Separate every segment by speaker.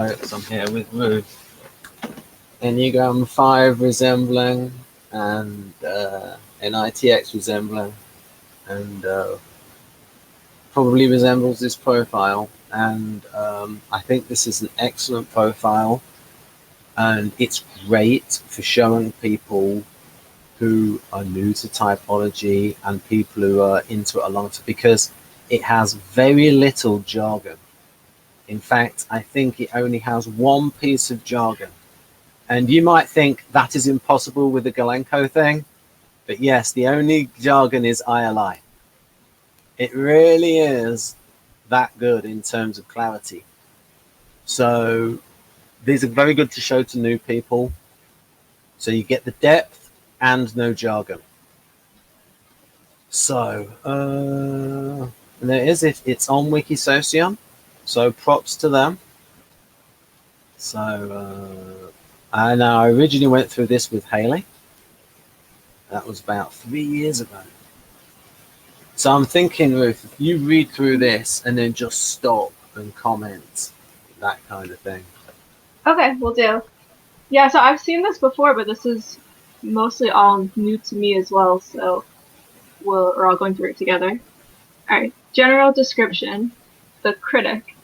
Speaker 1: So I'm here with Ruth. Enneagram 5 resembling, and NiTx resembling, and probably resembles this profile. And I think this is an excellent profile, and it's great for showing people who are new to typology and people who are into it a long time, because it has very little jargon. In fact, I think it only has one piece of jargon. And you might think that is impossible with the Gulenko thing, but yes, the only jargon is I.L.I. It really is that good in terms of clarity. So these are very good to show to new people. So you get the depth and no jargon. So and there is it. It's on Wikisocion. So props to them. So and I originally went through this with I.L.I. That was about 3 years ago. So I'm thinking, Ruth, if you read through this and then just stop and comment, that kind of thing.
Speaker 2: Okay, will do. Yeah, so I've seen this before, but this is mostly all new to me as well, so we're all going through it together. Alright, general description. The critic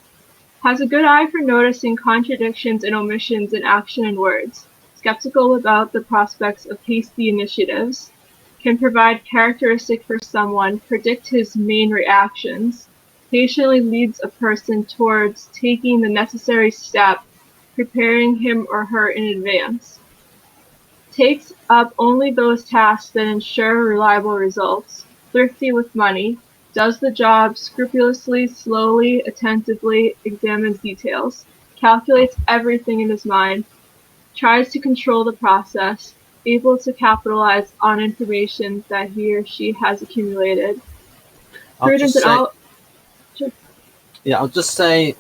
Speaker 2: has a good eye for noticing contradictions and omissions in action and words, skeptical about the prospects of hasty initiatives, can provide characteristic for someone, predict his main reactions, patiently leads a person towards taking the necessary step, preparing him or her in advance, takes up only those tasks that ensure reliable results, thrifty with money, does the job scrupulously, slowly, attentively, examines details, calculates everything in his mind, tries to control the process, able to capitalize on information that he or she has accumulated. Prudent in all. Sure.
Speaker 1: Yeah, I'll just say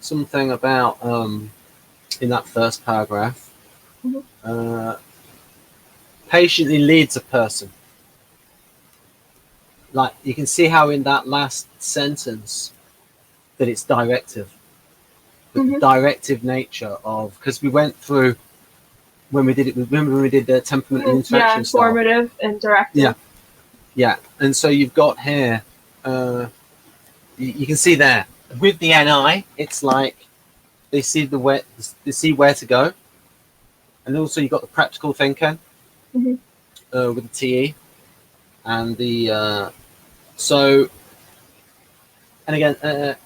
Speaker 1: something about in that first paragraph. Patiently leads a person. Like, you can see how in that last sentence that it's directive. The directive nature of, because we went through when we did it. Remember when we did the temperament and interaction
Speaker 2: informative style? And directive.
Speaker 1: Yeah. And so you've got here. You can see there with the NI, it's like they see where to go, and also you've got the practical thinking with the TE and the so. And again,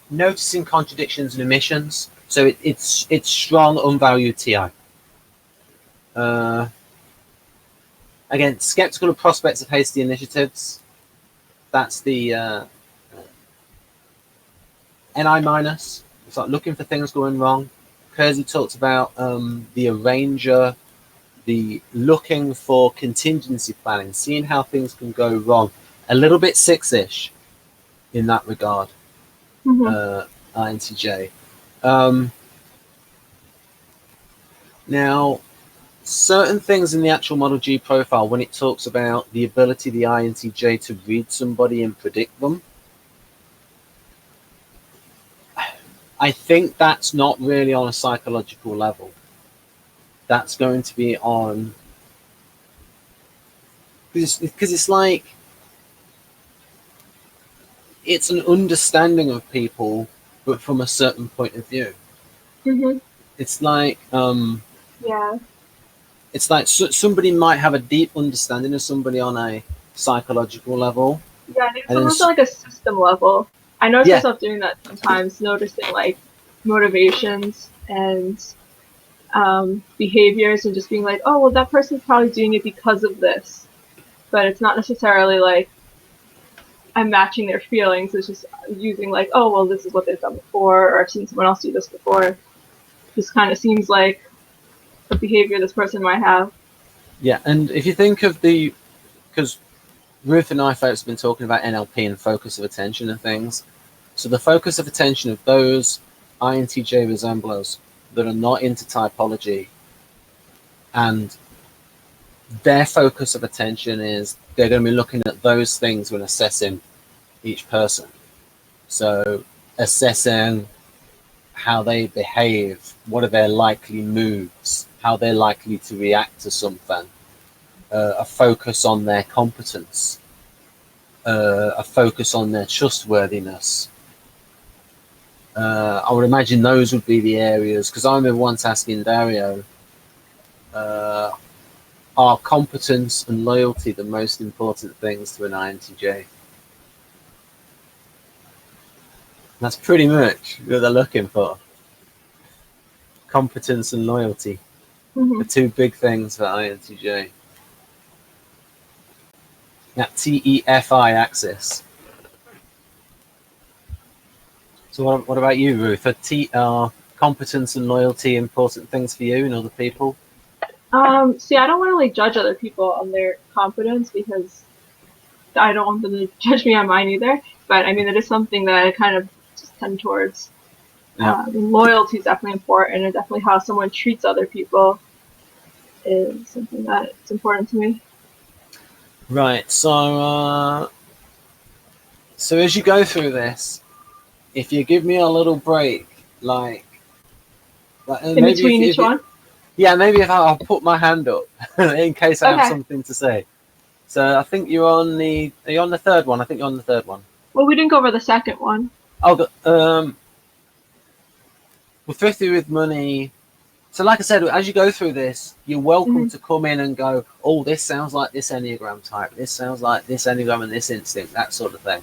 Speaker 1: noticing contradictions and omissions. So it's strong, unvalued TI. Again, skeptical of prospects of hasty initiatives. That's the NI minus. It's like looking for things going wrong. Kersey talked about the arranger, the looking for contingency planning, seeing how things can go wrong. A little bit 6-ish in that regard. INTJ. Now, certain things in the actual Model G profile, when it talks about the ability of the INTJ to read somebody and predict them, I think that's not really on a psychological level. That's going to be on, because it's like, it's an understanding of people, but from a certain point of view. It's like, it's like somebody might have a deep understanding of somebody on a psychological level.
Speaker 2: Yeah, it's almost like a system level. I notice myself doing that sometimes, noticing like motivations and behaviors, and just being like, oh, well, that person's probably doing it because of this, but it's not necessarily like I'm matching their feelings. It's just using like, oh, well, this is what they've done before, or I've seen someone else do this before. This kind of seems like a behavior this person might have.
Speaker 1: Yeah, and if you think of because Ruth and I folks have been talking about NLP and focus of attention and things. So the focus of attention of those INTJ resemblers that are not into typology, and their focus of attention is they're going to be looking at those things when assessing each person. So assessing how they behave, what are their likely moves, how they're likely to react to something, a focus on their competence, a focus on their trustworthiness. I would imagine those would be the areas, because I remember once asking Dario, are competence and loyalty the most important things to an INTJ? That's pretty much what they're looking for. Competence and loyalty. The two big things for INTJ. That TEFI axis. So what about you, Ruth? Are competence and loyalty important things for you and other people?
Speaker 2: See, I don't want to like judge other people on their competence because I don't want them to judge me on mine either. But I mean, it is something that I kind of just tend towards.
Speaker 1: Yeah.
Speaker 2: Loyalty is definitely important, and definitely how someone treats other people is something that's important to me.
Speaker 1: Right. So as you go through this, if you give me a little break, like
Speaker 2: In between each one?
Speaker 1: Yeah, maybe if I'll put my hand up in case I have something to say. So I think you're on the third one. I think you're on the third one.
Speaker 2: Well, we didn't go over the second one.
Speaker 1: Oh, well, thrifty with money. So like I said, as you go through this, you're welcome to come in and go, oh, this sounds like this Enneagram type. This sounds like this Enneagram and this instinct, that sort of thing.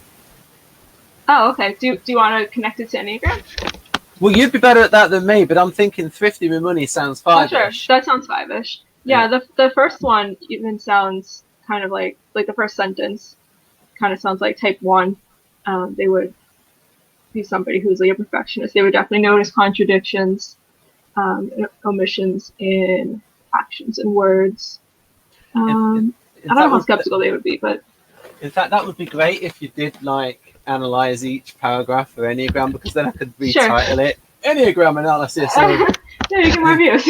Speaker 2: Oh, okay. Do you want to connect it to Enneagram?
Speaker 1: Well, you'd be better at that than me, but I'm thinking thrifty with money sounds five-ish.
Speaker 2: Oh, sure. That sounds five-ish. Yeah, the first one even sounds kind of like the first sentence kind of sounds like type 1. They would be somebody who's like a perfectionist. They would definitely notice contradictions, omissions in actions and words. I don't know how skeptical they would be, but
Speaker 1: in fact, that would be great if you did like analyze each paragraph for Enneagram, because then I could retitle it Enneagram Analysis.
Speaker 2: Yeah, you get more views.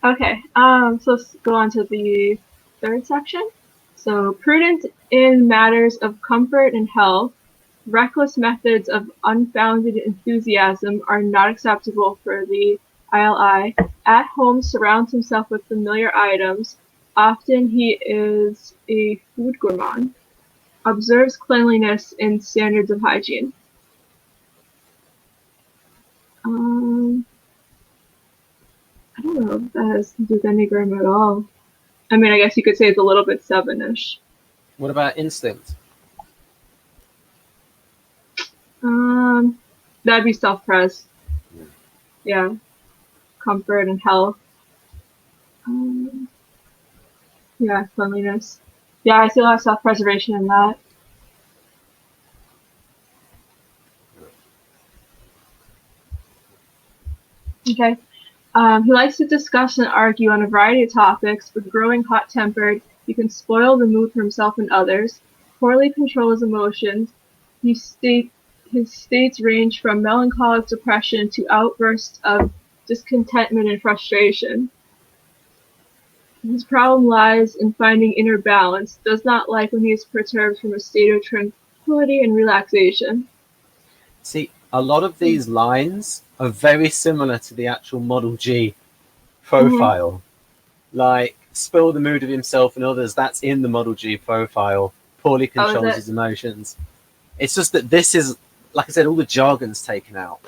Speaker 2: Okay, so let's go on to the third section. So, prudent in matters of comfort and health, reckless methods of unfounded enthusiasm are not acceptable for the I.L.I. At home, surrounds himself with familiar items. Often he is a food gourmand. Observes cleanliness and standards of hygiene. I don't know if that has to do with Enneagram at all. I mean, I guess you could say it's a little bit 7-ish.
Speaker 1: What about instinct?
Speaker 2: That'd be self-pres. Yeah. Comfort and health. Yeah, cleanliness. Yeah, I see a lot of self-preservation in that. Okay. He likes to discuss and argue on a variety of topics, but growing hot-tempered, he can spoil the mood for himself and others, poorly control his emotions. His states range from melancholic depression to outbursts of discontentment and frustration. His problem lies in finding inner balance, does not like when he is perturbed from a state of tranquility and relaxation.
Speaker 1: See, a lot of these lines are very similar to the actual Model G profile. Like, spoil the mood of himself and others, that's in the Model G profile. Poorly controls his emotions. It's just that this is, like I said, all the jargon's taken out.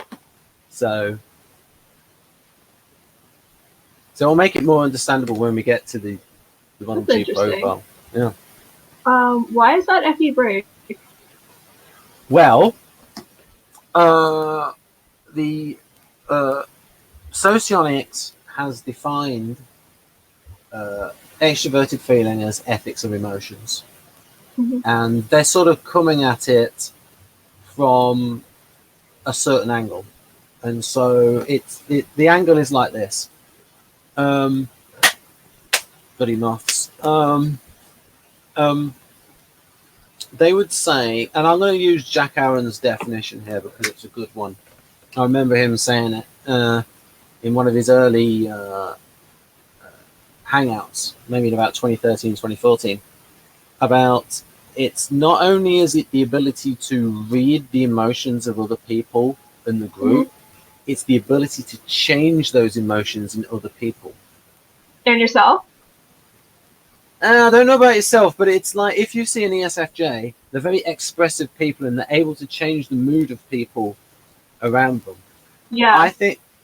Speaker 1: So I'll make it more understandable when we get to the Model G profile. Yeah.
Speaker 2: Why is that FE break?
Speaker 1: Well, the Socionics has defined extroverted feeling as ethics of emotions. And they're sort of coming at it from a certain angle. And so the angle is like this. Bloody moths. They would say, and I'm going to use Jack Aaron's definition here because it's a good one. I remember him saying it in one of his early hangouts, maybe in about 2013, 2014, it's not only is it the ability to read the emotions of other people and the group. It's the ability to change those emotions in other people.
Speaker 2: And yourself?
Speaker 1: I don't know about yourself, but it's like if you see an ESFJ, they're very expressive people and they're able to change the mood of people around them.
Speaker 2: Yeah.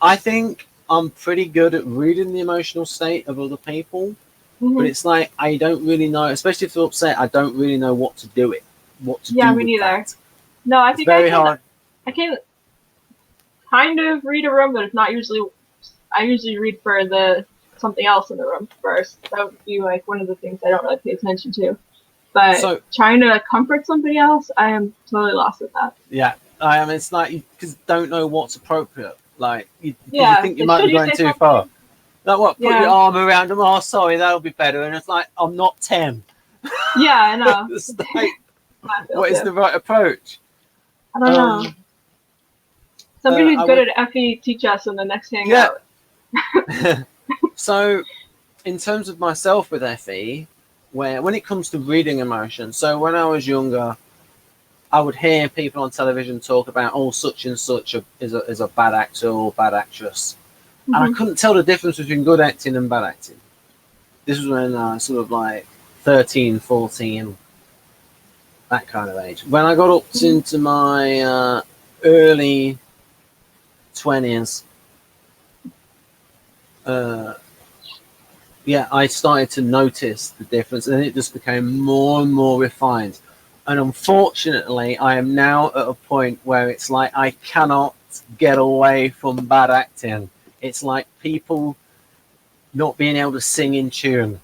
Speaker 1: I think I'm pretty good at reading the emotional state of other people, but it's like I don't really know, especially if they're upset, I don't really know what to do it. What to do
Speaker 2: me
Speaker 1: with
Speaker 2: neither.
Speaker 1: that.
Speaker 2: No, I
Speaker 1: It's
Speaker 2: think
Speaker 1: very hard.
Speaker 2: I can kind of read a room, but it's not usually. I usually read for the something else in the room first. That would be like one of the things I don't really pay attention to. But trying to comfort somebody else, I am totally lost with that.
Speaker 1: Yeah, I am. It's like you just don't know what's appropriate. Like you think you
Speaker 2: like,
Speaker 1: might be going too far. Like what? Put your arm around them. Oh, sorry, that'll be better. And it's like I'm not 10.
Speaker 2: Yeah, I know.
Speaker 1: It's like, what is the right approach?
Speaker 2: I don't know. Somebody who's good at FE teach us in the next hangout.
Speaker 1: Yeah. So, in terms of myself with FE, when it comes to reading emotion, so when I was younger, I would hear people on television talk about, oh, such and such is a bad actor or bad actress. And I couldn't tell the difference between good acting and bad acting. This was when I was sort of like 13, 14, that kind of age. When I got up into my early 20s, I started to notice the difference, and it just became more and more refined. And unfortunately, I am now at a point where it's like I cannot get away from bad acting. It's like people not being able to sing in tune.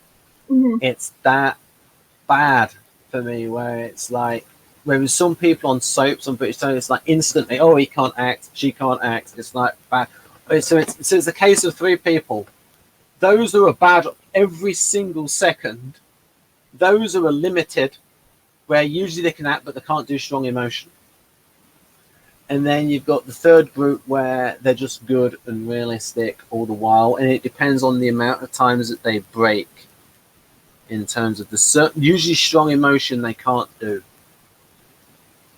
Speaker 1: It's that bad for me, where it's like, whereas some people on soaps on British television, it's like instantly, oh, he can't act, she can't act. It's like bad. So it's a case of three people. Those who are bad every single second, those who are limited, where usually they can act but they can't do strong emotion. And then you've got the third group where they're just good and realistic all the while, and it depends on the amount of times that they break in terms of the usually strong emotion they can't do.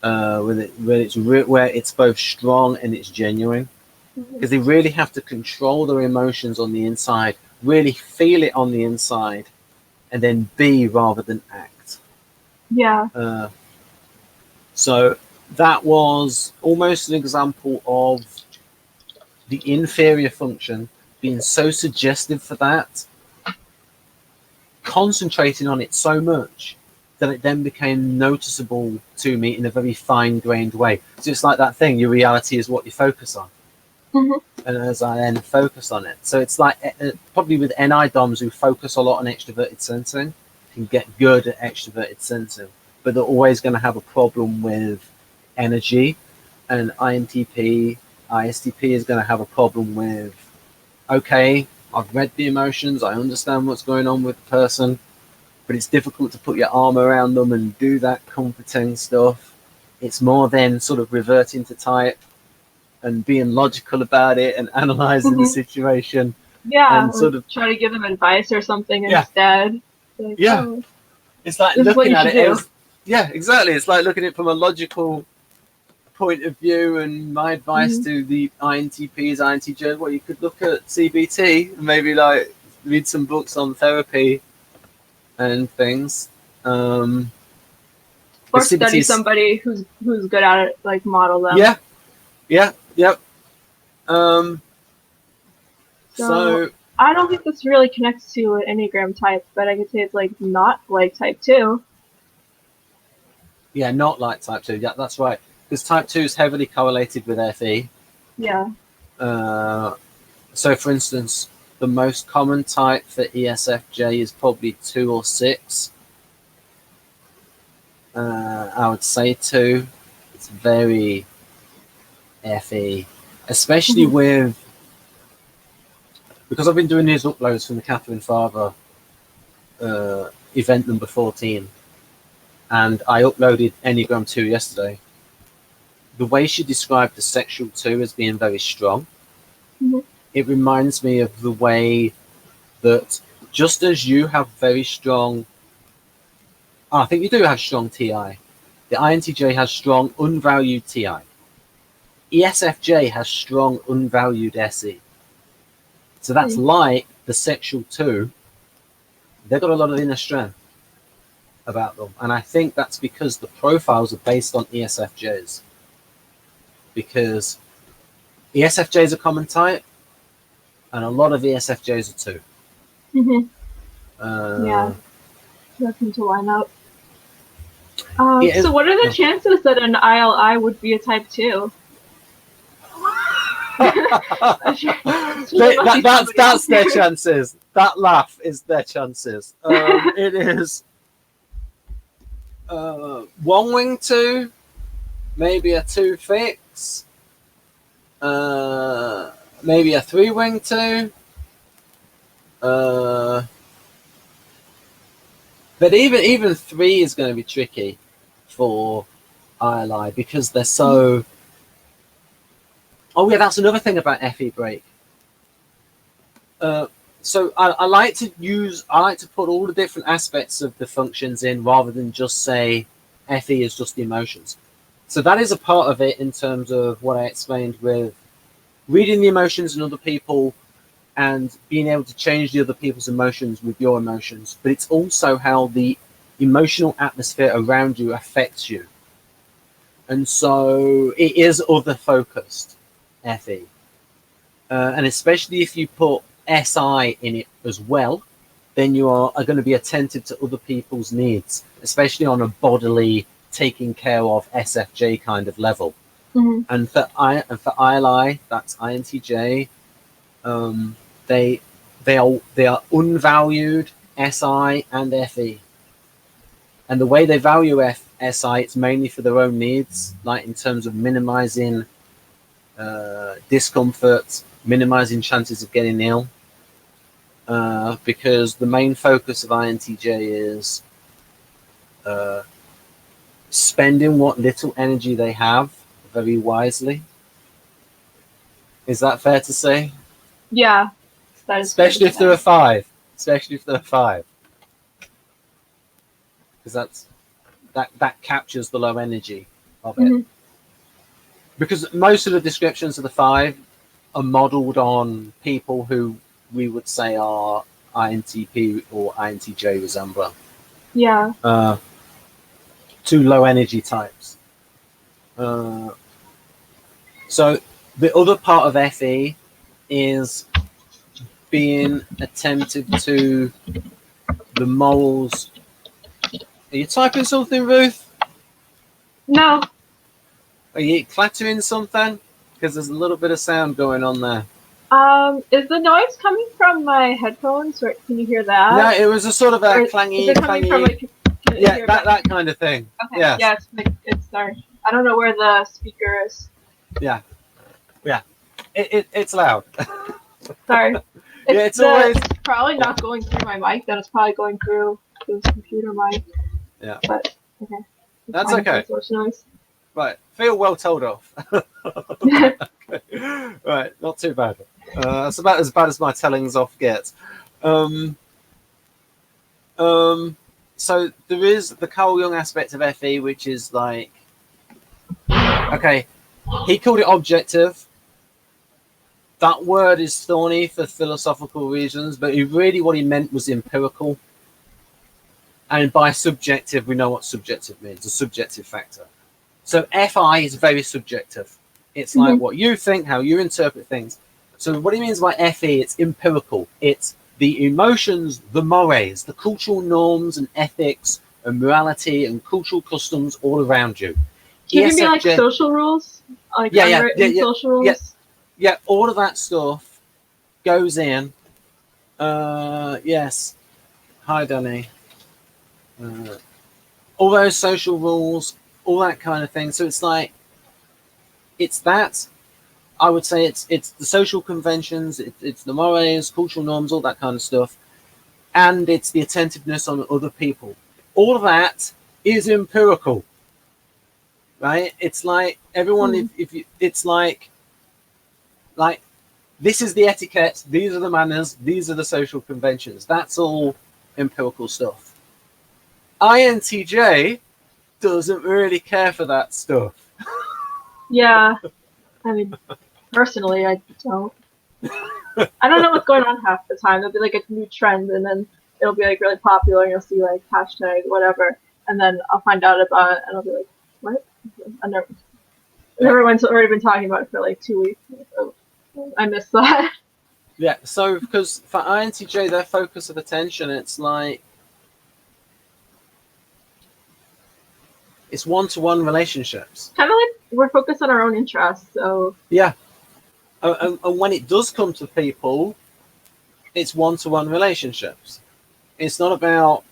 Speaker 1: Where it's both strong and it's genuine, because they really have to control their emotions on the inside, really feel it on the inside, and then be rather than act.
Speaker 2: Yeah.
Speaker 1: So that was almost an example of the inferior function being so suggestive for that, concentrating on it so much that it then became noticeable to me in a very fine-grained way. So it's like that thing, your reality is what you focus on. And as I then focus on it. So it's like probably with NI DOMs who focus a lot on extroverted sensing, can get good at extroverted sensing, but they're always going to have a problem with energy. And INTP, ISTP is going to have a problem with, okay, I've read the emotions, I understand what's going on with the person, but it's difficult to put your arm around them and do that comforting stuff. It's more than sort of reverting to type and being logical about it and analyzing the situation.
Speaker 2: Yeah,
Speaker 1: and sort of
Speaker 2: try to give them advice or something instead. Like,
Speaker 1: it's like looking at it as, exactly. It's like looking at it from a logical point of view. And my advice to the INTPs, INTJs, well, you could look at CBT and maybe like read some books on therapy and things.
Speaker 2: Or study somebody who's good at it, like model them.
Speaker 1: Yep.
Speaker 2: So I don't think this really connects to an Enneagram type, but I could say it's like not like type 2.
Speaker 1: Yeah, not like type 2. Yeah, that's right. Because type 2 is heavily correlated with FE.
Speaker 2: Yeah.
Speaker 1: So, for instance, the most common type for ESFJ is probably 2 or 6. I would say 2. It's very FE, especially with, because I've been doing these uploads from the Catherine Farber event number 14, and I uploaded Enneagram 2 yesterday. The way she described the sexual 2 as being very strong, it reminds me of the way that just as you have very strong, I think you do have strong TI, the INTJ has strong unvalued TI. ESFJ has strong unvalued SE. So that's like the sexual 2. They've got a lot of inner strength about them. And I think that's because the profiles are based on ESFJs. Because ESFJ is a common type, and a lot of ESFJs are too.
Speaker 2: Yeah, that seems to line up. So what are the chances that an I.L.I would be a type 2?
Speaker 1: That's their chances. That laugh is their chances. It is 1 wing 2, maybe a 2 fix, maybe a 3 wing 2. But even 3 is going to be tricky for I.L.I because they're so. Oh yeah, that's another thing about FE break. So I like to put all the different aspects of the functions in rather than just say FE is just the emotions. So that is a part of it in terms of what I explained with reading the emotions in other people and being able to change the other people's emotions with your emotions. But it's also how the emotional atmosphere around you affects you. And so it is other focused, FE. And especially if you put SI in it as well, then you are going to be attentive to other people's needs, especially on a bodily, taking care of SFJ kind of level. And for I.L.I, that's INTJ, they are unvalued SI and FE. And the way they value SI, it's mainly for their own needs, like in terms of minimizing discomfort, minimizing chances of getting ill, because the main focus of INTJ is spending what little energy they have very wisely. Is that fair to say?
Speaker 2: Yeah.
Speaker 1: Especially if they're a 5. Especially if they're a 5. Because that captures the low energy of it. Because most of the descriptions of the 5 are modeled on people who we would say are INTP or INTJ resembler.
Speaker 2: Yeah.
Speaker 1: 2 low energy types. So the other part of FE is being attentive to the morals. Are you typing something, Ruth?
Speaker 2: No.
Speaker 1: Are you clattering something? Because there's a little bit of sound going on there.
Speaker 2: Is the noise coming from my headphones, or can you hear that?
Speaker 1: No, it was a sort of a clangy,
Speaker 2: clangy.
Speaker 1: Yeah, that kind of thing.
Speaker 2: Okay. Yes. Yeah, it's sorry. I don't know where the speaker is.
Speaker 1: Yeah. It's loud.
Speaker 2: Sorry.
Speaker 1: It's always.
Speaker 2: It's probably not going through my mic. Then it's probably going through the computer mic.
Speaker 1: Yeah.
Speaker 2: But okay.
Speaker 1: That's okay.
Speaker 2: Noise.
Speaker 1: Right. Feel well told off. Okay. Right. Not too bad. That's about as bad as my tellings off gets. So there is the Carl Jung aspect of FE, which is like, okay, he called it objective. That word is thorny for philosophical reasons, but really what he meant was empirical. And by subjective, we know what subjective means, a subjective factor. So FI is very subjective. It's like what you think, how you interpret things. So what he means by FE, it's empirical. It's the emotions, the mores, the cultural norms and ethics and morality and cultural customs all around you.
Speaker 2: Can it be like social rules? Like unwritten social rules?
Speaker 1: Yeah, all of that stuff goes in. Yes. Hi, Danny. All those social rules, all that kind of thing. So it's like, it's that. I would say it's the social conventions, it's the mores, cultural norms, all that kind of stuff. And it's the attentiveness on other people. All of that is empirical. Right? It's like everyone, if you, it's like this is the etiquette, these are the manners, these are the social conventions. That's all empirical stuff. INTJ doesn't really care for that stuff.
Speaker 2: Yeah, I mean, personally, I don't. I don't know what's going on half the time. There'll be like a new trend, and then it'll be like really popular, and you'll see like hashtag whatever, and then I'll find out about it, and I'll be like, what? Everyone's already been talking about it for like 2 weeks. So I missed that.
Speaker 1: Yeah, so because for INTJ, their focus of attention, it's like it's one-to-one relationships.
Speaker 2: Kind of like we're focused on our own interests, so
Speaker 1: yeah. And when it does come to people, it's one-to-one relationships. It's not about.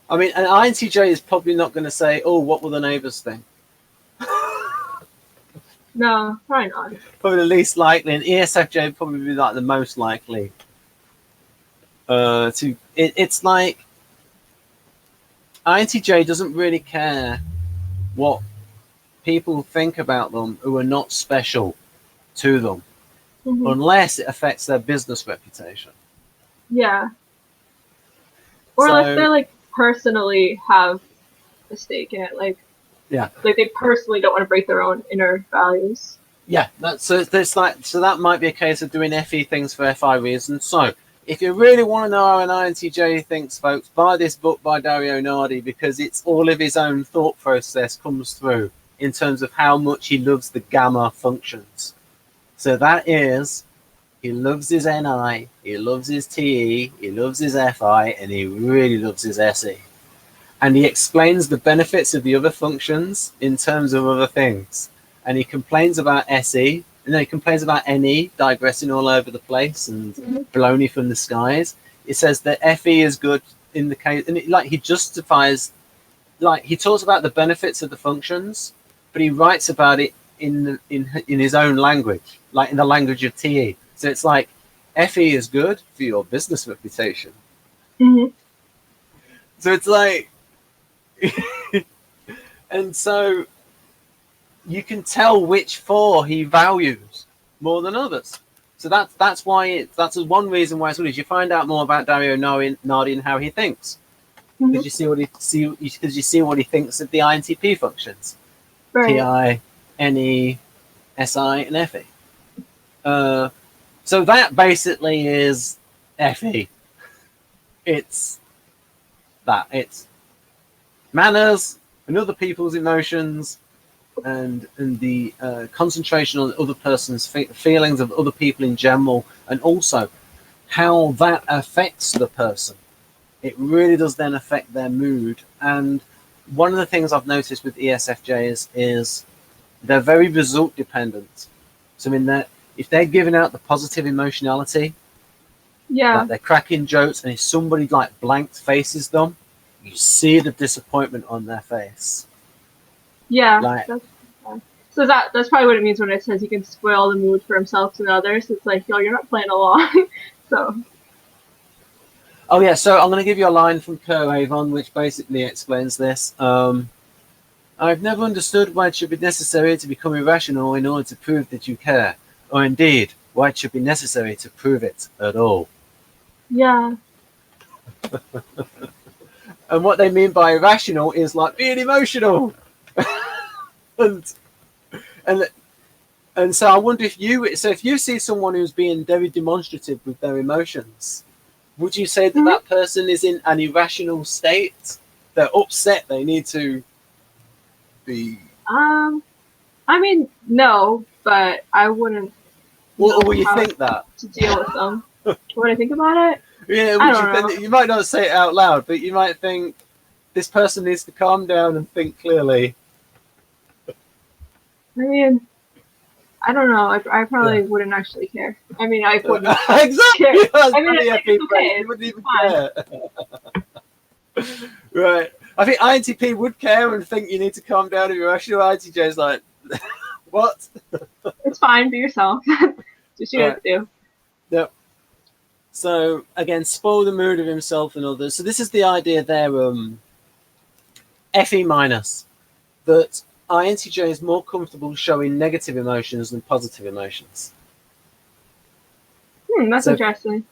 Speaker 1: I mean, an INTJ is probably not going to say, "Oh, what will the neighbors think?"
Speaker 2: No, probably not.
Speaker 1: Probably the least likely, and ESFJ would probably be like the most likely. It's like INTJ doesn't really care what people think about them who are not special to them, unless it affects their business reputation.
Speaker 2: Yeah. Or unless they like personally have a stake in it, like they personally don't want to break their own inner values.
Speaker 1: Yeah, so that might be a case of doing FE things for FI reasons. So if you really want to know how an INTJ thinks, folks, buy this book by Dario Nardi, because it's all of his own thought process comes through in terms of how much he loves the gamma functions. So that is, he loves his NI, he loves his TE, he loves his FI, and he really loves his SE. And he explains the benefits of the other functions in terms of other things. And he complains about SE, and then he complains about NE, digressing all over the place and baloney from the skies. It says that FE is good in the case, and he justifies, like he talks about the benefits of the functions, but he writes about it in his own language, like in the language of TE. So it's like FE is good for your business reputation. So it's like, and so you can tell which four he values more than others. So that's why that's one reason why it's good, is you find out more about Dario Nardi and how he thinks, because you see what he thinks of the INTP functions, right. TI, NE, SI, and FE. So that basically is FE. It's manners and other people's emotions, and the concentration on other person's feelings of other people in general, and also how that affects the person. It really does then affect their mood. And one of the things I've noticed with ESFJs is they're very result dependent. So in that, if they're giving out the positive emotionality, like they're cracking jokes, and if somebody like blank faces them, you see the disappointment on their face.
Speaker 2: Yeah. So that's probably what it means when it says he can spoil the mood for himself and others. It's like, you're not playing along. So.
Speaker 1: Oh yeah, so I'm going to give you a line from Kerr Avon, which basically explains this. I've never understood why it should be necessary to become irrational in order to prove that you care, or indeed, why it should be necessary to prove it at all.
Speaker 2: Yeah.
Speaker 1: And what they mean by irrational is like being emotional. and so I wonder if you see someone who's being very demonstrative with their emotions, would you say that that person is in an irrational state? They're upset. They need to be.
Speaker 2: I mean, no, but I wouldn't.
Speaker 1: Or will you think that
Speaker 2: to deal with them? Would I think about it?
Speaker 1: Yeah, you might not say it out loud, but you might think this person needs to calm down and think clearly.
Speaker 2: I mean, I don't know. I probably wouldn't actually care. I mean, I wouldn't
Speaker 1: exactly.
Speaker 2: care. I mean, it's okay.
Speaker 1: You wouldn't even care. Right. I think INTP would care and think you need to calm down if you're rational. INTJ is like, what?
Speaker 2: It's fine. Be yourself. Just you have to do.
Speaker 1: Yep. So again, spoil the mood of himself and others. So this is the idea there. FE minus, that INTJ is more comfortable showing negative emotions than positive emotions.
Speaker 2: That's interesting.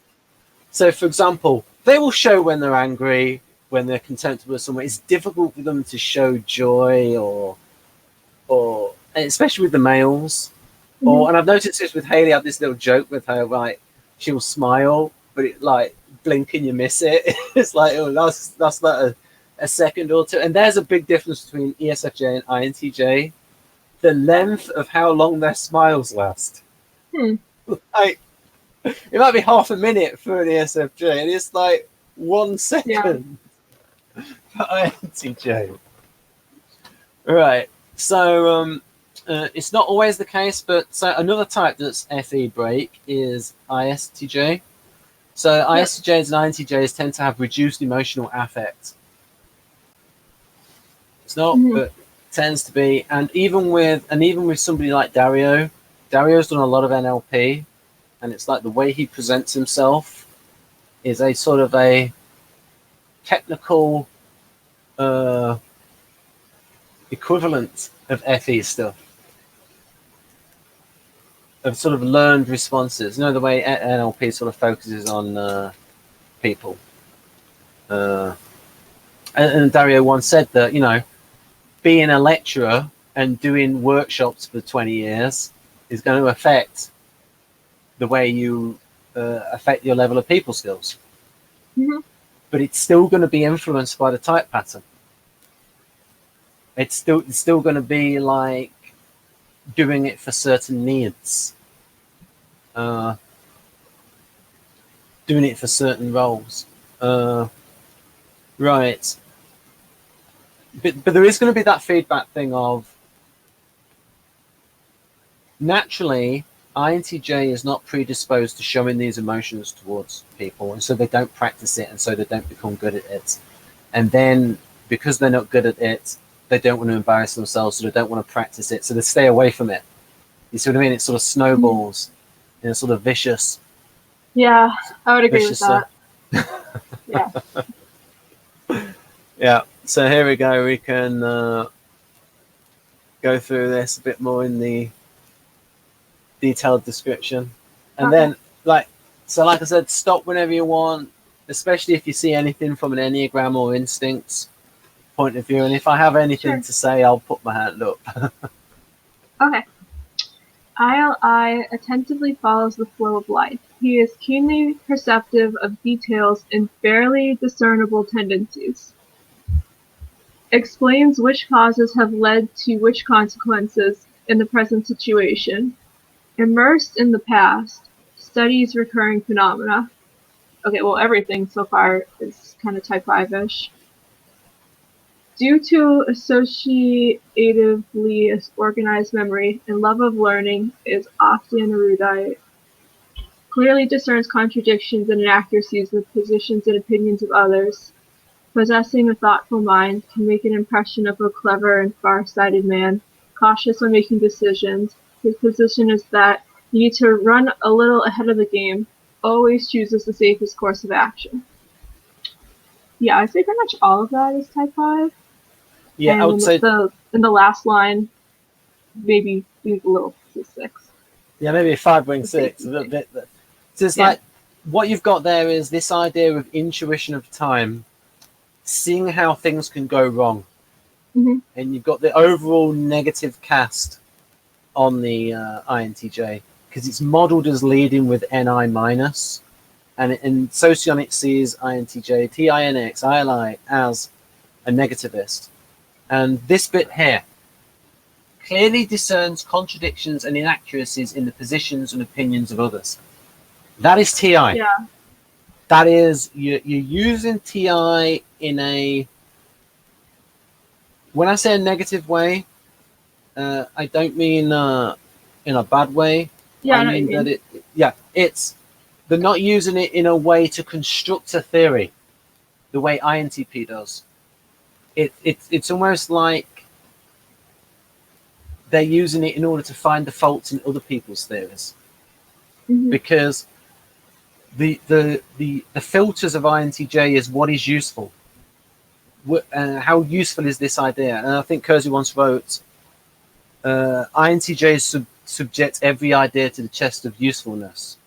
Speaker 1: So, for example, they will show when they're angry, when they're contemptible with someone. It's difficult for them to show joy, or especially with the males. Or, and I've noticed this with Haley. I have this little joke with her, like she'll smile, but it like blink and you miss it. It's like, oh, that's like a second or two. And there's a big difference between ESFJ and INTJ. The length of how long their smiles last. Like, it might be half a minute for an ESFJ, and it's like 1 second for INTJ. Right. So it's not always the case, but so another type that's FE break is ISTJ. So ISTJs and INTJs tend to have reduced emotional affect. It's not, but tends to be. And even with somebody like Dario's done a lot of NLP, and it's like the way he presents himself is a sort of a technical equivalent of FE stuff, of sort of learned responses. You know, the way NLP sort of focuses on people. And Dario once said that, you know, being a lecturer and doing workshops for 20 years is going to affect the way you affect your level of people skills. But it's still going to be influenced by the type pattern. It's still going to be like doing it for certain needs, doing it for certain roles. Right. But there is going to be that feedback thing of naturally INTJ is not predisposed to showing these emotions towards people, and so they don't practice it, and so they don't become good at it. And then because they're not good at it, they don't want to embarrass themselves, so they don't want to practice it, so they stay away from it. You see what I mean? It sort of snowballs in a sort of vicious.
Speaker 2: Yeah, I would agree with that. Yeah.
Speaker 1: Yeah. So here we go. We can go through this a bit more in the detailed description, and then like I said, stop whenever you want, especially if you see anything from an Enneagram or instincts point of view. And if I have anything to say, I'll put my hand up.
Speaker 2: Okay. I.L.I attentively follows the flow of life. He is keenly perceptive of details and barely discernible tendencies. Explains which causes have led to which consequences in the present situation. Immersed in the past, studies recurring phenomena. Okay, well, everything so far is kind of type 5-ish. Due to associatively organized memory and love of learning, is often erudite. Clearly discerns contradictions and inaccuracies with positions and opinions of others. Possessing a thoughtful mind, can make an impression of a clever and far-sighted man. Cautious when making decisions. His position is that you need to run a little ahead of the game. Always chooses the safest course of action. Yeah, I'd say pretty much all of that is type 5.
Speaker 1: Yeah,
Speaker 2: and
Speaker 1: I would say
Speaker 2: in the last line, maybe leave a little to 6.
Speaker 1: Yeah, maybe 5 bring 6. A little bit. So it's like what you've got there is this idea of intuition of time, seeing how things can go wrong, and you've got the overall negative cast on the INTJ because it's modeled as leading with NI minus, and Socionics sees INTJ, TINX, I.L.I as a negativist. And this bit here clearly discerns contradictions and inaccuracies in the positions and opinions of others. That is TI.
Speaker 2: Yeah.
Speaker 1: That is, you're using TI in a, when I say a negative way, I don't mean in a bad way.
Speaker 2: Yeah,
Speaker 1: I mean that they're not using it in a way to construct a theory, the way INTP does. It's almost like they're using it in order to find the faults in other people's theories, because the filters of INTJ is what is useful. How useful is this idea? And I think Kersey once wrote, INTJs subject every idea to the test of usefulness.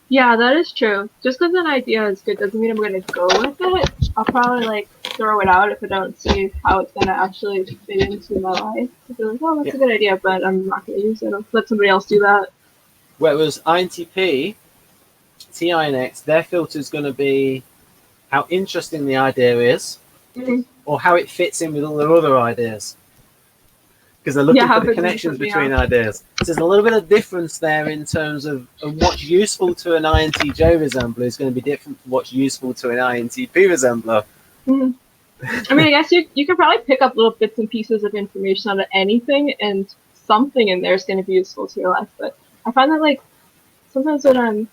Speaker 2: Yeah, that is true. Just because an idea is good doesn't mean I'm going to go with it. I'll probably throw it out if I don't see how it's going to actually fit into my life. I feel like, oh, that's a good idea, but I'm not going to use it. I'll let somebody else do that.
Speaker 1: Whereas INTP, TI and X, their filter is going to be how interesting the idea is, or how it fits in with all their other ideas. Because they're looking for the connections between ideas. So there's a little bit of difference there in terms of what's useful to an INTJ resembler is going to be different from what's useful to an INTP resembler.
Speaker 2: I mean, I guess you can probably pick up little bits and pieces of information out of anything, and something in there is going to be useful to your life. But I find that, like, sometimes when I'm,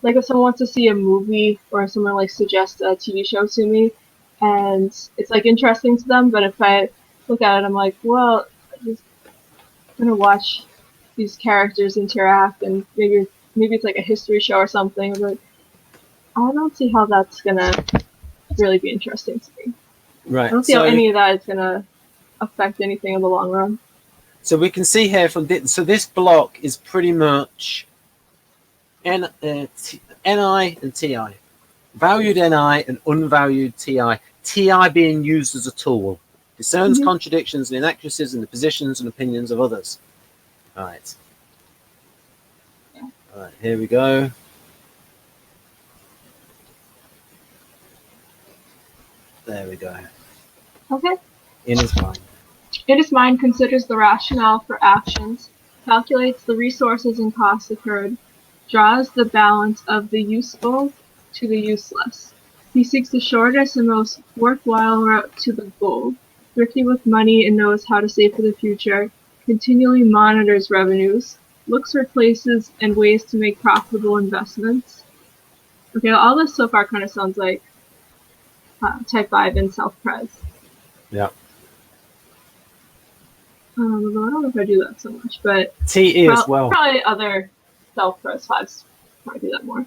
Speaker 2: like, if someone wants to see a movie or someone, like, suggests a TV show to me, and it's, like, interesting to them, but if I look at it, I'm like, well, I'm just gonna watch these characters interact, and maybe it's like a history show or something, but I don't see how that's gonna really be interesting to me.
Speaker 1: Right.
Speaker 2: I don't see how any of that is gonna affect anything in the long run.
Speaker 1: So we can see here from this, so this block is pretty much NI and TI, valued NI and unvalued TI. TI being used as a tool. Discerns contradictions and inaccuracies in the positions and opinions of others. All right. All right, here we go. There we go.
Speaker 2: Okay.
Speaker 1: In his mind.
Speaker 2: In his mind, considers the rationale for actions, calculates the resources and costs incurred, draws the balance of the useful to the useless. He seeks the shortest and most worthwhile route to the goal. Thrifty with money and knows how to save for the future, continually monitors revenues, looks for places and ways to make profitable investments. Okay, all this so far kind of sounds like Type 5 and self-pres.
Speaker 1: Yeah.
Speaker 2: I don't know if I do that so much, but
Speaker 1: TE as well.
Speaker 2: Probably other self-pres 5s probably do that more.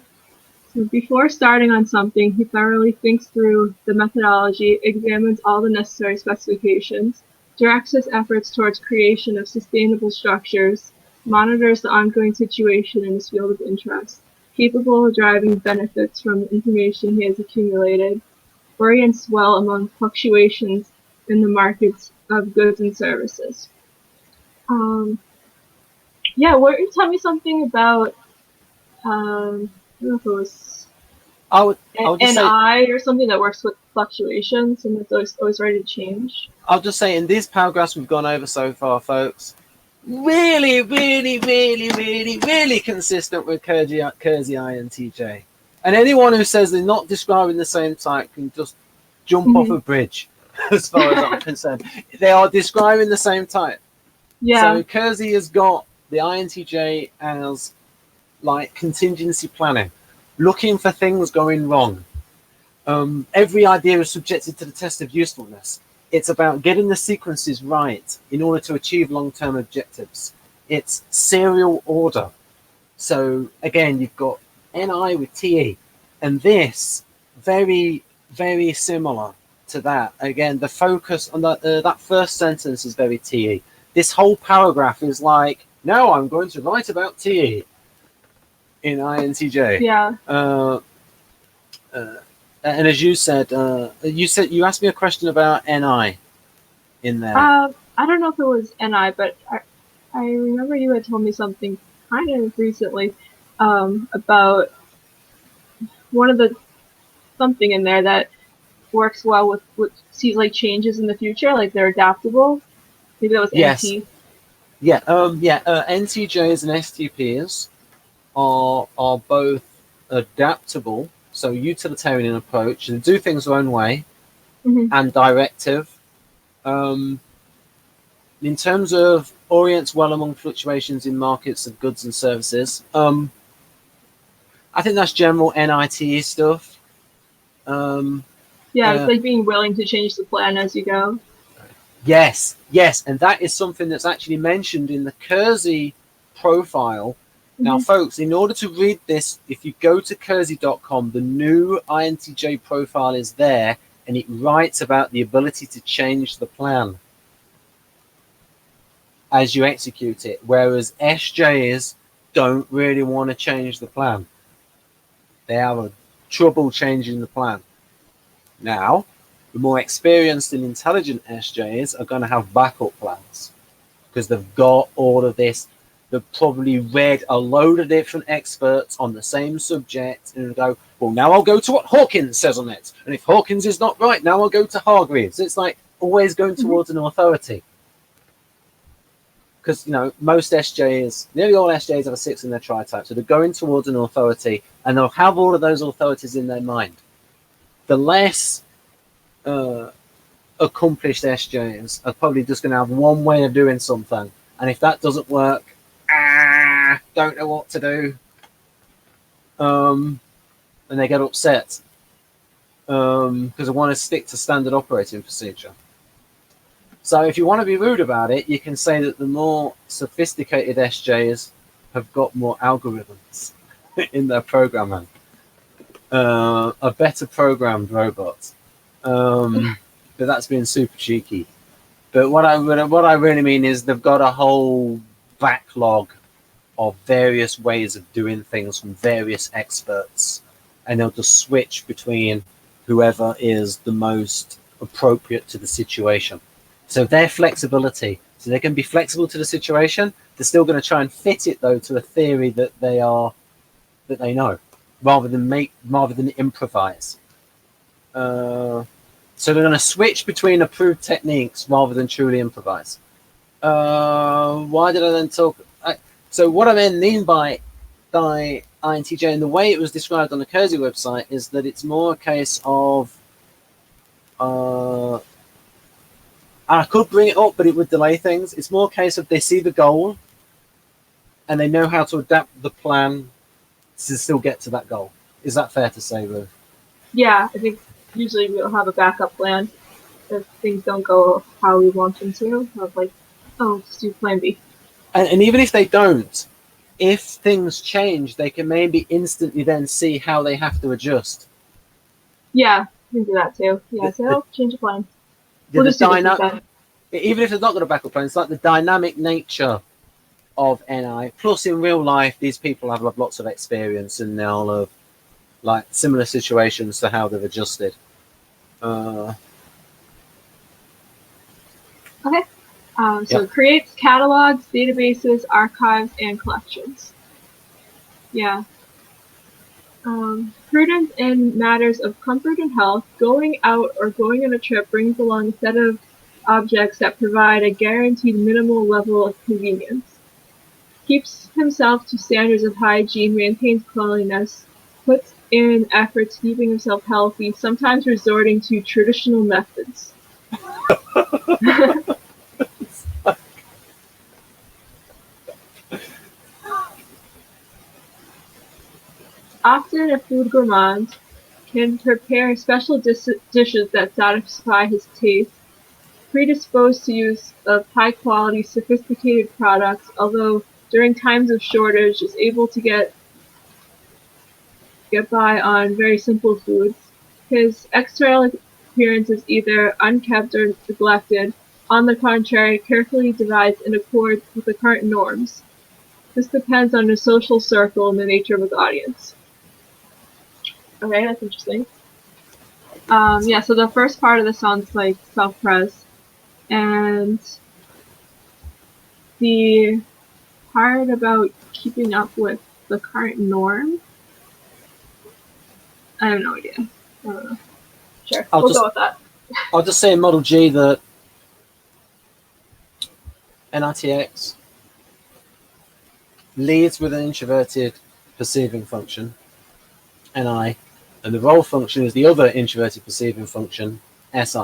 Speaker 2: So before starting on something, he thoroughly thinks through the methodology, examines all the necessary specifications, directs his efforts towards creation of sustainable structures, monitors the ongoing situation in his field of interest, capable of driving benefits from the information he has accumulated, orients well among fluctuations in the markets of goods and services. Yeah, why don't you tell me something about I don't know if it was NI or something that works with fluctuations and it's always ready to change.
Speaker 1: I'll just say in these paragraphs we've gone over so far, folks, really, really, really, really, really consistent with Kersey INTJ. And anyone who says they're not describing the same type can just jump off a bridge, as far as I'm concerned. They are describing the same type.
Speaker 2: Yeah.
Speaker 1: So Kersey has got the INTJ as like contingency planning, looking for things going wrong. Every idea is subjected to the test of usefulness. It's about getting the sequences right in order to achieve long-term objectives. It's serial order. So again, you've got NI with TE, and this very, very similar to that. Again, the focus on that first sentence is very TE. This whole paragraph is like, now I'm going to write about TE in INTJ.
Speaker 2: Yeah.
Speaker 1: And as you said, you asked me a question about NI in there.
Speaker 2: I don't know if it was NI, but I remember you had told me something kind of recently about one of the something in there that works well with sees like changes in the future, like they're adaptable. Maybe that was NT.
Speaker 1: Yeah, NTJs and STPs are both adaptable, so utilitarian approach, and do things their own way, and directive. In terms of orients well among fluctuations in markets of goods and services, I think that's general NITE stuff.
Speaker 2: It's like being willing to change the plan as you go.
Speaker 1: Yes, and that is something that's actually mentioned in the Kersey profile. Now, folks, in order to read this, if you go to kersey.com, the new INTJ profile is there, and it writes about the ability to change the plan as you execute it, whereas SJs don't really want to change the plan. They have trouble changing the plan. Now, The more experienced and intelligent SJs are going to have backup plans because they've got all of this. They've probably read a load of different experts on the same subject and go, well, now I'll go to what Hawkins says on it. And if Hawkins is not right, now I'll go to Hargreaves. It's like always going towards an authority. Because, you know, most SJs, nearly all SJs have a 6 in their tri-type. So they're going towards an authority and they'll have all of those authorities in their mind. The less accomplished SJs are probably just going to have one way of doing something. And if that doesn't work, don't know what to do. And they get upset because they want to stick to standard operating procedure. So if you want to be rude about it, you can say that the more sophisticated SJs have got more algorithms in their programming. A better programmed robot. But that's being super cheeky. But what I really mean is they've got a whole backlog of various ways of doing things from various experts, and they'll just switch between whoever is the most appropriate to the situation. So their flexibility, so they can be flexible to the situation. They're still going to try and fit it though to a theory that they know, rather than improvise. So they're going to switch between approved techniques rather than truly improvise. Why did I then talk? So what I mean by INTJ and the way it was described on the Kersey website is that it's more a case of, I could bring it up, but it would delay things. It's more a case of they see the goal and they know how to adapt the plan to still get to that goal. Is that fair to say, Ruth?
Speaker 2: Yeah, I think usually we'll have a backup plan if things don't go how we want them to. Of like, oh, just do plan B.
Speaker 1: And even if they don't, if things change, they can maybe instantly then see how they have to adjust.
Speaker 2: Yeah, we can do that too. Yeah, so change the plan.
Speaker 1: Even if they've not got a backup plan, it's like the dynamic nature of NI. Plus, in real life, these people have lots of experience and they'll have like similar situations to how they've adjusted.
Speaker 2: Okay. So it creates catalogs, databases, archives, and collections. Yeah. Prudent in matters of comfort and health, going out or going on a trip brings along a set of objects that provide a guaranteed minimal level of convenience. Keeps himself to standards of hygiene, maintains cleanliness, puts in efforts keeping himself healthy, sometimes resorting to traditional methods. Often a food gourmand, can prepare special dishes that satisfy his taste, predisposed to use of high-quality, sophisticated products, although during times of shortage is able to get by on very simple foods. His external appearance is either unkept or neglected. On the contrary, carefully divides in accord with the current norms. This depends on his social circle and the nature of his audience. Okay, that's interesting. Yeah, so the first part of this sounds like self-pres. And the part about keeping up with the current norm, I have no idea. I don't know. Sure, we'll go with that.
Speaker 1: I'll just say in Model G that NiTx leads with an introverted perceiving function, Ni, and the role function is the other introverted perceiving function, Si.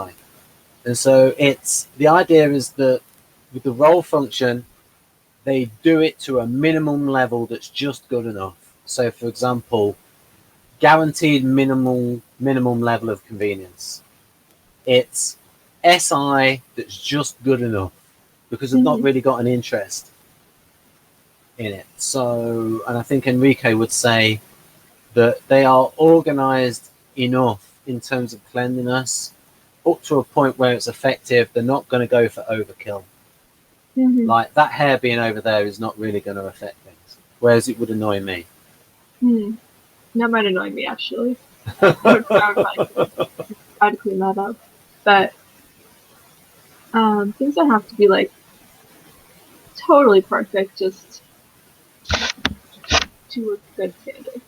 Speaker 1: And so the idea is that with the role function, they do it to a minimum level that's just good enough. So for example, guaranteed minimum level of convenience. It's Si that's just good enough because they've not really got an interest in it. So, and I think Enrique would say that they are organized enough in terms of cleanliness up to a point where it's effective. They're not going to go for overkill. Like that hair being over there is not really going to affect things, whereas it would annoy me.
Speaker 2: That might annoy me, actually. I'd clean that up. but things don't have to be like totally perfect, just to a good standard.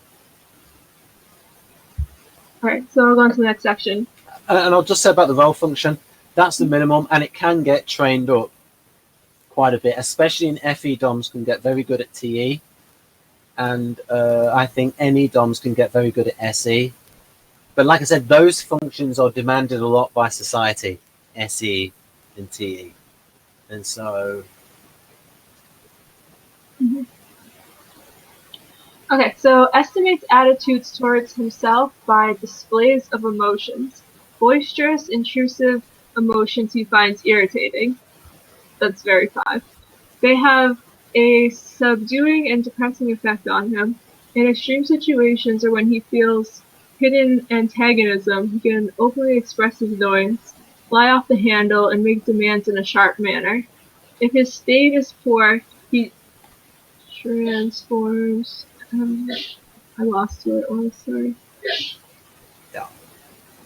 Speaker 2: Alright, so I'll go on to the next section.
Speaker 1: And I'll just say about the role function, that's the minimum, and it can get trained up quite a bit, especially in FE DOMs can get very good at TE, and I think NE DOMs can get very good at SE. But like I said, those functions are demanded a lot by society, SE and TE. And so...
Speaker 2: Okay, so estimates attitudes towards himself by displays of emotions. Boisterous, intrusive emotions he finds irritating. That's very 5. They have a subduing and depressing effect on him. In extreme situations or when he feels hidden antagonism, he can openly express his annoyance, fly off the handle, and make demands in a sharp manner. If his state is poor, he transforms... I lost where it was, sorry.
Speaker 1: Yeah.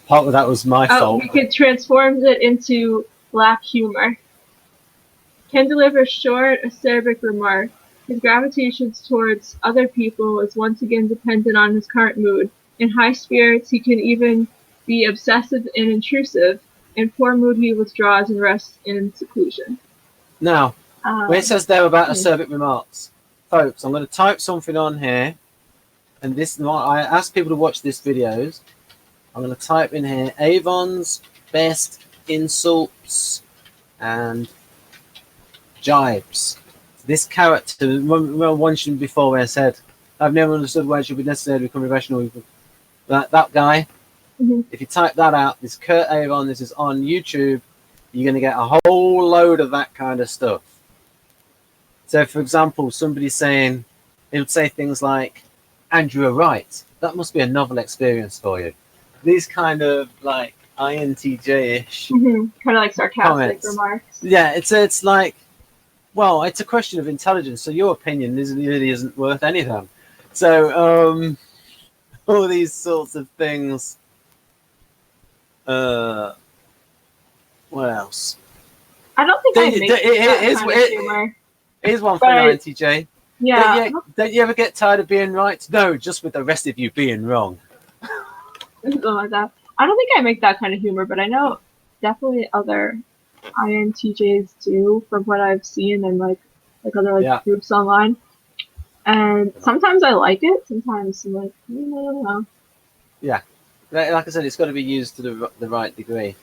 Speaker 1: Part of that was my fault.
Speaker 2: He could transform it into black humor. Can deliver short, acerbic remarks. His gravitations towards other people is once again dependent on his current mood. In high spirits, he can even be obsessive and intrusive. In poor mood, he withdraws and rests in seclusion.
Speaker 1: Now, when it says there about acerbic remarks, folks, I'm going to type something on here, and this I ask people to watch these videos. I'm going to type in here Avon's best insults and jibes. This character, remember one before where I said, I've never understood why it should be necessary to become professional. That guy, if you type that out, this Kurt Avon, this is on YouTube, you're going to get a whole load of that kind of stuff. So, for example, somebody saying, it would say things like, and you were right. That must be a novel experience for you. These kind of like INTJ-ish
Speaker 2: kind of like sarcastic
Speaker 1: comments.
Speaker 2: Remarks.
Speaker 1: Yeah, it's like, well, it's a question of intelligence. So your opinion really isn't worth anything. So all these sorts of things. What else?
Speaker 2: I don't think I make that kind of humor.
Speaker 1: Here's one for INTJ.
Speaker 2: Yeah.
Speaker 1: Don't you ever get tired of being right? No, just with the rest of you being wrong.
Speaker 2: Something like that. I don't think I make that kind of humor, but I know definitely other INTJs do, from what I've seen in like other groups online. And sometimes I like it. Sometimes I'm like, I don't know.
Speaker 1: Yeah, like I said, it's got to be used to the right degree.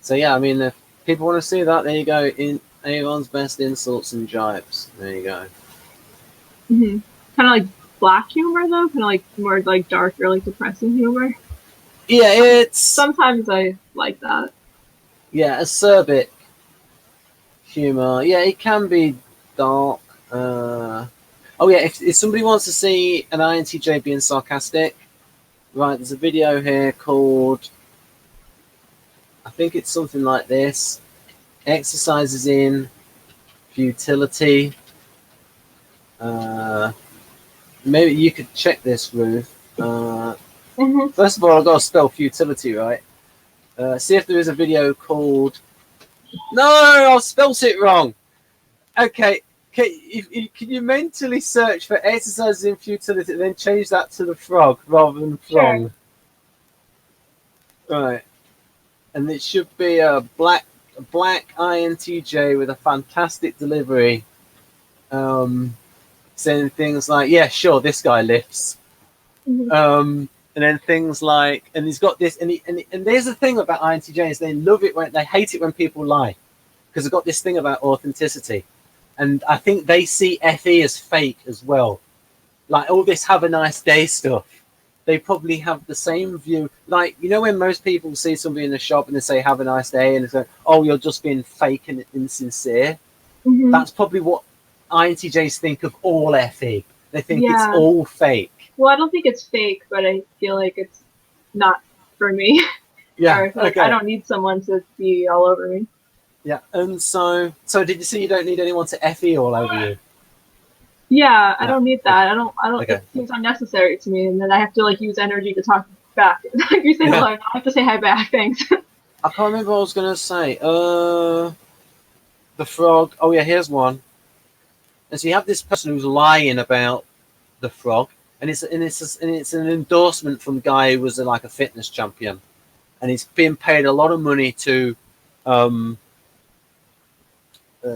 Speaker 1: So yeah, I mean, if people want to see that, there you go. In Avon's best insults and jibes. There you go.
Speaker 2: Kind of like black humor, though. Kind of like more like darker, like depressing humor.
Speaker 1: Yeah, it's
Speaker 2: sometimes I like that.
Speaker 1: Yeah, acerbic humor. Yeah, it can be dark. Oh yeah, if somebody wants to see an INTJ being sarcastic, right? There's a video here called, I think it's something like this: exercises in futility. Maybe you could check this, Ruth. First of all, I've got to spell futility right. See if there is a video called... No, I've spelt it wrong. Okay, can you mentally search for exercises in futility and then change that to the frog rather than frog? Sure. Right. And it should be a black INTJ with a fantastic delivery. Saying things like, yeah, sure, this guy lifts. And then things like, and he's got this, and there's the thing about INTJs, they hate it when people lie, because they've got this thing about authenticity, and I think they see FE as fake as well. Like all this "have a nice day" stuff, they probably have the same view. Like, you know, when most people see somebody in the shop and they say "have a nice day" and they say, "Oh, you're just being fake and insincere." That's probably what INTJs think of all FE. They think it's all fake.
Speaker 2: Well, I don't think it's fake, but I feel like it's not for me.
Speaker 1: Yeah,
Speaker 2: okay. I don't need someone to be all over me.
Speaker 1: Yeah, and so did you see you don't need anyone to FE all over you?
Speaker 2: Yeah, I don't need that. I don't.
Speaker 1: Okay.
Speaker 2: It seems unnecessary to me, and then I have to like use energy to talk back. Like you say hello, I have to say hi back. Thanks.
Speaker 1: I can't remember what I was going to say. The frog. Oh, yeah, here's one. And so you have this person who's lying about the frog, and it's an endorsement from a guy who was like a fitness champion, and he's being paid a lot of money to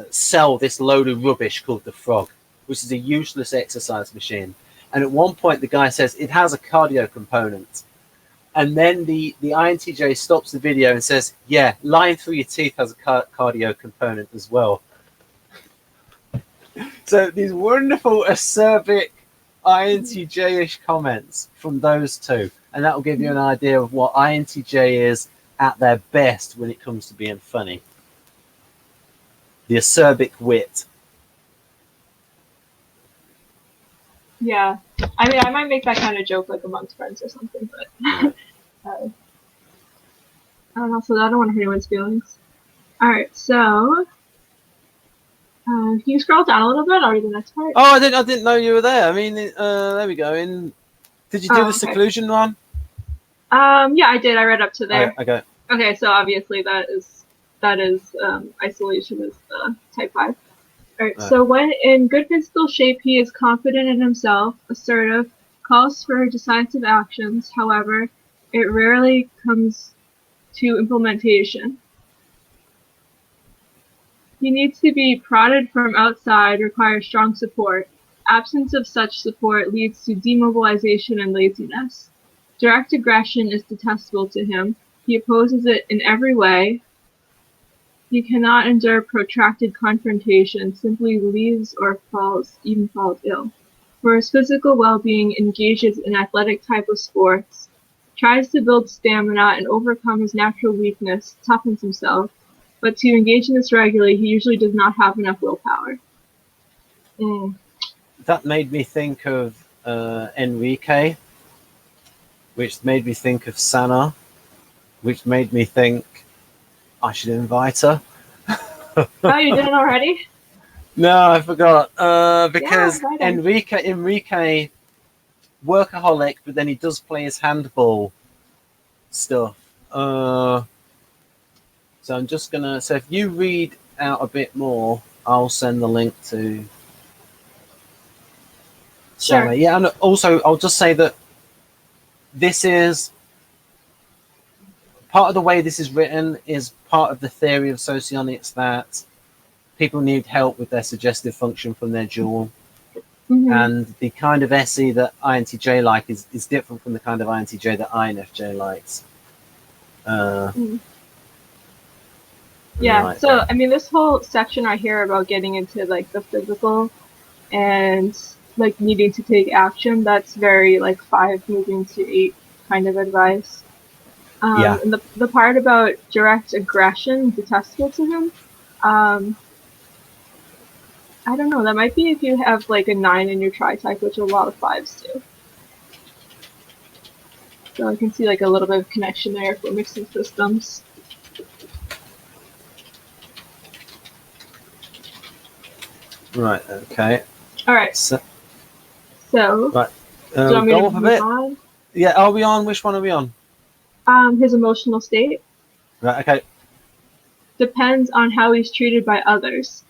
Speaker 1: sell this load of rubbish called the frog, which is a useless exercise machine. And at one point, the guy says it has a cardio component. And then the INTJ stops the video and says, yeah, lying through your teeth has a cardio component as well. So these wonderful acerbic INTJ-ish comments from those two. And that will give you an idea of what INTJ is at their best when it comes to being funny. The acerbic wit.
Speaker 2: Yeah. I mean, I might make that kind of joke like amongst friends or something, but I don't know, so I don't want to hurt anyone's feelings. Alright, so can you scroll down a little bit or the next part?
Speaker 1: Oh, I didn't know you were there. I mean, there we go. Did you do the seclusion one?
Speaker 2: Yeah, I did. I read up to there.
Speaker 1: Okay.
Speaker 2: Okay, so obviously that is isolation is type 5. Alright, so when in good physical shape, he is confident in himself, assertive, calls for decisive actions. However, it rarely comes to implementation. He needs to be prodded from outside, requires strong support. Absence of such support leads to demobilization and laziness. Direct aggression is detestable to him. He opposes it in every way. He cannot endure protracted confrontation, simply leaves or falls ill. For his physical well-being, engages in athletic type of sports, tries to build stamina and overcome his natural weakness, toughens himself, but to engage in this regularly, he usually does not have enough willpower.
Speaker 1: That made me think of Enrique, which made me think of Sana, which made me think I should invite her.
Speaker 2: Oh, you didn't already?
Speaker 1: No, I forgot. Because
Speaker 2: yeah,
Speaker 1: Enrique, workaholic, but then he does play his handball stuff. So I'm just gonna. So if you read out a bit more, I'll send the link to.
Speaker 2: Sure.
Speaker 1: Yeah, and also I'll just say that this is part of the way this is written is part of the theory of socionics that people need help with their suggestive function from their dual.
Speaker 2: Mm-hmm.
Speaker 1: And the kind of SE that INTJ like is different from the kind of INTJ that INFJ likes.
Speaker 2: Yeah,
Speaker 1: right
Speaker 2: so I mean, this whole section right here about getting into like the physical and like needing to take action, that's very like 5 moving to 8 kind of advice.
Speaker 1: Yeah.
Speaker 2: And the part about direct aggression, detestable to him, I don't know, that might be if you have like a 9 in your tri-type, which a lot of 5s do. So I can see like a little bit of connection there if we're mixing systems.
Speaker 1: Right, okay.
Speaker 2: Alright.
Speaker 1: So
Speaker 2: right. Do you want me to move on?
Speaker 1: Yeah, are we on? Which one are we on?
Speaker 2: His emotional state.
Speaker 1: Right, okay.
Speaker 2: Depends on how he's treated by others.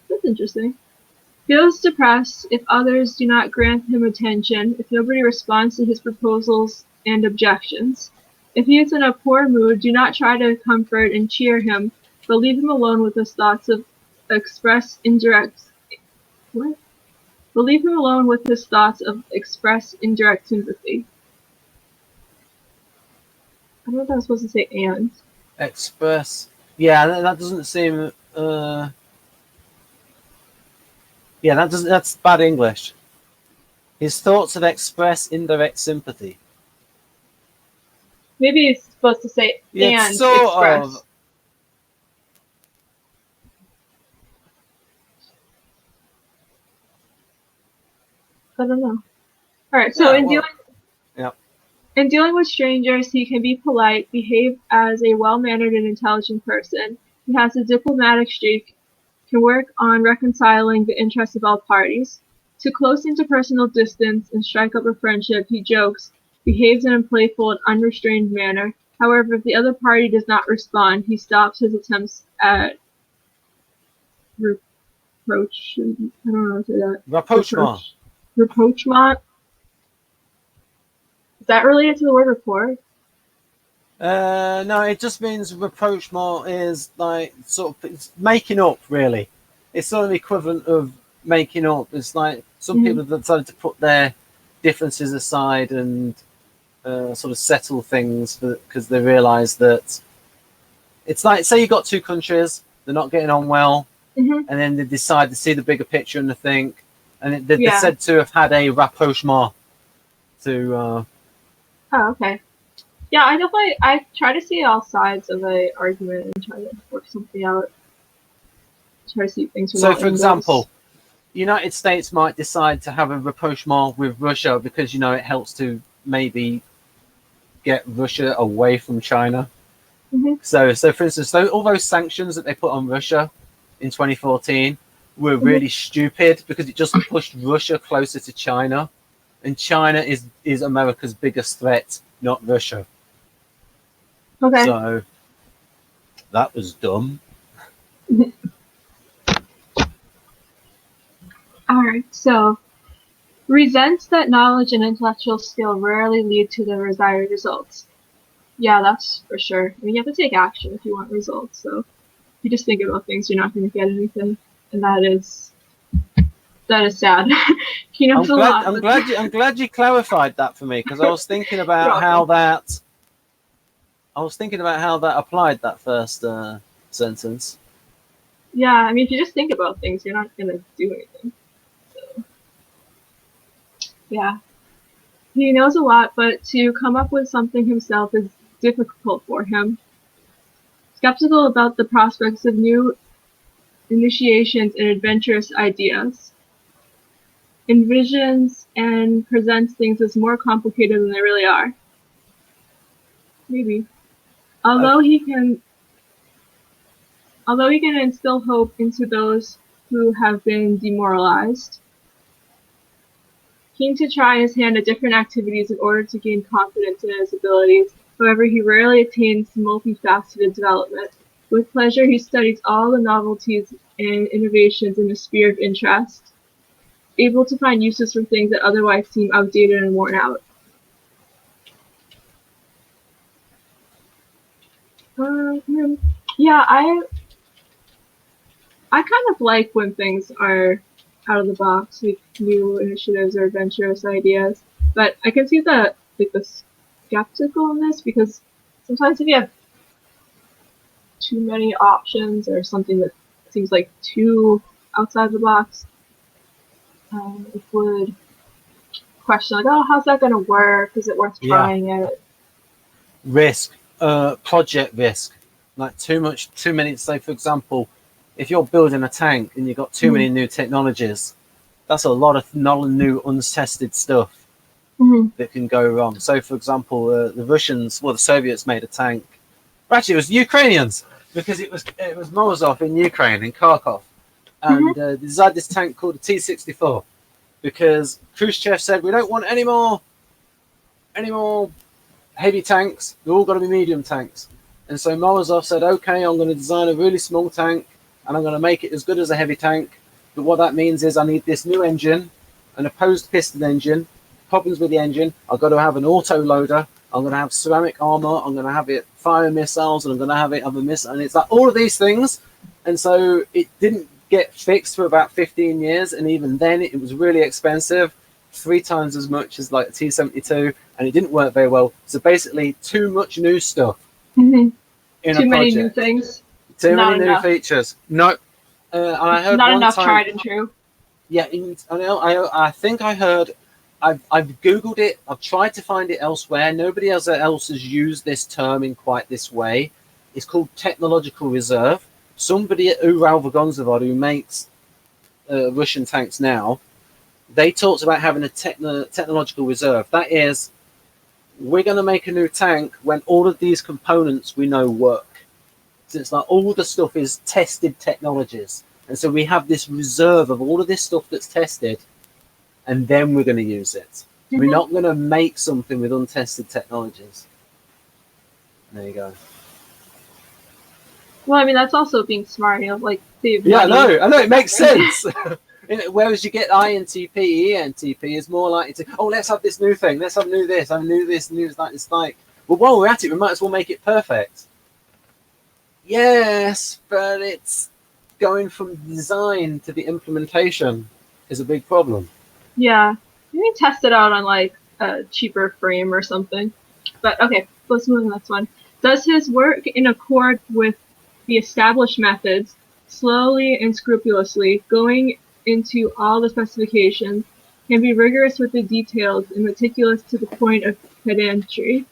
Speaker 2: That's interesting. Feels depressed if others do not grant him attention, if nobody responds to his proposals and objections. If he is in a poor mood, do not try to comfort and cheer him, but leave him alone with his thoughts of express indirect sympathy. I don't know if I was supposed to say and.
Speaker 1: Express. Yeah, that doesn't seem. Yeah, that's bad English. His thoughts of express indirect sympathy.
Speaker 2: Maybe it's supposed to say and
Speaker 1: sort
Speaker 2: express.
Speaker 1: Of.
Speaker 2: I don't know. Alright, so in dealing with strangers, he can be polite, behave as a well-mannered and intelligent person. He has a diplomatic streak, can work on reconciling the interests of all parties. To close interpersonal distance and strike up a friendship, he jokes, behaves in a playful and unrestrained manner, However, if the other party does not respond, he stops his attempts at reproach. I don't know how to say that.
Speaker 1: Rapprochement.
Speaker 2: Rapprochement. Is that related to the word rapport?
Speaker 1: No, it just means rapprochement is like sort of it's making up, really. It's sort of the equivalent of making up. It's like some people have decided to put their differences aside and sort of settle things because they realise that it's like, say you got two countries, they're not getting on well, and then they decide to see the bigger picture and they think, and they're said to have had a rapprochement to...
Speaker 2: Oh, okay. Yeah, I try to see all sides of an argument and try to work something out. Try to see things from all
Speaker 1: So, for
Speaker 2: angles.
Speaker 1: example, United States might decide to have a rapprochement with Russia because, it helps to maybe get Russia away from China. So for instance, all those sanctions that they put on Russia in 2014 were really stupid because it just pushed Russia closer to China. And China is America's biggest threat, not Russia.
Speaker 2: Okay.
Speaker 1: So that was dumb.
Speaker 2: Alright, so resents that knowledge and intellectual skill rarely lead to the desired results. Yeah, that's for sure. I mean, you have to take action if you want results. So if you just think about things, you're not going to get anything, and that is sad. He knows a lot.
Speaker 1: I'm glad you clarified that for me because I was thinking about how that applied, that first sentence.
Speaker 2: Yeah, I mean, if you just think about things, you're not going to do anything. So, yeah. He knows a lot, but to come up with something himself is difficult for him. Skeptical about the prospects of new initiations and adventurous ideas. Envisions and presents things as more complicated than they really are. Maybe. Although he can instill hope into those who have been demoralized. Keen to try his hand at different activities in order to gain confidence in his abilities. However, he rarely attains multifaceted development. With pleasure, he studies all the novelties and innovations in the sphere of interest, able to find uses for things that otherwise seem outdated and worn out. Yeah, I kind of like when things are out of the box, like new initiatives or adventurous ideas. But I can see the skepticalness because sometimes if you have too many options or something that seems like too outside the box, it would question like, oh, how's that going to work? Is it worth trying it?
Speaker 1: Risk, project risk, like too many. Say, for example, if you're building a tank and you've got too many new technologies, that's a lot of new untested stuff that can go wrong. So, for example, the Soviets made a tank. Well, actually, it was Ukrainians because it was Morozov in Ukraine, in Kharkov, and they designed this tank called the T-64 because Khrushchev said we don't want any more heavy tanks. They're all got to be medium tanks. And so Morozov said, okay, I'm going to design a really small tank and I'm going to make it as good as a heavy tank. But what that means is I need this new engine, an opposed piston engine. Problems with the engine, I've got to have an auto loader. I'm going to have ceramic armor. I'm going to have it fire missiles, and I'm going to have it other missiles. And it's like all of these things. And so it didn't get fixed for about 15 years. And even then, it was really expensive, 3 times as much as like a T-72, and it didn't work very well. So basically, too much new stuff.
Speaker 2: Too many new things.
Speaker 1: Too many new features. No. I heard
Speaker 2: not
Speaker 1: one
Speaker 2: enough
Speaker 1: time,
Speaker 2: tried and true.
Speaker 1: Yeah, I think I heard. I've Googled it. I've tried to find it elsewhere. Nobody else has used this term in quite this way. It's called technological reserve. Somebody at Ural-Vagonzavod, who makes Russian tanks now, they talked about having a technological reserve. That is, we're going to make a new tank when all of these components we know work. So it's like all the stuff is tested technologies. And so we have this reserve of all of this stuff that's tested, and then we're going to use it. We're not going to make something with untested technologies. There you go.
Speaker 2: Well, I mean, that's also being smart, you know, like save
Speaker 1: Yeah,
Speaker 2: money.
Speaker 1: I know, it makes sense. Whereas you get INTP, ENTP is more likely to, oh, let's have this new thing, let's have new this, it's like, well, while we're at it, we might as well make it perfect. Yes, but it's going from design to the implementation is a big problem.
Speaker 2: Yeah, maybe test it out on like a cheaper frame or something. But okay, let's move to the next one. Does his work in accord with the established methods, slowly and scrupulously, going into all the specifications, can be rigorous with the details and meticulous to the point of pedantry.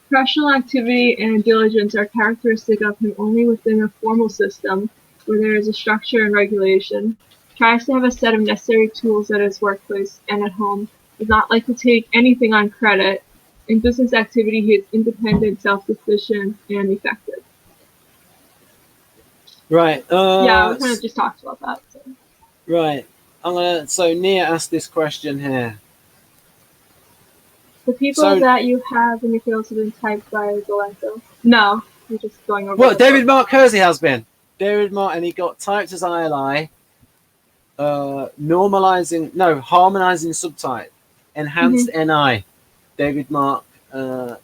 Speaker 2: Professional activity and diligence are characteristic of him only within a formal system where there is a structure and regulation. Tries to have a set of necessary tools at his workplace and at home. Does not like to take anything on credit. In business activity, he is independent, self-sufficient, and effective.
Speaker 1: Right.
Speaker 2: Yeah, we kind of just talked about that. So.
Speaker 1: Right. So Nia asked this question here.
Speaker 2: The people that you have in your fields have been typed by Gulenko. No, you're just going over.
Speaker 1: Well, David Mark Kersey has been. David Mark, and he got typed as I.L.I. Harmonizing subtype, enhanced NI. David Mark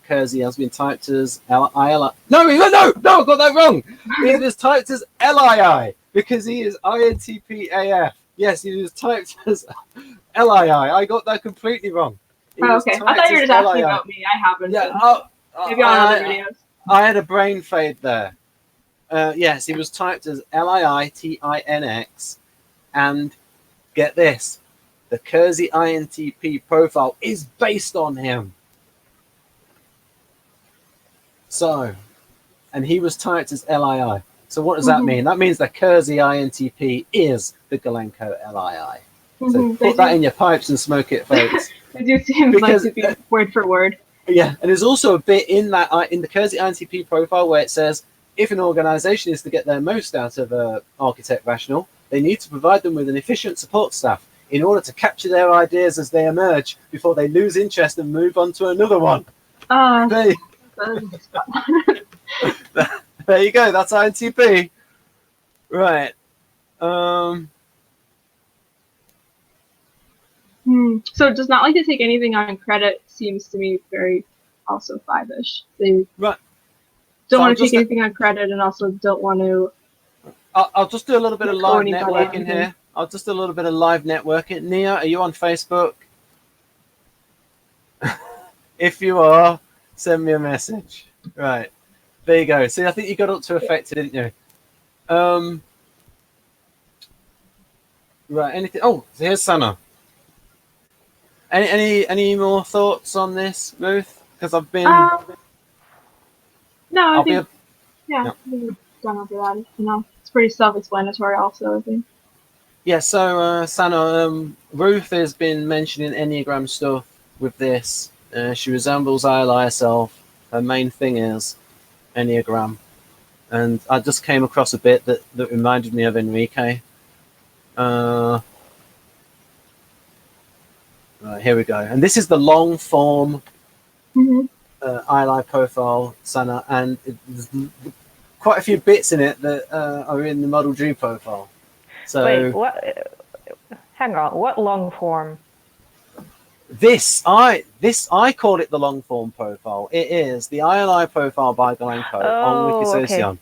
Speaker 1: Kersey has been typed as I.L.I. No, I got that wrong. He was typed as L.I.I. because he is INTP AF. Yes, he was typed as L.I.I. I got that completely wrong.
Speaker 2: Oh, okay. I thought you were just asking about me. I haven't.
Speaker 1: Yeah,
Speaker 2: maybe on other videos.
Speaker 1: I had a brain fade there. Yes, he was typed as LIITINX, and get this, the Kersey INTP profile is based on him. So, and he was typed as LII. So what does that mean? That means the Kersey INTP is the Gulenko LII. So put that in your pipes and smoke it, folks.
Speaker 2: They do seem like to be word for word.
Speaker 1: Yeah, and there's also a bit in that in the Kersey INTP profile where it says if an organization is to get their most out of architect rational, they need to provide them with an efficient support staff in order to capture their ideas as they emerge before they lose interest and move on to another one. There you go. That's INTP. Right.
Speaker 2: So it does not like to take anything on credit. Seems to me very also 5-ish. They don't want to take anything on credit and also don't want to.
Speaker 1: I'll just do a little bit of live networking here. I'll just do a little bit of live networking. Nia, are you on Facebook? If you are, send me a message. Right. There you go. See, I think you got up to affected, didn't you? Right. Anything? Oh, here's Sana. Any more thoughts on this, Ruth? Because I've been.
Speaker 2: No, I think. We've done over that. You know, it's pretty self-explanatory, also. I think.
Speaker 1: Yeah. So, Sana, Ruth has been mentioning Enneagram stuff with this. She resembles I.L.I herself. Her main thing is Enneagram, and I just came across a bit that reminded me of Enrique. Right, here we go. And this is the long form I.L.I profile, Sana, and there's quite a few bits in it that are in the Model G profile. So
Speaker 3: wait, what? Hang on, what long form?
Speaker 1: I call it the long form profile. It is the I.L.I profile by Gulenko on Wikisocion. Okay.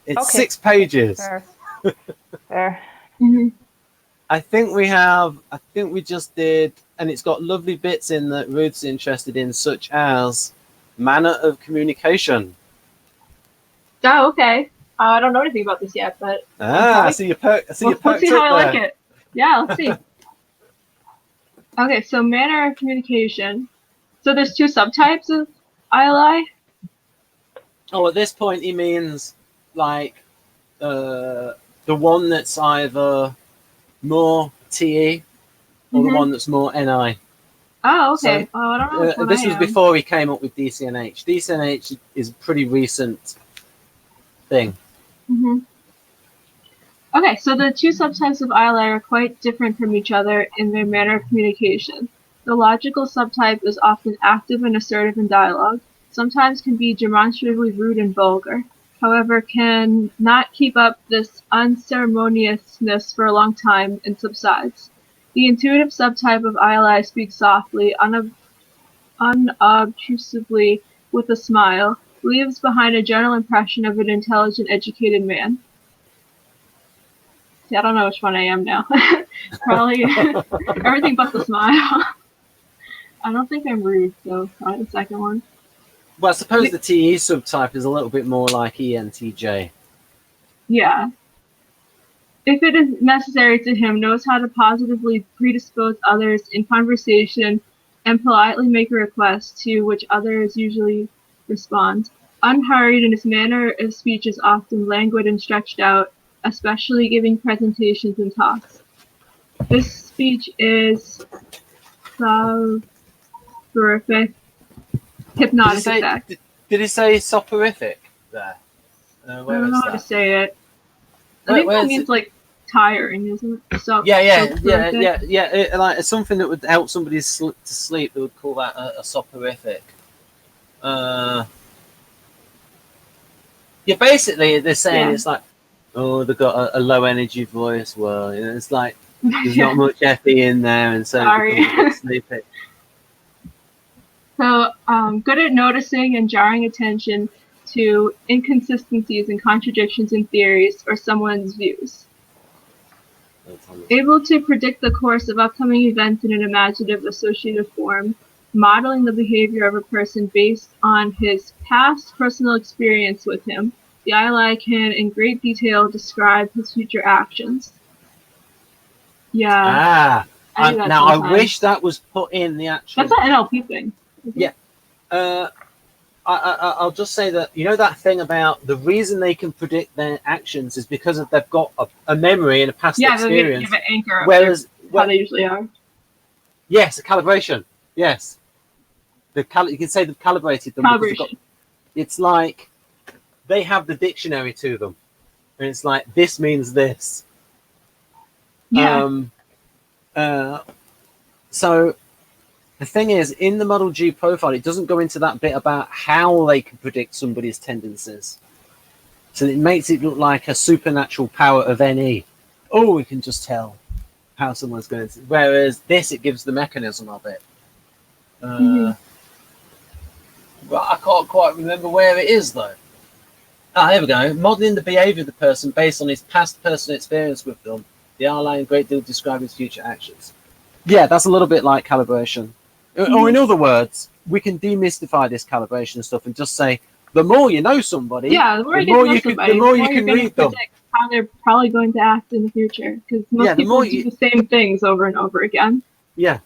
Speaker 1: It's 6 pages.
Speaker 3: Fair.
Speaker 1: I think we just did, and it's got lovely bits in that Ruth's interested in, such as manner of communication.
Speaker 2: Oh, okay. I don't know anything about this yet, but
Speaker 1: I see you perked
Speaker 2: let's see how I like it. Yeah, let's see. Okay, so manner of communication. So there's 2 subtypes of I.L.I.
Speaker 1: Oh, at this point he means like the one that's either more TE or the one that's more NI.
Speaker 2: Oh, okay. So, I don't know which one
Speaker 1: this was before he came up with DCNH. DCNH is a pretty recent thing.
Speaker 2: Okay, so the 2 subtypes of I.L.I are quite different from each other in their manner of communication. The logical subtype is often active and assertive in dialogue. sometimes can be demonstratively rude and vulgar, however can not keep up this unceremoniousness for a long time and subsides. The intuitive subtype of I.L.I speaks softly, unobtrusively, with a smile, leaves behind a general impression of an intelligent, educated man. See, I don't know which one I am now. Probably everything but the smile. I don't think I'm rude, so probably the second one.
Speaker 1: Well, I suppose the TE subtype is a little bit more like ENTJ.
Speaker 2: Yeah. If it is necessary to him, knows how to positively predispose others in conversation and politely make a request to which others usually respond. Unhurried in his manner of speech is often languid and stretched out, especially giving presentations and talks. This speech is soporific, hypnotic effect.
Speaker 1: Did he say soporific there?
Speaker 2: I don't know how to say it. I think that means like tiring, isn't it?
Speaker 1: Yeah. Like something that would help somebody to sleep. They would call that a soporific. Yeah, basically they're saying it's like, oh, they've got a low energy voice. Well, you know, it's like there's not much Effie in there, and so it's sleepy.
Speaker 2: So, good at noticing and jarring attention to inconsistencies and contradictions in theories or someone's views. Able to predict the course of upcoming events in an imaginative associative form, modeling the behavior of a person based on his past personal experience with him. The I.L.I can in great detail describe his future actions. Yeah.
Speaker 1: I wish that was put in the actual...
Speaker 2: That's an NLP thing.
Speaker 1: Yeah. I'll just say that, you know, that thing about the reason they can predict their actions is because they've got a memory and a past experience.
Speaker 2: Yeah, they have an anchor.
Speaker 1: Whereas,
Speaker 2: how they usually are.
Speaker 1: Yes, a calibration. Yes. You can say they've calibrated them.
Speaker 2: Calibration.
Speaker 1: It's like they have the dictionary to them. And it's like, this means this.
Speaker 2: Yeah.
Speaker 1: So the thing is, in the Model G profile, it doesn't go into that bit about how they can predict somebody's tendencies. So it makes it look like a supernatural power of NE. Oh, we can just tell how someone's going to... Whereas this, it gives the mechanism of it. But I can't quite remember where it is, though. Here we go. Modeling the behavior of the person based on his past personal experience with them. The I.L.I in great deal describe his future actions. Yeah, that's a little bit like calibration. Or in other words, we can demystify this calibration stuff and just say, the more you know somebody,
Speaker 2: the more you can
Speaker 1: read them.
Speaker 2: How they're probably going to act in the future, because most people do the same things over and over again.
Speaker 1: Yeah.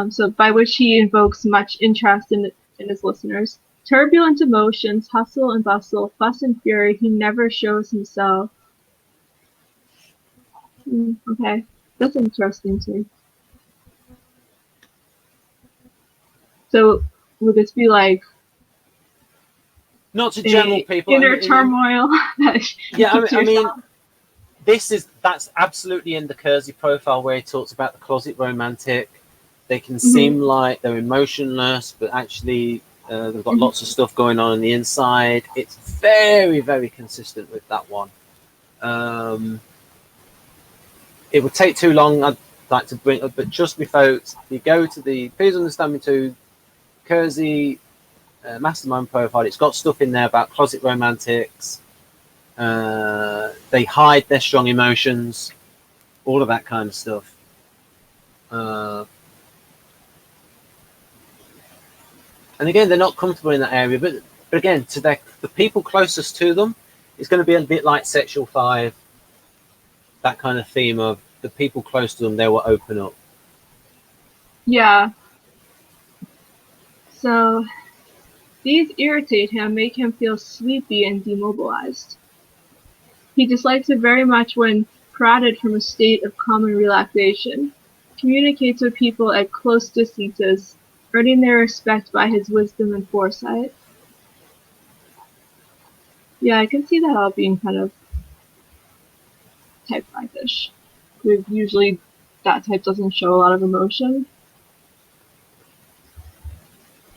Speaker 2: So by which he invokes much interest in his listeners. Turbulent emotions, hustle and bustle, fuss and fury, he never shows himself. Okay, that's interesting too. So would this be like
Speaker 1: not to general people,
Speaker 2: inner turmoil?
Speaker 1: Yeah, I mean, that's absolutely in the Kersey profile where he talks about the closet romantic. They can seem like they're emotionless, but actually they've got lots of stuff going on the inside. It's very, very consistent with that one. It would take too long. I'd like to bring up, but trust me, folks, if you go to the Please Understand Me Too Kersey Mastermind profile, it's got stuff in there about closet romantics. They hide their strong emotions, all of that kind of stuff. And again, they're not comfortable in that area, but again, to the people closest to them, it's going to be a bit like Sexual 5, that kind of theme of the people close to them, they will open up.
Speaker 2: Yeah. So these irritate him, make him feel sleepy and demobilized. He dislikes it very much when prodded from a state of calm and relaxation. Communicates with people at close distances, earning their respect by his wisdom and foresight. Yeah, I can see that all being kind of type 5-ish. Usually that type doesn't show a lot of emotion.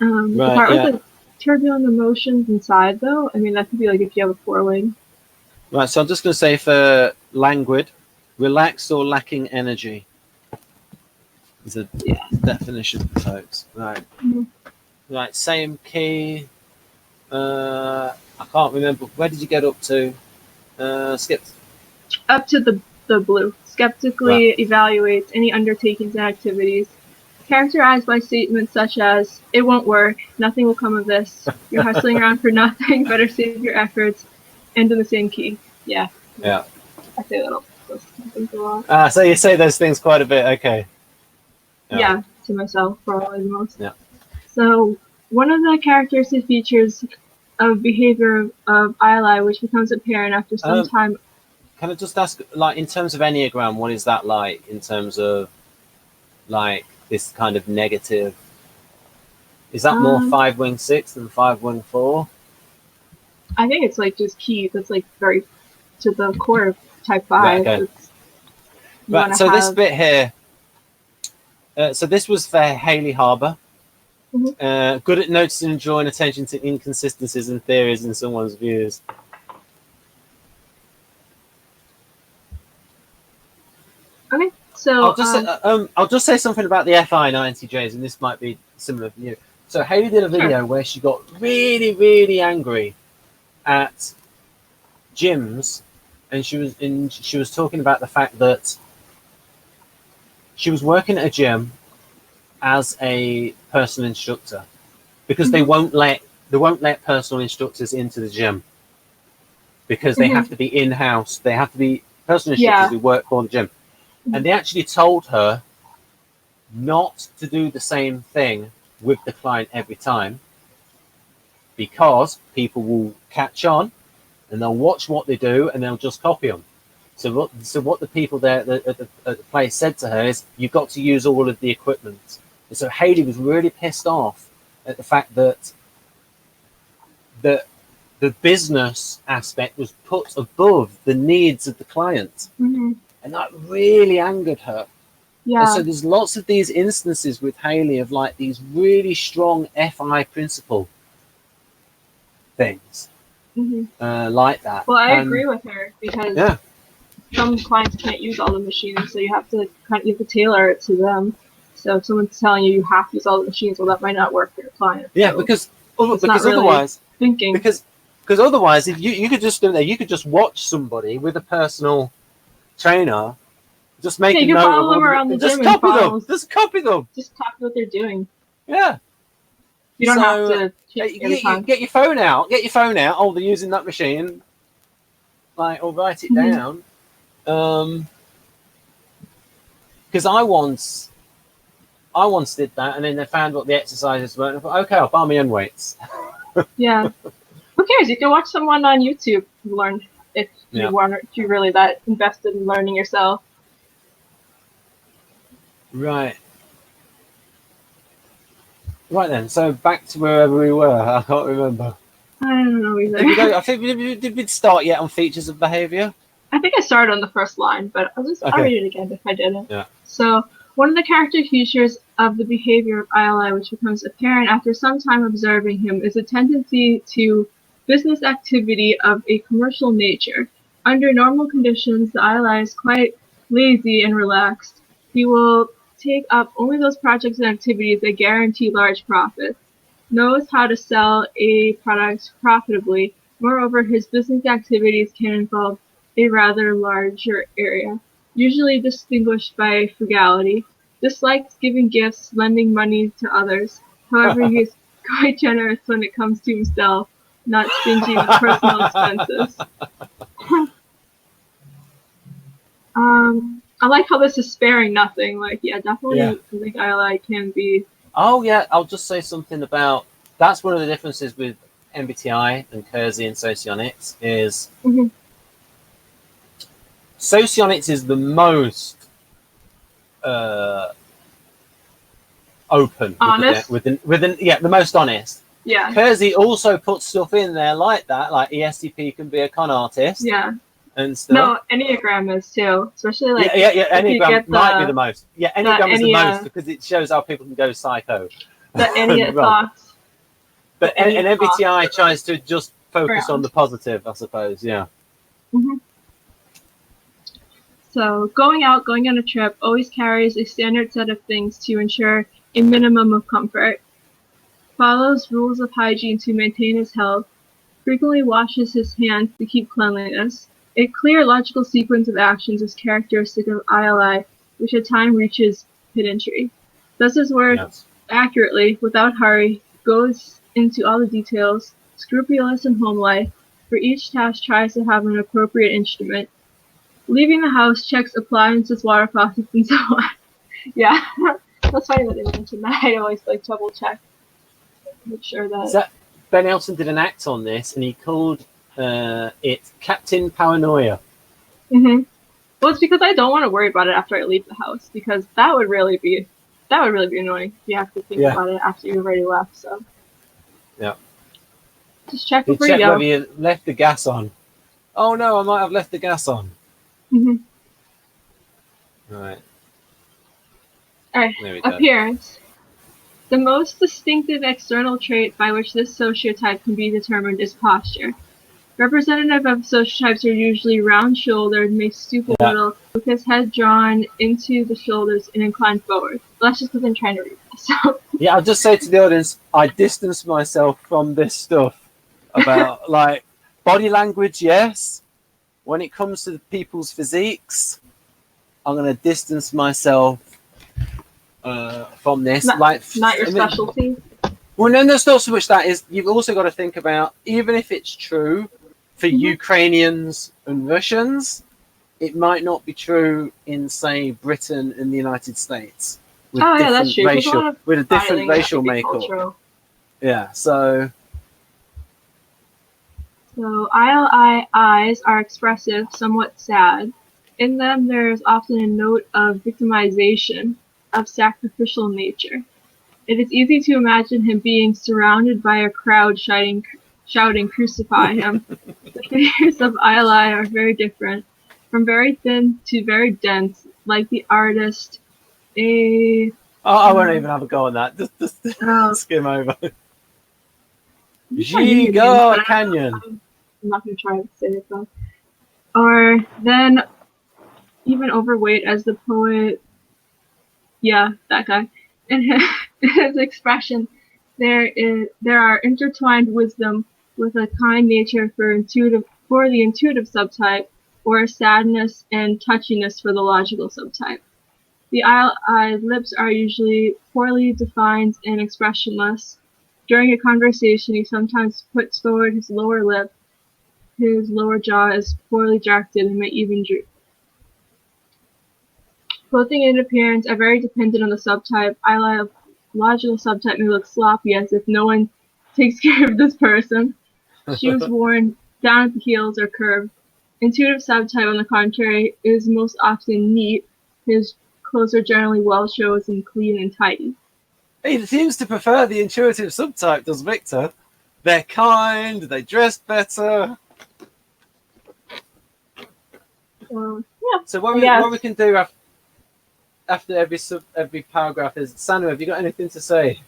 Speaker 2: The
Speaker 1: Right,
Speaker 2: part
Speaker 1: yeah.
Speaker 2: with the turbulent emotions inside, though, I mean, that could be like if you have a four-wing.
Speaker 1: Right, so I'm just going to say for languid, relaxed or lacking energy is a definition for folks. Right.
Speaker 2: Mhm.
Speaker 1: Right, same key. I can't remember. Where did you get up to? Skip.
Speaker 2: Up to the blue. Skeptically evaluates any undertakings and activities, characterized by statements such as, "It won't work, nothing will come of this, you're hustling around for nothing, better save your efforts," and in the same key. Yeah.
Speaker 1: Yeah.
Speaker 2: I say those things a lot.
Speaker 1: So you say those things quite a bit. Okay.
Speaker 2: Yeah, to myself, probably the most.
Speaker 1: Yeah.
Speaker 2: So, one of the characteristic features of behavior of I.L.I, which becomes apparent after some time.
Speaker 1: Can I just ask, like, in terms of Enneagram, what is that like in terms of, like, this kind of negative? Is that more 5-wing 6 than 5-wing 4?
Speaker 2: I think it's like just key. That's like very to the core of type 5.
Speaker 1: Right, okay. Right, so this bit here, so this was for Haley Harbour.
Speaker 2: Mm-hmm.
Speaker 1: Good at noticing and drawing attention to inconsistencies and theories in someone's views.
Speaker 2: Okay, so
Speaker 1: I'll just say something about the FI and INTJs, and this might be similar for you. So Haley did a video where she got really, really angry at gyms, and she was talking about the fact that she was working at a gym as a personal instructor because they won't let personal instructors into the gym because they have to be in-house. They have to be personal instructors who work for the gym. And they actually told her not to do the same thing with the client every time because people will catch on and they'll watch what they do and they'll just copy them. So what the people there at the place said to her is, you've got to use all of the equipment. And so Haley was really pissed off at the fact that the business aspect was put above the needs of the client. And that really angered her. Yeah. And so there's lots of these instances with Haley of like these really strong FI principle things like that.
Speaker 2: Well, I agree with her because some clients can't use all the machines, so you have to tailor it to them. So if someone's telling you have to use all the machines, well, that might not work for your client.
Speaker 1: Yeah,
Speaker 2: so
Speaker 1: because otherwise,
Speaker 2: thinking
Speaker 1: because otherwise, if you could just do that, you could just watch somebody with a personal trainer. Just make a note
Speaker 2: follow them around the
Speaker 1: just
Speaker 2: gym
Speaker 1: copy
Speaker 2: and
Speaker 1: them. Just copy them.
Speaker 2: Just copy what they're doing.
Speaker 1: Yeah.
Speaker 2: You don't have to
Speaker 1: get your phone out. Get your phone out. Oh, they're using that machine. Like, or write it down. Because I once did that, and then they found what the exercises were, and I thought, okay, I'll buy my own weights.
Speaker 2: Yeah. Who cares? You can watch someone on YouTube learn if you're really that invested in learning yourself.
Speaker 1: Right. Right then, so back to wherever we were. I can't remember.
Speaker 2: I don't know either.
Speaker 1: Did we start yet on features of behavior?
Speaker 2: I think I started on the first line, but I'll read it again if I didn't.
Speaker 1: Yeah.
Speaker 2: So, one of the character features of the behavior of I.L.I, which becomes apparent after some time observing him, is a tendency to business activity of a commercial nature. Under normal conditions, the I.L.I is quite lazy and relaxed. He will take up only those projects and activities that guarantee large profits, knows how to sell a product profitably. Moreover, his business activities can involve a rather larger area, usually distinguished by frugality. Dislikes giving gifts, lending money to others. However, he is quite generous when it comes to himself, not stingy with personal expenses. I like how this is sparing nothing. Like, definitely, I think I.L.I can be.
Speaker 1: Oh yeah, I'll just say something about that's one of the differences with MBTI and Kersey and Socionics is Socionics is the most open,
Speaker 2: honest,
Speaker 1: the most honest.
Speaker 2: Yeah.
Speaker 1: Kersey also puts stuff in there like that, like ESTP can be a con artist.
Speaker 2: Yeah.
Speaker 1: And stuff.
Speaker 2: No, Enneagram is too, especially like
Speaker 1: Enneagram might be the most. Yeah, Enneagram is the most because it shows how people can go psycho.
Speaker 2: The Enneagram thoughts.
Speaker 1: But an MBTI tries to just focus on
Speaker 2: around.
Speaker 1: the positive, I suppose. Yeah.
Speaker 2: Mhm. So going out, going on a trip, always carries a standard set of things to ensure a minimum of comfort. Follows rules of hygiene to maintain his health. Frequently washes his hands to keep cleanliness. A clear logical sequence of actions is characteristic of I.L.I, which at times reaches pedantry. Does his work
Speaker 1: Yes.
Speaker 2: accurately, without hurry, goes into all the details, scrupulous in home life, for each task tries to have an appropriate instrument. Leaving the house, checks appliances, water faucets, and so on. Yeah, that's funny that they mentioned that. I always like double check, make sure that.
Speaker 1: So Ben Elton did an act on this, and he called it Captain Paranoia.
Speaker 2: Well, it's because I don't want to worry about it after I leave the house, because that would really be annoying. You have to think about it after you've already left. So
Speaker 1: yeah,
Speaker 2: just check
Speaker 1: you
Speaker 2: before
Speaker 1: check
Speaker 2: you go.
Speaker 1: whether you left the gas on. Oh no, I might have left the gas on. Right.
Speaker 2: All right.
Speaker 1: There we go.
Speaker 2: Appearance. The most distinctive external trait by which this sociotype can be determined is posture. Representative of sociotypes are usually round-shouldered, may stoop a little, with his head drawn into the shoulders and inclined forward. Well, that's just because I'm trying to read this. So.
Speaker 1: Yeah, I'll just say to the audience, I distance myself from this stuff about like body language. Yes, when it comes to people's physiques, I'm going to distance myself from this.
Speaker 2: Not your specialty.
Speaker 1: Well, no, that's not so much that. Is you've also got to think about, even if it's true for Ukrainians and Russians, it might not be true in, say, Britain and the United States. With
Speaker 2: that's true.
Speaker 1: With a different racial makeup. Yeah, so
Speaker 2: I.L.I eyes are expressive, somewhat sad. In them, there is often a note of victimization, of sacrificial nature. It is easy to imagine him being surrounded by a crowd shouting, crucify him. The figures of I.L.I are very different, from very thin to very dense, like the artist I
Speaker 1: won't even have a go on that. Just skim over. Giga Canyon.
Speaker 2: I'm not going to try to say it though. Or then, even overweight as the poet, that guy. In his expression, there are intertwined wisdom with a kind nature for the intuitive subtype, or sadness and touchiness for the logical subtype. The I.L.I lips are usually poorly defined and expressionless. During a conversation, he sometimes puts forward his lower lip. His lower jaw is poorly directed and may even droop. Clothing and appearance are very dependent on the subtype. I.L.I logical subtype may look sloppy, as if no one takes care of this person. Shoes worn down at the heels or curved. Intuitive subtype, on the contrary, is most often neat. His clothes are generally well chosen, clean, and tidy.
Speaker 1: He seems to prefer the intuitive subtype, does Victor? They're kind, they dress better. So what we can do after every paragraph is, Sanu, have you got anything to say?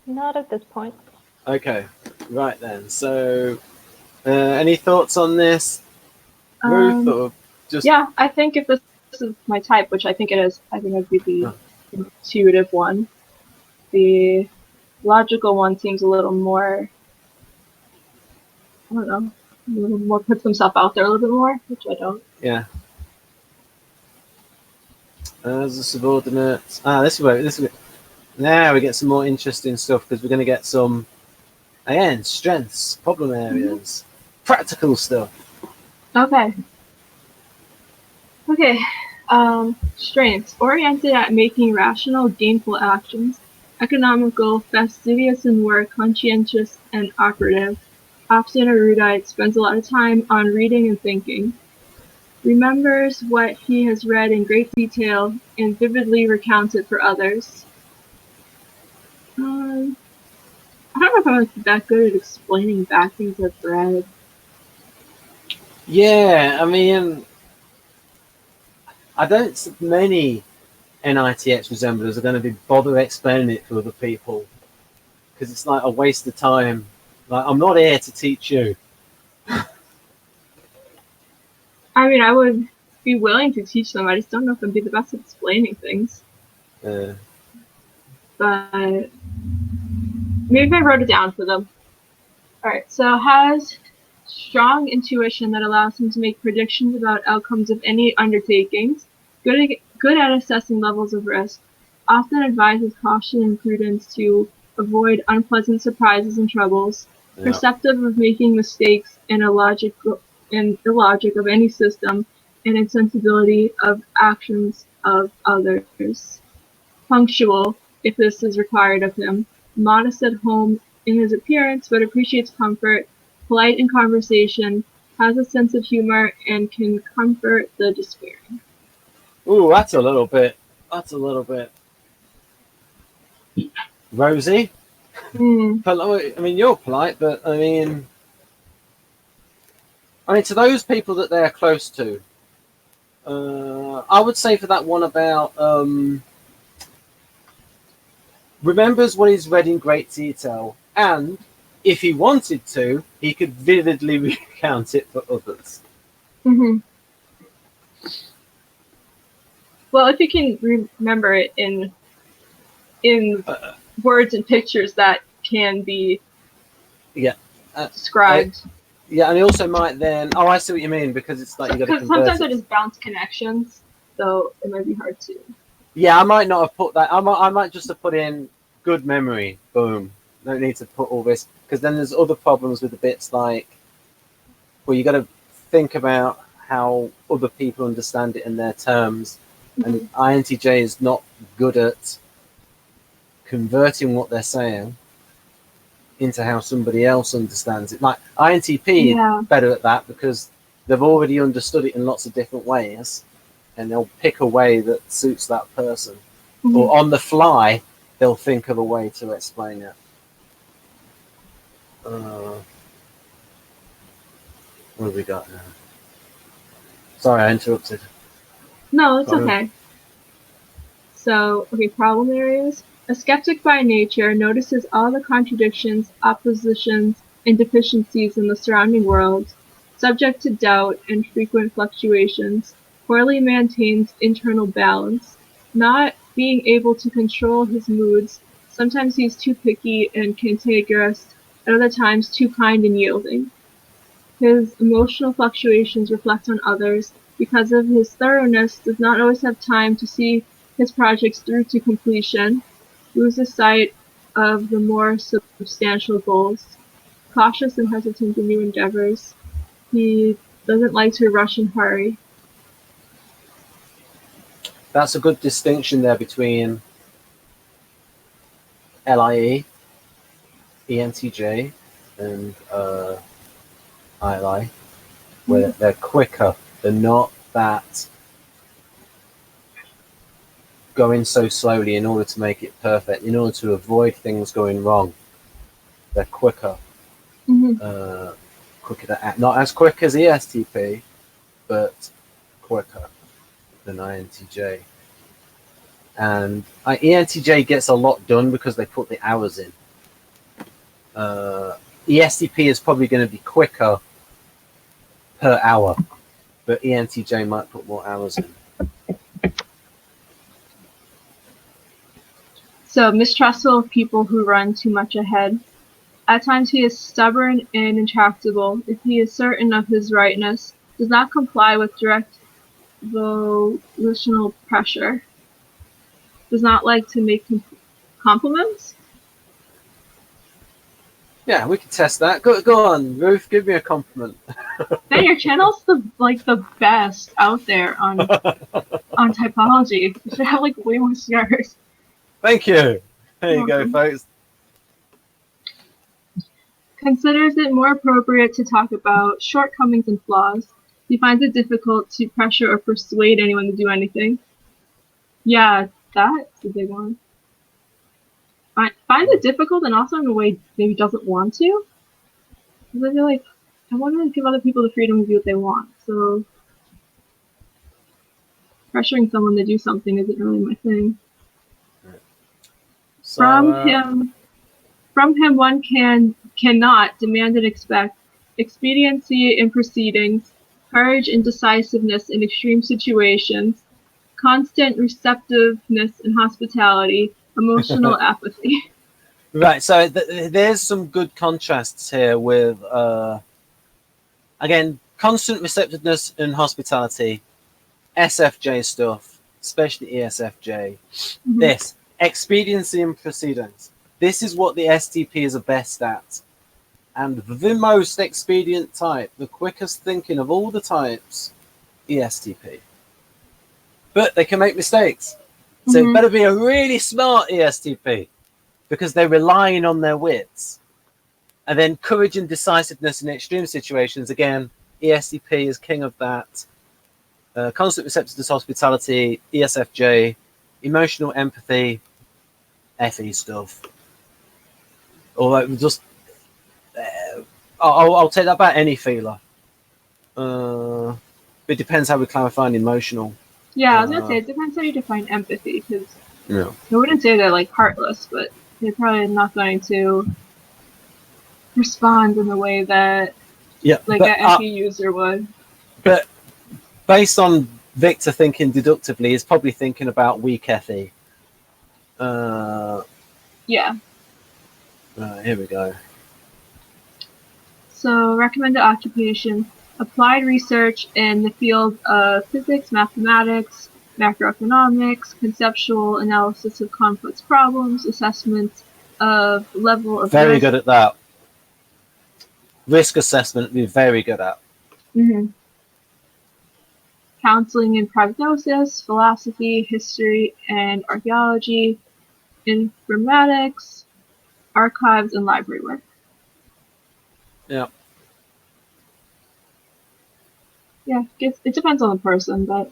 Speaker 3: Not at this point.
Speaker 1: Okay, right then. So, any thoughts on this, Ruth, or just?
Speaker 2: Yeah, I think if this is my type, which I think it is, I think it would be the intuitive one. The logical one seems a little more, I don't know, a little more puts himself out there a little bit more, which I don't.
Speaker 1: Yeah. As a subordinate. This is now we get some more interesting stuff, because we're going to get some, again, strengths, problem areas, practical stuff.
Speaker 2: Okay. Strengths. Oriented at making rational, gainful actions. Economical, fastidious in work, conscientious, and operative. Often erudite, spends a lot of time on reading and thinking. Remembers what he has read in great detail and vividly recounts it for others. I don't know if I'm that good at explaining back things I've read.
Speaker 1: Yeah, I mean, I don't think many NiTx resemblers are going to be bother explaining it to other people. because it's like a waste of time. Like, I'm not here to teach you.
Speaker 2: I mean, I would be willing to teach them. I just don't know if I'd be the best at explaining things. But maybe I wrote it down for them. All right. So has strong intuition that allows him to make predictions about outcomes of any undertakings. Good at assessing levels of risk. Often advises caution and prudence to avoid unpleasant surprises and troubles.
Speaker 1: Yeah.
Speaker 2: Perceptive of making mistakes and illogic of any system, and insensibility of actions of others. Punctual, if this is required of him. Modest at home in his appearance, but appreciates comfort. Polite in conversation. Has a sense of humor and can comfort the despairing.
Speaker 1: Ooh, that's a little bit rosy. I mean, you're polite, but I mean, to those people that they're close to, I would say for that one about remembers what he's read in great detail, and if he wanted to, he could vividly recount it for others.
Speaker 2: Mm-hmm. Well, if you can remember it in words and pictures that can be described.
Speaker 1: And he also might then. Oh, I see what you mean, because it's like you got to convert
Speaker 2: sometimes
Speaker 1: it.
Speaker 2: I just bounce connections, so it might be hard to.
Speaker 1: Yeah, I might not have put that. I might just have put in good memory. Boom. Don't need to put all this, because then there's other problems with the bits like, well, you got to think about how other people understand it in their terms, and INTJ is not good at converting what they're saying into how somebody else understands it. Like INTP is better at that because they've already understood it in lots of different ways, and they'll pick a way that suits that person. Or on the fly, they'll think of a way to explain it. What have we got now? Sorry, I interrupted.
Speaker 2: No, it's okay. So, problem areas. A skeptic by nature notices all the contradictions, oppositions, and deficiencies in the surrounding world, subject to doubt and frequent fluctuations, poorly maintains internal balance, not being able to control his moods. Sometimes he's too picky and cantankerous, at other times too kind and yielding. His emotional fluctuations reflect on others. Because of his thoroughness, does not always have time to see his projects through to completion, loses sight of the more substantial goals, cautious and hesitant in new endeavors. He doesn't like to rush and hurry.
Speaker 1: That's a good distinction there between I.L.I, ENTJ, and I.L.I, where they're quicker. They're not that going so slowly in order to make it perfect, in order to avoid things going wrong. They're quicker. Quicker to act. Not as quick as ESTP, but quicker than INTJ. And ENTJ gets a lot done because they put the hours in. ESTP is probably going to be quicker per hour, but ENTJ might put more hours in.
Speaker 2: So, mistrustful of people who run too much ahead. At times he is stubborn and intractable. If he is certain of his rightness, does not comply with direct volitional pressure. Does not like to make compliments.
Speaker 1: Yeah, we can test that. Go on, Ruth, give me a compliment.
Speaker 2: Man, your channel's the best out there on typology. You should have way more stars.
Speaker 1: Thank you. There you go, folks.
Speaker 2: Considers it more appropriate to talk about shortcomings and flaws. He finds it difficult to pressure or persuade anyone to do anything. Yeah, that's a big one. Finds it difficult and also in a way maybe doesn't want to. Because I feel like I want to give other people the freedom to do what they want. So pressuring someone to do something isn't really my thing.
Speaker 1: So,
Speaker 2: From him, From him one cannot demand and expect expediency in proceedings, courage and decisiveness in extreme situations, constant receptiveness and hospitality, emotional apathy.
Speaker 1: Right, so there's some good contrasts here with, again, constant receptiveness and hospitality, SFJ stuff, especially ESFJ.
Speaker 2: Mm-hmm.
Speaker 1: This, expediency in proceedings. This is what the STPs are best at. And the most expedient type, the quickest thinking of all the types, ESTP. But they can make mistakes. So it better be a really smart ESTP because they're relying on their wits. And then courage and decisiveness in extreme situations. Again, ESTP is king of that. Constant receptiveness, hospitality, ESFJ, emotional empathy, FE stuff. Or just, I'll take that about any feeler. It depends how we clarify emotional.
Speaker 2: Yeah, I was gonna say it depends how you define empathy, because
Speaker 1: Yeah.
Speaker 2: I wouldn't say they're like heartless, but they're probably not going to respond in the way that like an FE user would.
Speaker 1: But based on Victor thinking deductively, he's probably thinking about weak FE.
Speaker 2: Yeah.
Speaker 1: Here we go.
Speaker 2: So recommended occupation: applied research in the field of physics, mathematics, macroeconomics, conceptual analysis of complex problems, assessment of level of
Speaker 1: Very
Speaker 2: risk.
Speaker 1: good at that. Risk assessment, we're very good at.
Speaker 2: Mm-hmm. Counseling and prognosis, philosophy, history and archaeology, informatics, archives, and library work.
Speaker 1: Yeah.
Speaker 2: Yeah, it depends on the person, but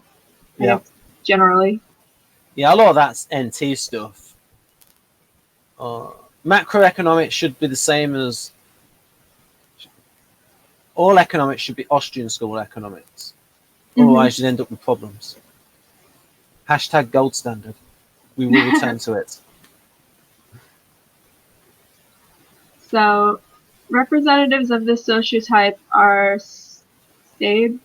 Speaker 1: Yeah.
Speaker 2: Generally.
Speaker 1: Yeah, a lot of that's NT stuff. Macroeconomics should be the same as all economics should be Austrian school economics. Otherwise, you'd end up with problems. Hashtag gold standard. We will return to it.
Speaker 2: So, representatives of this sociotype are staid,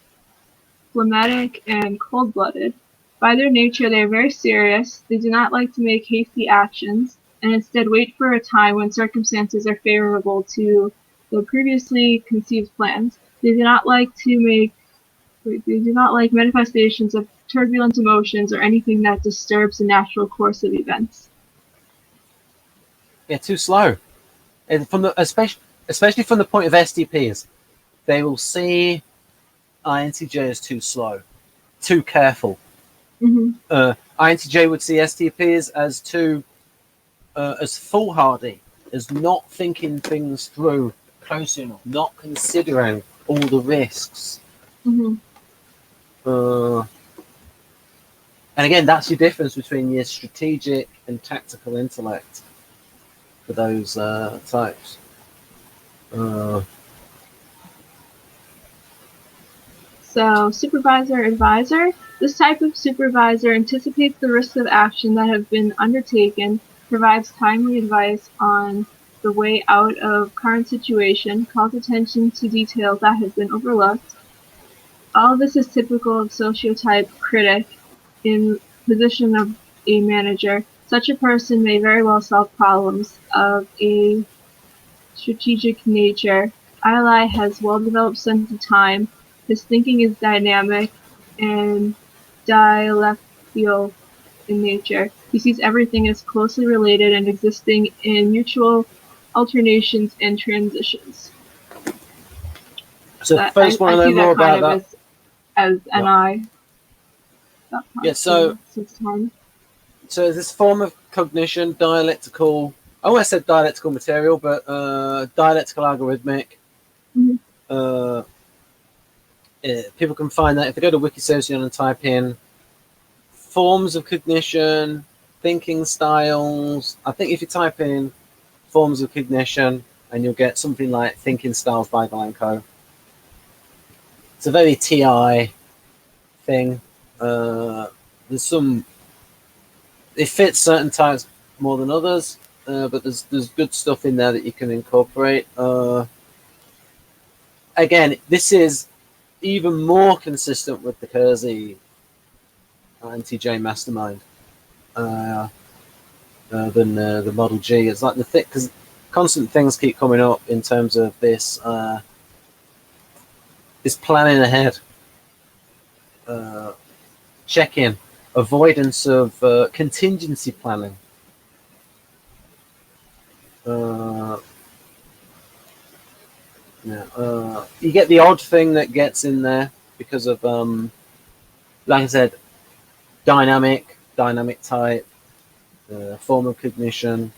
Speaker 2: phlegmatic, and cold-blooded. By their nature, they are very serious. They do not like to make hasty actions, and instead wait for a time when circumstances are favorable to the previously conceived plans. They do not like manifestations of turbulent emotions or anything that disturbs the natural course of events.
Speaker 1: Yeah, too slow. And especially from the point of STPs, they will see INTJ as too slow, too careful. INTJ would see STPs as too as foolhardy, as not thinking things through closely enough, not considering all the risks. And again, that's the difference between your strategic and tactical intellect for those types.
Speaker 2: So, supervisor, advisor. This type of supervisor anticipates the risks of action that have been undertaken, provides timely advice on the way out of current situation, calls attention to details that have been overlooked. All of this is typical of sociotype critic in position of a manager. Such a person may very well solve problems of a strategic nature. I.L.I has well-developed sense of time. His thinking is dynamic and dialectical in nature. He sees everything as closely related and existing in mutual alternations and transitions.
Speaker 1: So first want to learn more about that.
Speaker 2: As NI.
Speaker 1: Yeah, so this form of cognition, dialectical, I always said dialectical material, but dialectical algorithmic. People can find that if they go to Wikisocion and type in forms of cognition, thinking styles. I think if you type in forms of cognition, and you'll get something like Thinking Styles by Gulenko. It's a very TI thing. There's some, it fits certain types more than others. but there's good stuff in there that you can incorporate. Again, this is even more consistent with the Kersey INTJ mastermind than the Model G. It's like the thick, because constant things keep coming up in terms of this this planning ahead, check-in, avoidance of contingency planning. You get the odd thing that gets in there because of, like I said, dynamic type, form of cognition,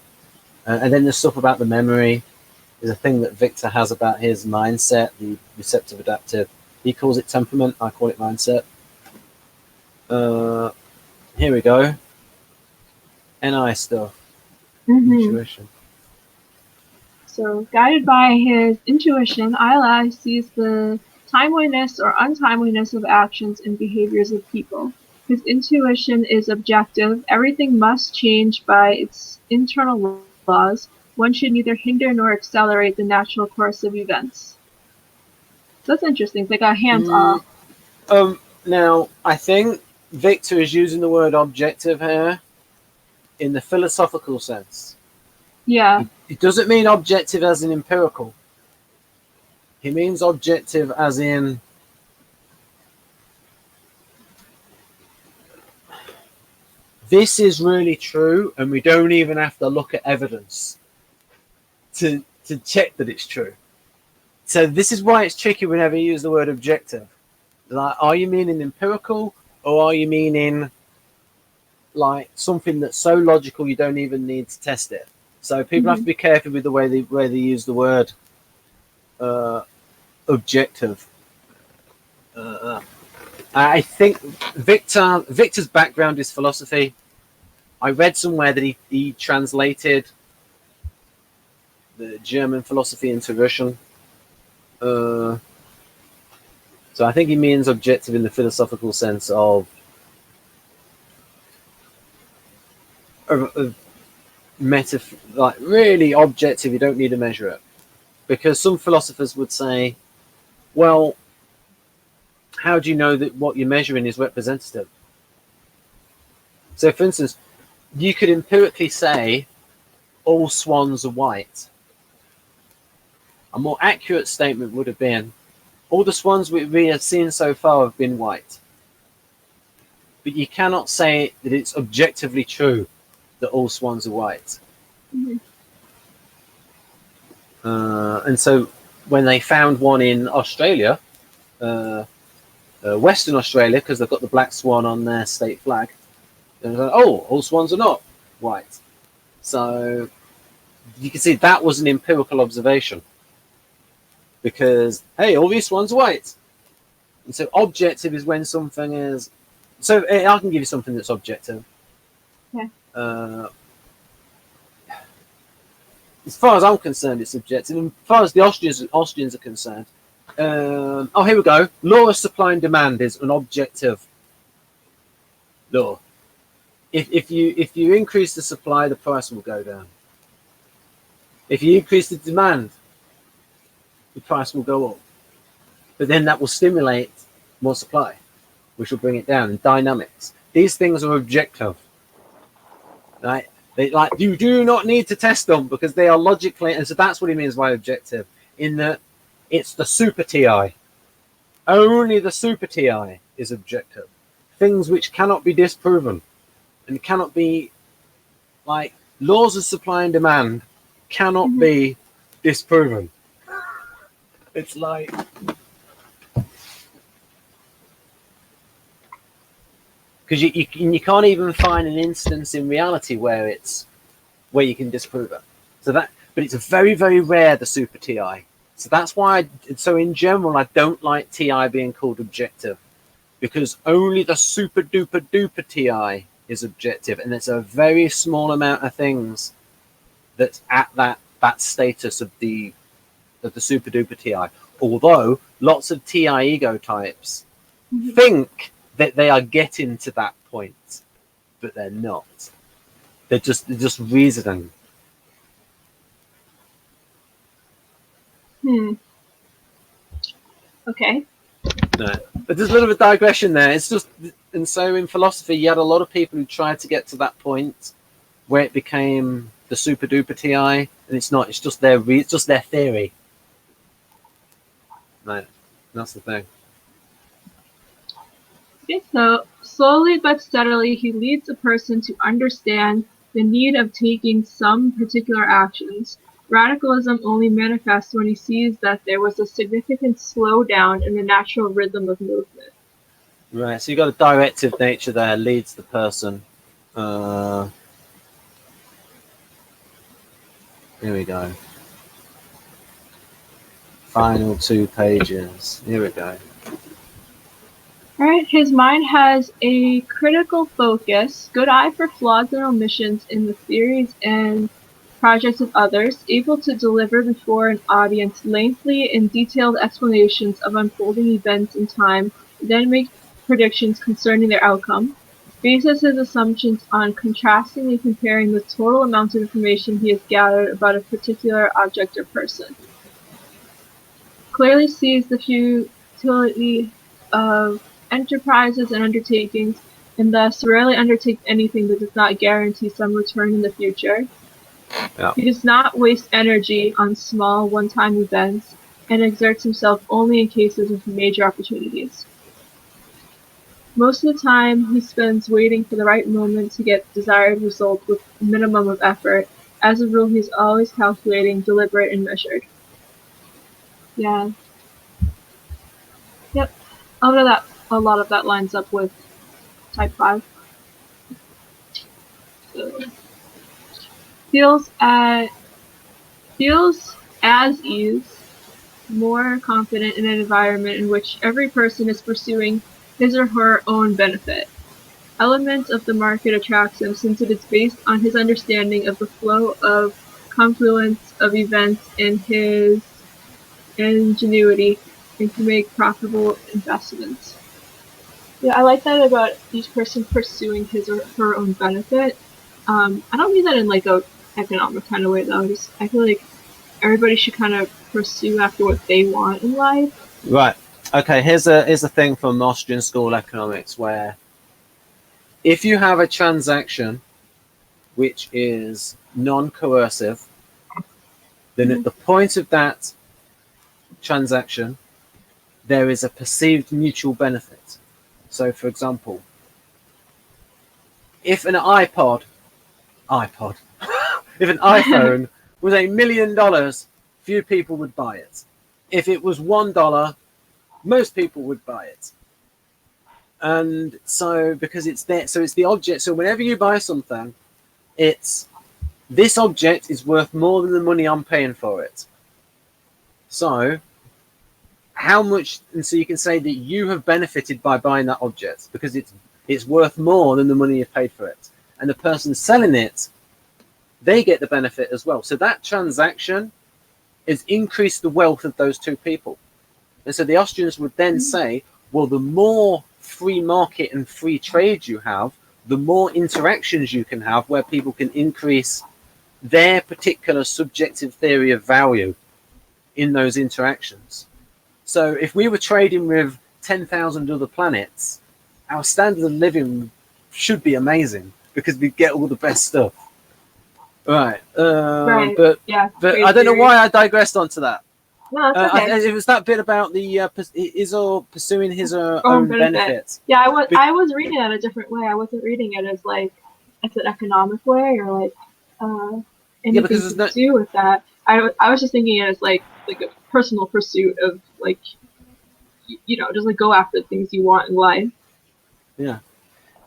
Speaker 1: and then the stuff about the memory is a thing that Victor has about his mindset, the receptive adaptive. He calls it temperament, I call it mindset. Here we go. NI stuff. Intuition.
Speaker 2: So, guided by his intuition, I.L.I sees the timeliness or untimeliness of actions and behaviors of people. His intuition is objective. Everything must change by its internal laws. One should neither hinder nor accelerate the natural course of events. That's interesting. They got hands off.
Speaker 1: Now, I think Victor is using the word objective here in the philosophical sense.
Speaker 2: Yeah.
Speaker 1: It doesn't mean objective as in empirical. He means objective as in this is really true, and we don't even have to look at evidence to check that it's true. So this is why it's tricky whenever you use the word objective. Like, are you meaning empirical, or are you meaning like something that's so logical you don't even need to test it? So people have to be careful with the way they use the word objective. I think Victor's background is philosophy. I read somewhere that he translated the German philosophy into Russian. So I think he means objective in the philosophical sense of like really objective. You don't need to measure it, because some philosophers would say, well, how do you know that what you're measuring is representative? So for instance, you could empirically say all swans are white. A more accurate statement would have been all the swans we have seen so far have been white. But you cannot say that it's objectively true that all swans are white. And so when they found one in Australia, Western Australia, because they've got the black swan on their state flag, and like, oh, all swans are not white. So you can see that was an empirical observation, because hey, all these swans are white. And so objective is when something is. So I can give you something that's objective.
Speaker 2: Yeah.
Speaker 1: As far as I'm concerned, it's subjective. And as far as the Austrians are concerned, oh, here we go. Law of supply and demand is an objective law. If you increase the supply, the price will go down. If you increase the demand, the price will go up. But then that will stimulate more supply, which will bring it down. And dynamics. These things are objective, right? You do not need to test them because they are logically, and so that's what he means by objective, in that it's the super TI. Only the super TI is objective. Things which cannot be disproven and cannot be, like, laws of supply and demand cannot be disproven. It's like, because you can't even find an instance in reality where you can disprove it. So that, but it's very, very rare, the super TI. So that's why. So in general, I don't like TI being called objective, because only the super duper duper TI is objective, and there's a very small amount of things that's at that status of the super duper TI. Although lots of TI ego types think that they are getting to that point, but they're not. They're just reasoning.
Speaker 2: Okay.
Speaker 1: No. But there's a little bit of digression there. It's just, and so in philosophy, you had a lot of people who tried to get to that point where it became the super duper TI, and it's not. It's just their theory. No, that's the thing.
Speaker 2: Okay, so slowly but steadily, he leads a person to understand the need of taking some particular actions. Radicalism only manifests when he sees that there was a significant slowdown in the natural rhythm of movement.
Speaker 1: Right, so you've got a directive nature there, leads the person. Here we go. Final 2 pages. Here we go.
Speaker 2: Alright, his mind has a critical focus, good eye for flaws and omissions in the theories and projects of others, able to deliver before an audience lengthy and detailed explanations of unfolding events in time, then make predictions concerning their outcome, bases his assumptions on contrasting and comparing the total amount of information he has gathered about a particular object or person, clearly sees the futility of enterprises and undertakings, and thus rarely undertakes anything that does not guarantee some return in the future.
Speaker 1: Yeah.
Speaker 2: He does not waste energy on small one-time events and exerts himself only in cases of major opportunities. Most of the time he spends waiting for the right moment to get desired results with a minimum of effort. As a rule, he is always calculating, deliberate, and measured. Yeah. Yep. A lot of that lines up with type 5. So, feels as ease, more confident in an environment in which every person is pursuing his or her own benefit. Elements of the market attracts him since it is based on his understanding of the flow of confluence of events and his ingenuity and can make profitable investments. Yeah, I like that about each person pursuing his or her own benefit. I don't mean that in like a economic kind of way though. I feel like everybody should kind of pursue after what they want in life.
Speaker 1: Right. Okay, here's a thing from Austrian school economics where if you have a transaction which is non-coercive, then at the point of that transaction, there is a perceived mutual benefit. So, for example, if an iPod, if an iPhone was $1 million, few people would buy it. If it was $1, most people would buy it. And so, because it's there, so it's the object. So whenever you buy something, it's this object is worth more than the money I'm paying for it. So how much, and so you can say that you have benefited by buying that object because it's worth more than the money you've paid for it. And the person selling it, they get the benefit as well. So that transaction has increased the wealth of those two people. And so the Austrians would then say, well, the more free market and free trade you have, the more interactions you can have where people can increase their particular subjective theory of value in those interactions. So if we were trading with 10,000 other planets, our standard of living should be amazing because we get all the best stuff. Right.
Speaker 2: Right.
Speaker 1: But I don't know
Speaker 2: theory.
Speaker 1: why I digressed onto that.
Speaker 2: No, it's okay.
Speaker 1: It was that bit about the Izor pursuing his own benefits.
Speaker 2: Yeah, I was reading it a different way. I wasn't reading it as like it's an economic way or like anything to do with that. I was just thinking it as like a personal pursuit of like just like go after the things you want in life.
Speaker 1: Yeah.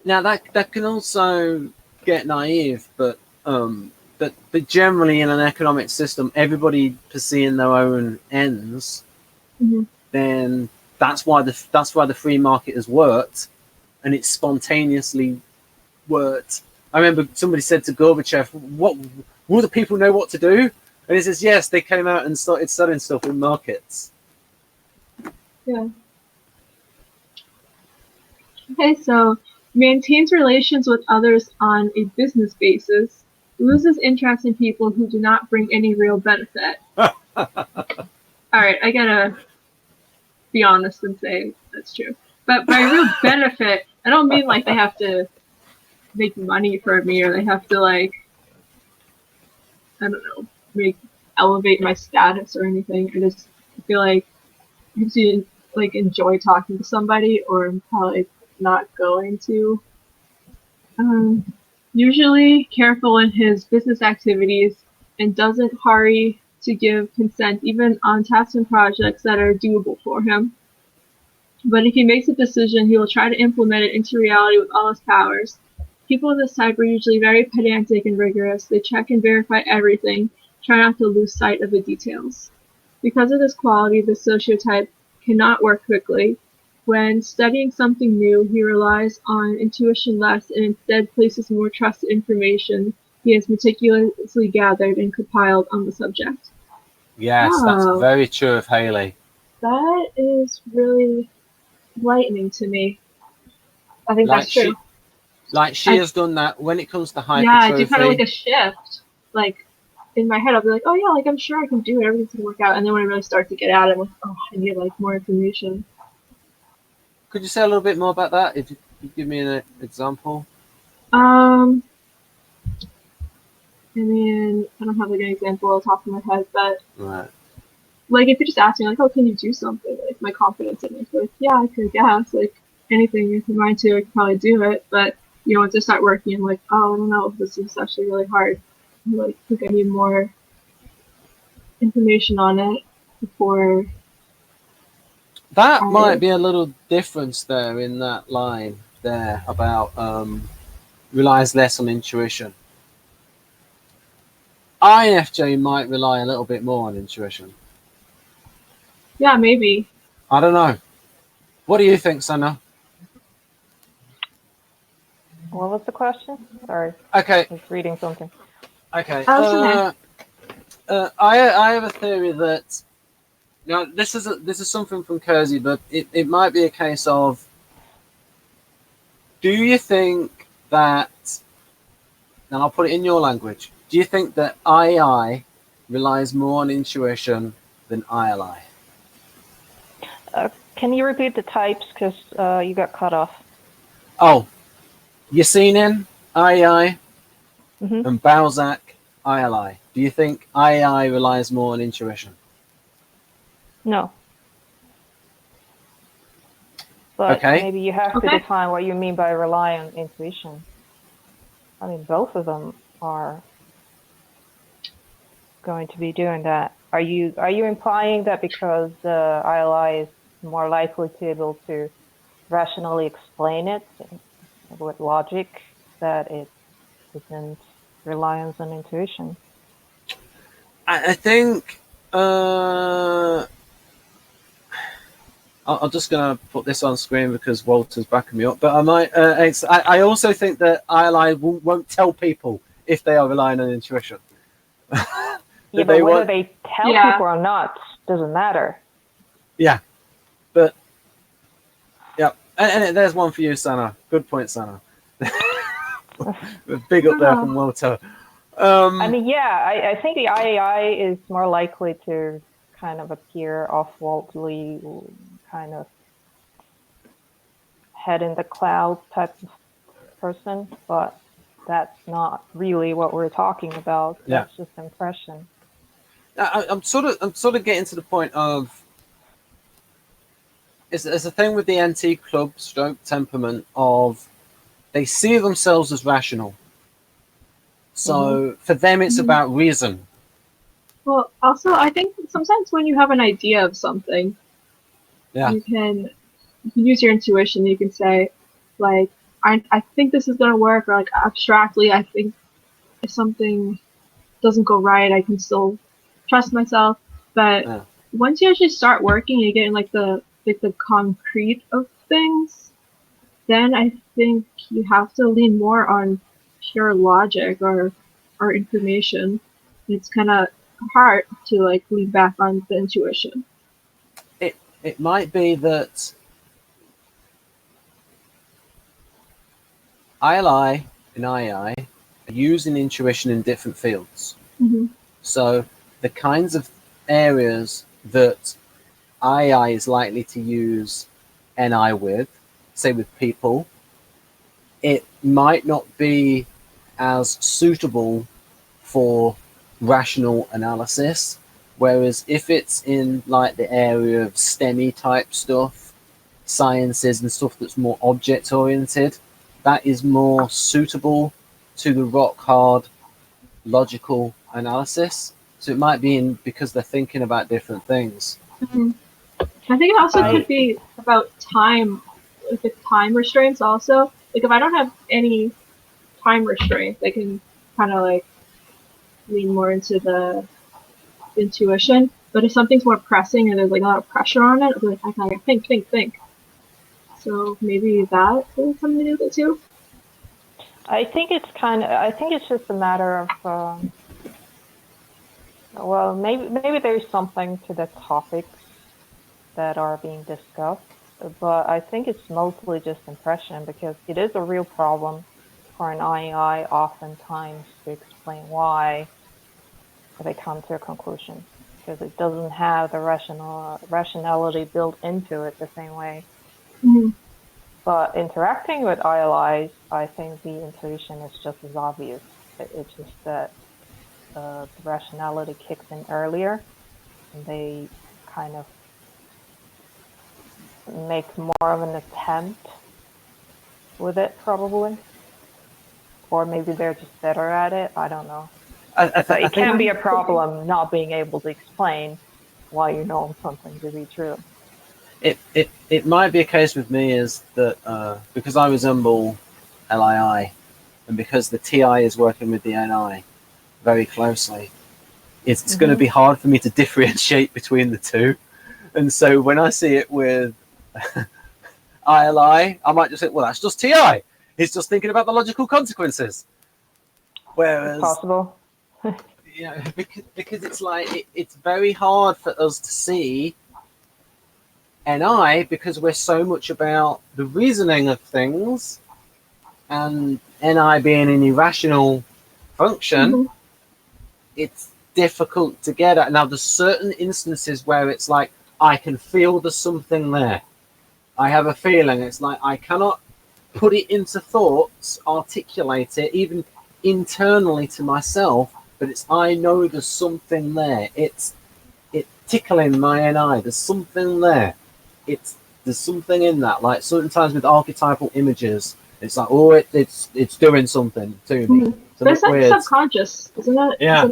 Speaker 1: Now that can also get naive, but generally in an economic system, everybody pursuing their own ends, then that's why the free market has worked, and it spontaneously worked. I remember somebody said to Gorbachev, "What will the people know what to do?" And he says, "Yes, they came out and started selling stuff in markets."
Speaker 2: Yeah. Okay, so maintains relations with others on a business basis. Loses interest in people who do not bring any real benefit. all right, I gotta be honest and say that's true. But by real benefit, I don't mean like they have to make money for me or they have to like, I don't know, elevate my status or anything. I just feel like if you like enjoy talking to somebody, or I'm probably not going to. Usually careful in his business activities and doesn't hurry to give consent even on tasks and projects that are doable for him. But if he makes a decision, he will try to implement it into reality with all his powers. People of this type are usually very pedantic and rigorous. They check and verify everything, try not to lose sight of the details. Because of this quality, the sociotype cannot work quickly. When studying something new, he relies on intuition less and instead places more trusted information he has meticulously gathered and compiled on the subject.
Speaker 1: Yes, that's very true of Haley.
Speaker 2: That is really enlightening to me. I think that's true.
Speaker 1: She has done that when it comes to hypertrophy.
Speaker 2: Yeah, I do kind of like a shift. Like, in my head, I'll be like, oh yeah, like I'm sure I can do it, everything's gonna work out. And then when I really start to get at it, I'm like, oh, I need like more information.
Speaker 1: Could you say a little bit more about that? If you could give me an example.
Speaker 2: I mean, I don't have like an example off the top of my head, but
Speaker 1: right.
Speaker 2: Like if you just ask me like, oh, can you do something? Like my confidence in it, like yeah, I could, like anything if you mind to, I could probably do it. But you know, once I start working, I'm like, oh, I don't know, this is actually really hard. I think I need more information on it before.
Speaker 1: That might be a little difference there in that line there about relies less on intuition. INFJ might rely a little bit more on intuition.
Speaker 2: Yeah, maybe.
Speaker 1: I don't know. What do you think, Sana?
Speaker 3: What was the question? Sorry.
Speaker 1: Okay.
Speaker 3: I was reading something.
Speaker 1: Okay. I have a theory that now this is something from Kersey, but it might be a case of, do you think that, and I'll put it in your language, do you think that I.I. relies more on intuition than I.L.I?
Speaker 3: Can you repeat the types, because you got cut off?
Speaker 1: Oh, Yasinin, I.I, and Balzac, I.L.I. Do you think I.I. relies more on intuition?
Speaker 3: No. But maybe you have to define what you mean by rely on intuition. I mean, both of them are going to be doing that. Are you implying that because I.L.I. is more likely to be able to rationally explain it with logic, that it isn't reliance on intuition?
Speaker 1: I think I'm just going to put this on screen because Walter's backing me up. But I might. I also think that I.L.I. won't tell people if they are relying on intuition.
Speaker 3: Yeah, but whether they tell people or not doesn't matter.
Speaker 1: Yeah, but yeah, and there's one for you, Sana. Good point, Sana. Big up there from Walter.
Speaker 3: I mean, yeah, I think the I.I. is more likely to kind of appear off-worldly, kind of head in the clouds type of person, but that's not really what we're talking about. That's just impression.
Speaker 1: I'm sort of getting to the point of it's a thing with the NT club stroke temperament of they see themselves as rational. So for them, it's about reason.
Speaker 2: Well, also, I think sometimes when you have an idea of something, you can use your intuition. You can say, like, I think this is going to work, or like abstractly, I think if something doesn't go right, I can still trust myself. But once you actually start working, you get in like the concrete of things, then I think you have to lean more on pure logic or information. It's kind of hard to like lean back on the intuition.
Speaker 1: It might be that I.L.I. and I.I. are using intuition in different fields. So the kinds of areas that AI is likely to use NI with, say with people, it might not be as suitable for rational analysis. Whereas if it's in like the area of STEMmy type stuff, sciences and stuff that's more object oriented, that is more suitable to the rock hard logical analysis. So it might be in because they're thinking about different things.
Speaker 2: Mm-hmm. I think it also could be about time, like the time restraints also. Like if I don't have any time restraints, I can kind of like lean more into the intuition. But if something's more pressing and there's like a lot of pressure on it, I'll be like, I can think. So maybe that has something to do with it too.
Speaker 3: I think it's just a matter of, well, maybe there's something to the topics that are being discussed, but I think it's mostly just impression, because it is a real problem for an IEI oftentimes to explain why they come to a conclusion, because it doesn't have the rationality built into it the same way.
Speaker 2: Mm-hmm.
Speaker 3: But interacting with I.L.Is, I think the intuition is just as obvious. It's just that the rationality kicks in earlier, and they kind of make more of an attempt with it, probably. Or maybe they're just better at it. I don't know. It can be a problem not being able to explain why you know something to be true.
Speaker 1: It might be a case with me is that because I resemble LII, and because the TI is working with the NI very closely, it's going to be hard for me to differentiate between the two. And so when I see it with I.L.I, I might just say, well, that's just TI. He's just thinking about the logical consequences. Whereas,
Speaker 3: it's possible.
Speaker 1: because it's like it's very hard for us to see NI because we're so much about the reasoning of things, and NI being an irrational function, it's difficult to get at. Now, there's certain instances where it's like, I can feel there's something there. I have a feeling. It's like I cannot put it into thoughts, articulate it, even internally to myself, but I know there's something there. It's tickling my NI. There's something there. There's something in that. Like sometimes with archetypal images, it's like, oh, it's doing something to me.
Speaker 2: But it's like subconscious, isn't it?
Speaker 1: Yeah.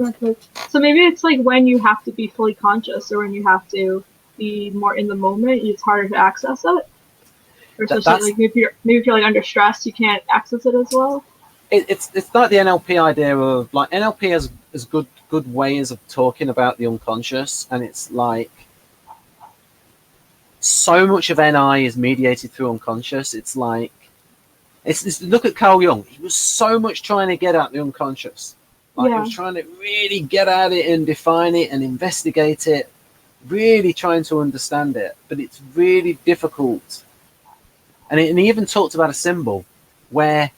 Speaker 2: So maybe it's like when you have to be fully conscious, or when you have to be more in the moment, it's harder to access it. Or especially like maybe if you're like under stress, you can't access it as well.
Speaker 1: It's like the NLP idea of like NLP has good ways of talking about the unconscious, and it's like so much of NI is mediated through unconscious. It's like it's look at Carl Jung. He was so much trying to get at the unconscious. Like he was trying to really get at it and define it and investigate it, really trying to understand it. But it's really difficult. And he even talked about a symbol where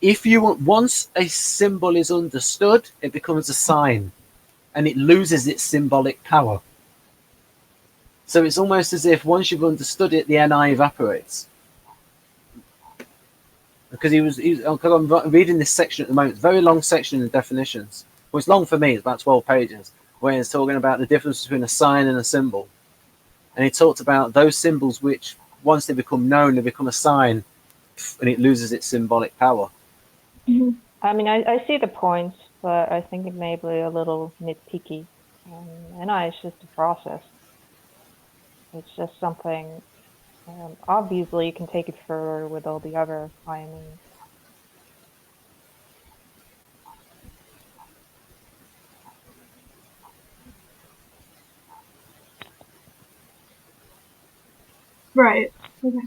Speaker 1: once a symbol is understood, it becomes a sign and it loses its symbolic power. So it's almost as if once you've understood it, the NI evaporates. Because I'm reading this section at the moment, it's a very long section in definitions. Well, it's long for me, it's about 12 pages, where it's talking about the difference between a sign and a symbol. And he talked about those symbols which, once they become known, they become a sign, and it loses its symbolic power.
Speaker 3: I mean, I see the point, but I think it may be a little nitpicky. NI is just a process. It's just something, obviously you can take it further with all the other IMEs.
Speaker 2: Right. Okay.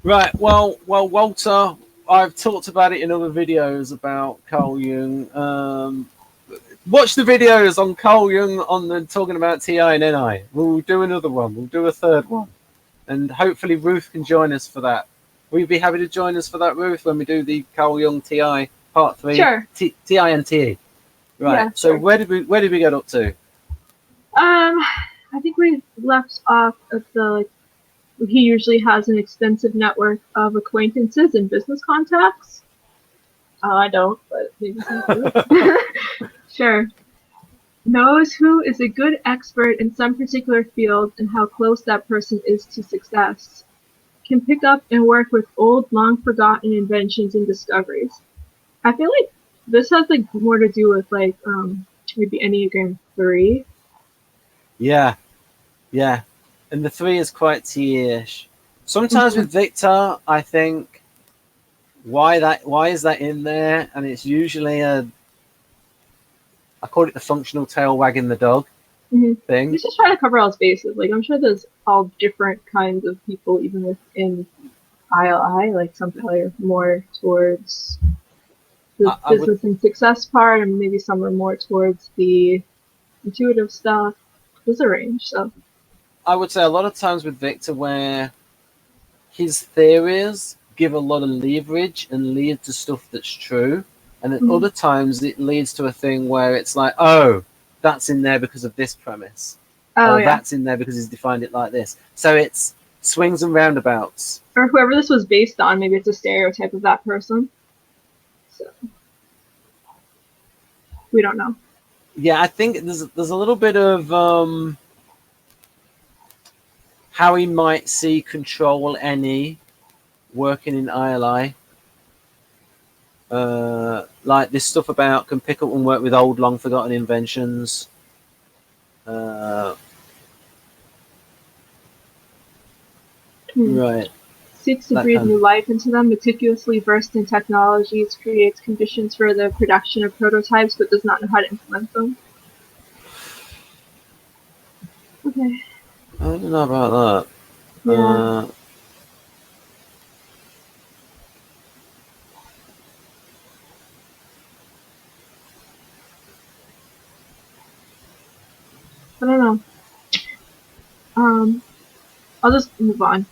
Speaker 1: Right. Well, Walter, I've talked about it in other videos about Carl Jung. Watch the videos on Carl Jung talking about TI and NI. We'll do another one. We'll do a third one, and hopefully Ruth can join us for that. Will you be happy to join us for that, Ruth, when we do the Carl Jung TI Part 3?
Speaker 2: Sure.
Speaker 1: TI and TE. Right.
Speaker 2: Yeah,
Speaker 1: so
Speaker 2: sure.
Speaker 1: where did we get up to?
Speaker 2: I I think we left off at the, he usually has an extensive network of acquaintances and business contacts. I don't, but maybe some do. Sure. Knows who is a good expert in some particular field and how close that person is to success. Can pick up and work with old, long-forgotten inventions and discoveries. I feel like this has like more to do with like maybe Enneagram 3.
Speaker 1: Yeah, yeah. And the 3 is quite T-ish. Sometimes with Victor, I think, why is that in there? And it's usually I call it the functional tail wagging the dog thing.
Speaker 2: He's just trying to cover all his bases. Like, I'm sure there's all different kinds of people even within I.L.I. Like, some people are more towards the business and success part, and maybe some are more towards the intuitive stuff. There's a range, so.
Speaker 1: I would say a lot of times with Victor where his theories give a lot of leverage and lead to stuff that's true. And then other times it leads to a thing where it's like, oh, that's in there because of this premise.
Speaker 2: Oh, yeah.
Speaker 1: That's in there because he's defined it like this. So it's swings and roundabouts.
Speaker 2: Or whoever this was based on, maybe it's a stereotype of that person. So we don't know.
Speaker 1: Yeah, I think there's a little bit of how he might see control any working in I.L.I. Like this stuff about can pick up and work with old, long forgotten inventions. Right.
Speaker 2: Seeks to breathe new life into them, meticulously versed in technologies, creates conditions for the production of prototypes, but does not know how to implement them. Okay.
Speaker 1: I don't know about that.
Speaker 2: Yeah. I don't know. I'll just move on.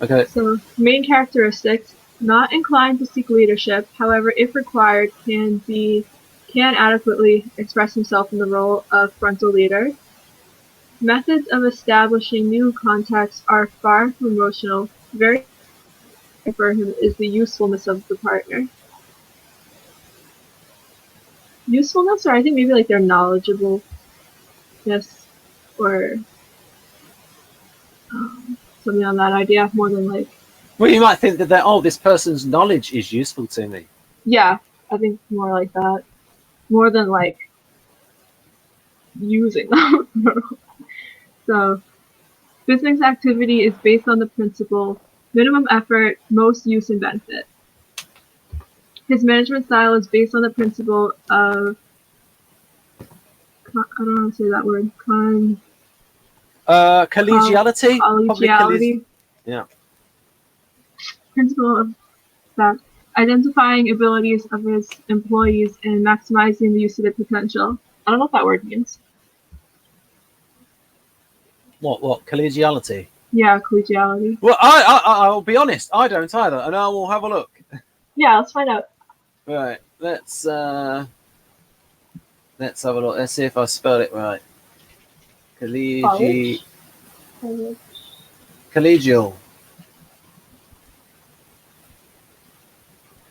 Speaker 1: Okay.
Speaker 2: So, main characteristics: not inclined to seek leadership. However, if required, can adequately express himself in the role of frontal leader. Methods of establishing new contacts are far from emotional. Very for him is the usefulness of the partner. Usefulness, or I think maybe like they're knowledgeable. Yes, or something on that idea more than like.
Speaker 1: Well, you might think that this person's knowledge is useful to me.
Speaker 2: Yeah, I think more like that, more than like using them. So, business activity is based on the principle minimum effort, most use and benefit. His management style is based on the principle of I don't know how to say that word.
Speaker 1: Collegiality.
Speaker 2: Collegiality.
Speaker 1: Yeah.
Speaker 2: Principle of that. Identifying abilities of his employees and maximizing the use of their potential. I don't know what that word means.
Speaker 1: What? Collegiality?
Speaker 2: Yeah, collegiality.
Speaker 1: Well, I'll be honest. I don't either, and I will have a look.
Speaker 2: Yeah, let's find out.
Speaker 1: Right. Let's have a look. Let's see if I spelled it right. Collegial.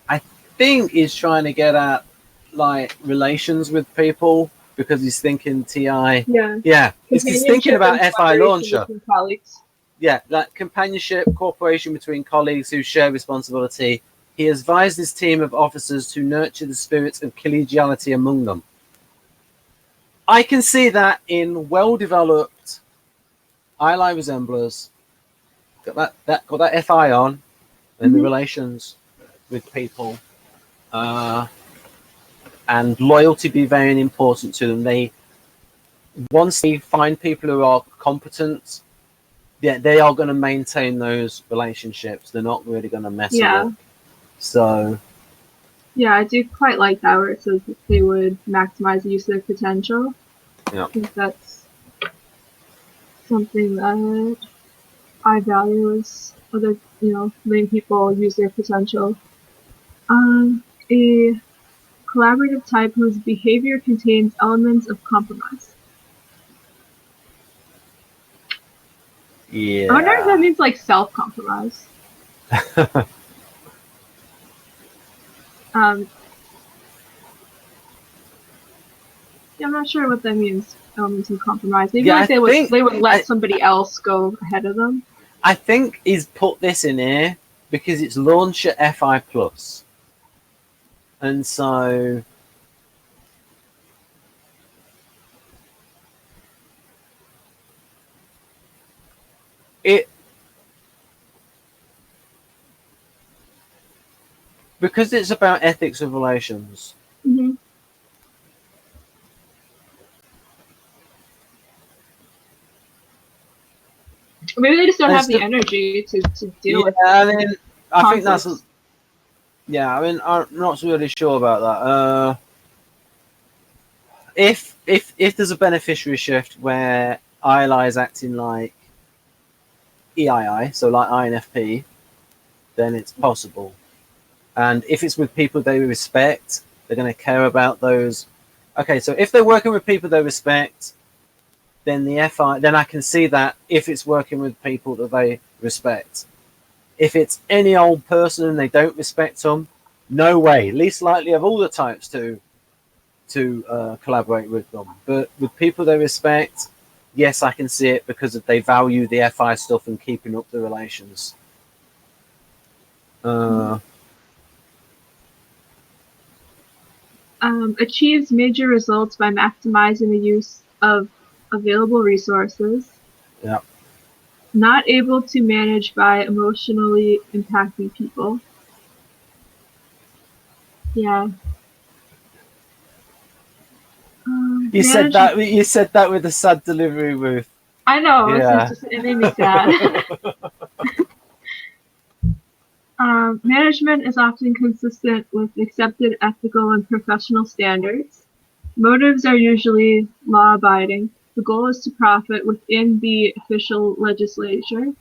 Speaker 1: I think he's trying to get at like relations with people because he's thinking TI. Yeah. He's thinking about FI launcher. Yeah, like companionship, cooperation between colleagues who share responsibility. He advised his team of officers to nurture the spirits of collegiality among them. I can see that in well-developed I.L.I. resemblers. Got that FI on, and the relations with people, and loyalty be very important to them. Once they find people who are competent, yeah, they are going to maintain those relationships. They're not really going to mess it up. So.
Speaker 2: Yeah, I do quite like that where it says that they would maximize the use of their potential.
Speaker 1: Yeah.
Speaker 2: I think that's something that I value as other, letting people use their potential. A collaborative type whose behavior contains elements of compromise.
Speaker 1: Yeah.
Speaker 2: I wonder if that means like self-compromise. Yeah, I'm not sure what that means. Elements of compromise. Maybe
Speaker 1: Yeah,
Speaker 2: like
Speaker 1: I
Speaker 2: they would let
Speaker 1: think-
Speaker 2: somebody else go ahead of them.
Speaker 1: I think he's put this in here because it's launched at FI plus, and so it because it's about ethics of relations.
Speaker 2: Mm-hmm. Maybe they just don't have the energy to deal with.
Speaker 1: I mean, I think that's.
Speaker 2: conflicts.
Speaker 1: Yeah, I mean, I'm not really sure about that. If there's a beneficiary shift where I.L.I is acting like EII, so like INFP, then it's possible. And if it's with people they respect, they're going to care about those. Okay, so if they're working with people they respect, then the FI, then I can see that if it's working with people that they respect. If it's any old person and they don't respect them, no way. Least likely of all the types to collaborate with them. But with people they respect, yes, I can see it because they value the FI stuff and keeping up the relations.
Speaker 2: Achieves major results by maximizing the use of available resources.
Speaker 1: Yeah.
Speaker 2: Not able to manage by emotionally impacting people. Yeah.
Speaker 1: You said that. You said that with a sad delivery, Ruth.
Speaker 2: I know.
Speaker 1: Yeah.
Speaker 2: It made me sad. Management is often consistent with accepted ethical and professional standards. Motives are usually law-abiding. The goal is to profit within the official legislature.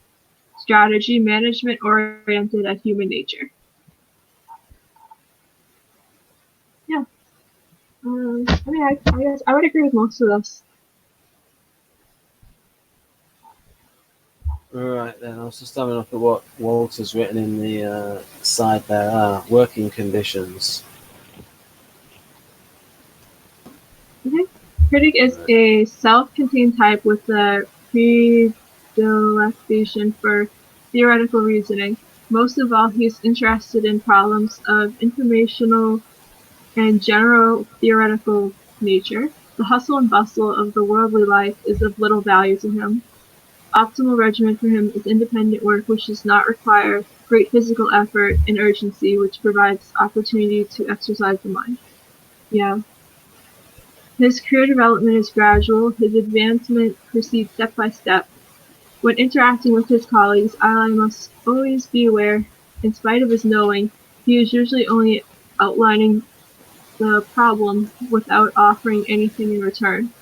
Speaker 2: Strategy, management-oriented at human nature. Yeah. I mean, I guess I would agree with most of this.
Speaker 1: Right then, I was just having a look at what Walter's written in the side there. Working conditions.
Speaker 2: Okay. Critic is a self-contained type with a predilection for theoretical reasoning. Most of all, he is interested in problems of informational and general theoretical nature. The hustle and bustle of the worldly life is of little value to him. Optimal regimen for him is independent work which does not require great physical effort and urgency, which provides opportunity to exercise the mind. Yeah. His career development is gradual. His advancement proceeds step by step. When interacting with his colleagues, I.L.I must always be aware, in spite of his knowing, he is usually only outlining the problem without offering anything in return.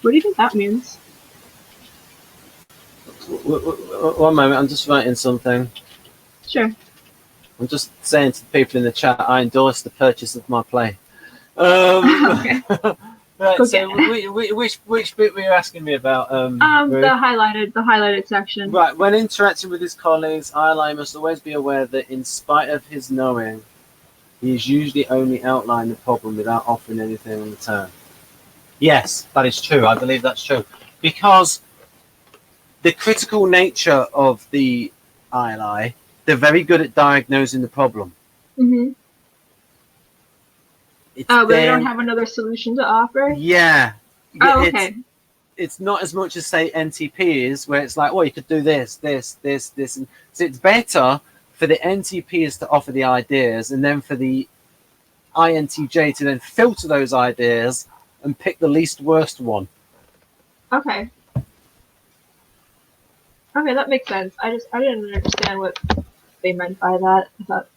Speaker 2: What do you think that means?
Speaker 1: One moment, I'm just writing something.
Speaker 2: Sure.
Speaker 1: I'm just saying to the people in the chat, I endorse the purchase of my play.
Speaker 2: Okay.
Speaker 1: Right.
Speaker 2: Go
Speaker 1: So, which bit were you asking me about?
Speaker 2: The highlighted section.
Speaker 1: Right. When interacting with his colleagues, I.L.I must always be aware that, in spite of his knowing, he is usually only outlining the problem without offering anything in return. Yes, that is true. I believe that's true because the critical nature of the I.L.I, they're very good at diagnosing the problem.
Speaker 2: Mm-hmm. But they don't have another solution to offer?
Speaker 1: Yeah.
Speaker 2: Oh, okay.
Speaker 1: It's not as much as, say, NTP is, where it's like, well, you could do this. And so it's better for the NTPs to offer the ideas and then for the INTJ to then filter those ideas and pick the least worst one.
Speaker 2: Okay. Okay, that makes sense. I didn't understand what they meant by that. I thought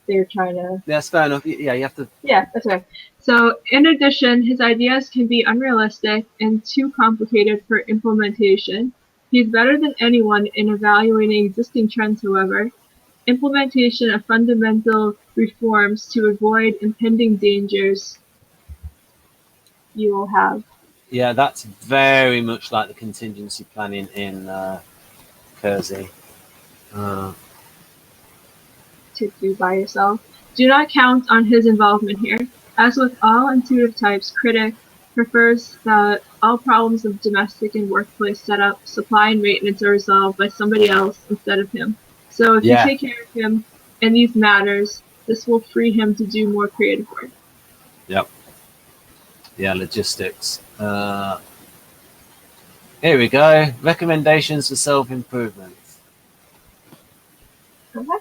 Speaker 2: they were trying to...
Speaker 1: That's fair enough. Yeah, you have to...
Speaker 2: Yeah, that's okay. So, in addition, his ideas can be unrealistic and too complicated for implementation. He's better than anyone in evaluating existing trends, however. Implementation of fundamental reforms to avoid impending dangers you will have.
Speaker 1: Yeah, that's very much like the contingency planning in Kersey.
Speaker 2: To do by yourself. Do not count on his involvement here. As with all intuitive types, critic prefers that all problems of domestic and workplace setup, supply, and maintenance are resolved by somebody else instead of him. So if you take care of him in these matters, this will free him to do more creative work.
Speaker 1: Yep. Yeah, logistics. Here we go. Recommendations for self-improvement.
Speaker 2: Okay.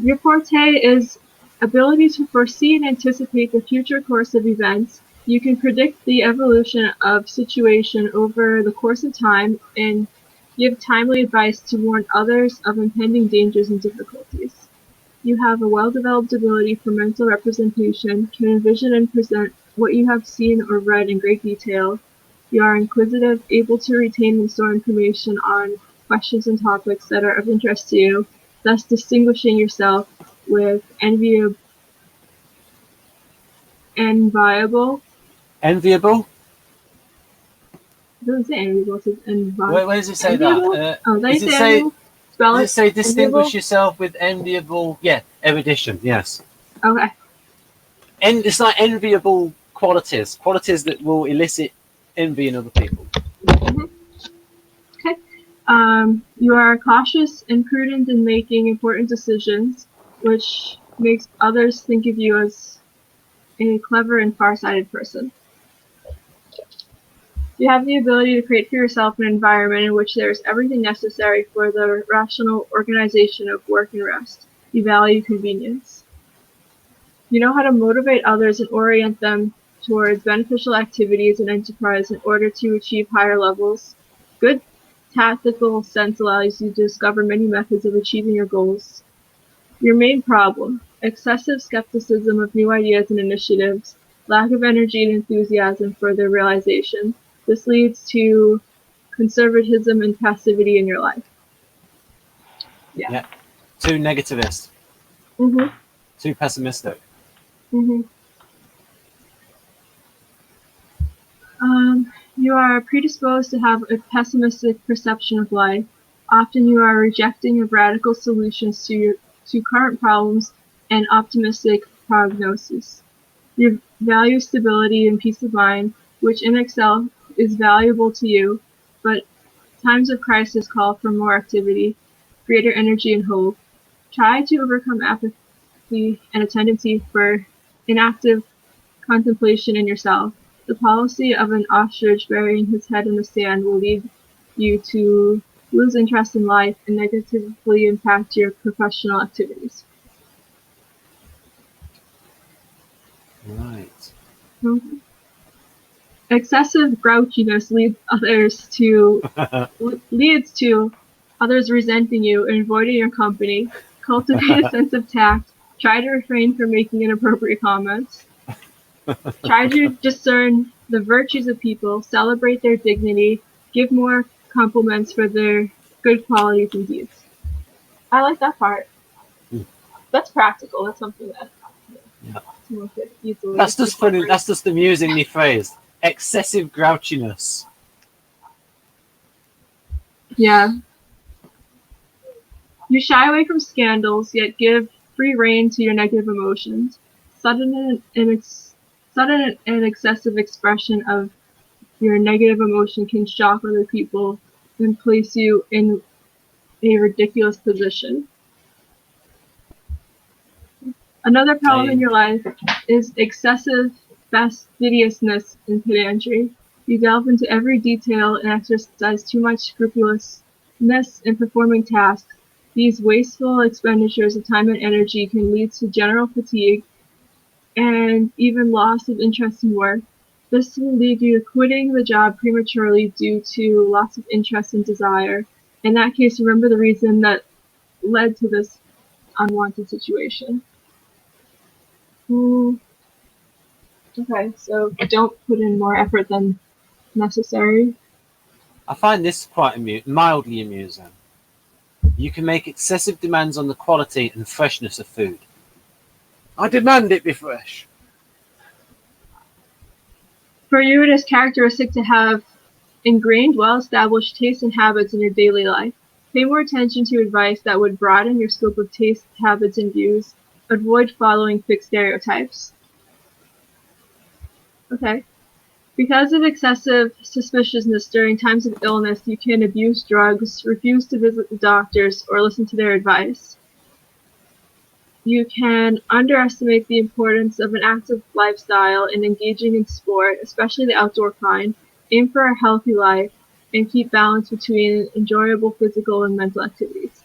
Speaker 2: Your forte is ability to foresee and anticipate the future course of events. You can predict the evolution of situation over the course of time and give timely advice to warn others of impending dangers and difficulties. You have a well-developed ability for mental representation, can envision and present what you have seen or read in great detail. You are inquisitive, able to retain and store information on questions and topics that are of interest to you, thus distinguishing yourself with enviable.
Speaker 1: Enviable?
Speaker 2: It doesn't say enviable, it says enviable.
Speaker 1: Where does it say
Speaker 2: enviable?
Speaker 1: that?
Speaker 2: Does it say spell
Speaker 1: does it say distinguish
Speaker 2: enviable?
Speaker 1: yourself with enviable? Yeah, erudition, yes.
Speaker 2: Okay.
Speaker 1: And it's like enviable qualities that will elicit envy in other people.
Speaker 2: Mm-hmm. Okay. You are cautious and prudent in making important decisions, which makes others think of you as a clever and far-sighted person. You have the ability to create for yourself an environment in which there is everything necessary for the rational organization of work and rest. You value convenience. You know how to motivate others and orient them towards beneficial activities and enterprise in order to achieve higher levels. Good tactical sense allows you to discover many methods of achieving your goals. Your main problem: excessive skepticism of new ideas and initiatives, lack of energy and enthusiasm for their realization. This leads to conservatism and passivity in your life. Yeah.
Speaker 1: Too negativist.
Speaker 2: Mm-hmm.
Speaker 1: Too pessimistic.
Speaker 2: Mm-hmm. You are predisposed to have a pessimistic perception of life. Often you are rejecting of radical solutions to current problems and optimistic prognosis. You value stability and peace of mind, which in itself is valuable to you, but times of crisis call for more activity, greater energy and hope. Try to overcome apathy and a tendency for inactive contemplation in yourself. The policy of an ostrich burying his head in the sand will lead you to lose interest in life and negatively impact your professional activities.
Speaker 1: Right.
Speaker 2: Mm-hmm. Excessive grouchiness leads to others resenting you and avoiding your company. Cultivate a sense of tact. Try to refrain from making inappropriate comments. Try to discern the virtues of people, celebrate their dignity, give more compliments for their good qualities and deeds. I like that part. That's practical. That's something that someone could easily.
Speaker 1: That's just funny. That's just amusingly phrased. Excessive grouchiness.
Speaker 2: Yeah. You shy away from scandals, yet give free rein to your negative emotions. Sudden and excessive expression of your negative emotion can shock other people and place you in a ridiculous position. Another problem in your life is excessive fastidiousness and pedantry. You delve into every detail and exercise too much scrupulousness in performing tasks. These wasteful expenditures of time and energy can lead to general fatigue and even loss of interest in work. This will lead you to quitting the job prematurely due to loss of interest and desire. In that case, remember the reason that led to this unwanted situation. Okay, so don't put in more effort than necessary.
Speaker 1: I find this quite mildly amusing. You can make excessive demands on the quality and freshness of food. I demand it be fresh.
Speaker 2: For you, it is characteristic to have ingrained, well-established tastes and habits in your daily life. Pay more attention to advice that would broaden your scope of tastes, habits, and views. Avoid following fixed stereotypes. Okay. Because of excessive suspiciousness during times of illness, you can abuse drugs, refuse to visit the doctors, or listen to their advice. You can underestimate the importance of an active lifestyle and engaging in sport, especially the outdoor kind. Aim for a healthy life and keep balance between enjoyable physical and mental activities.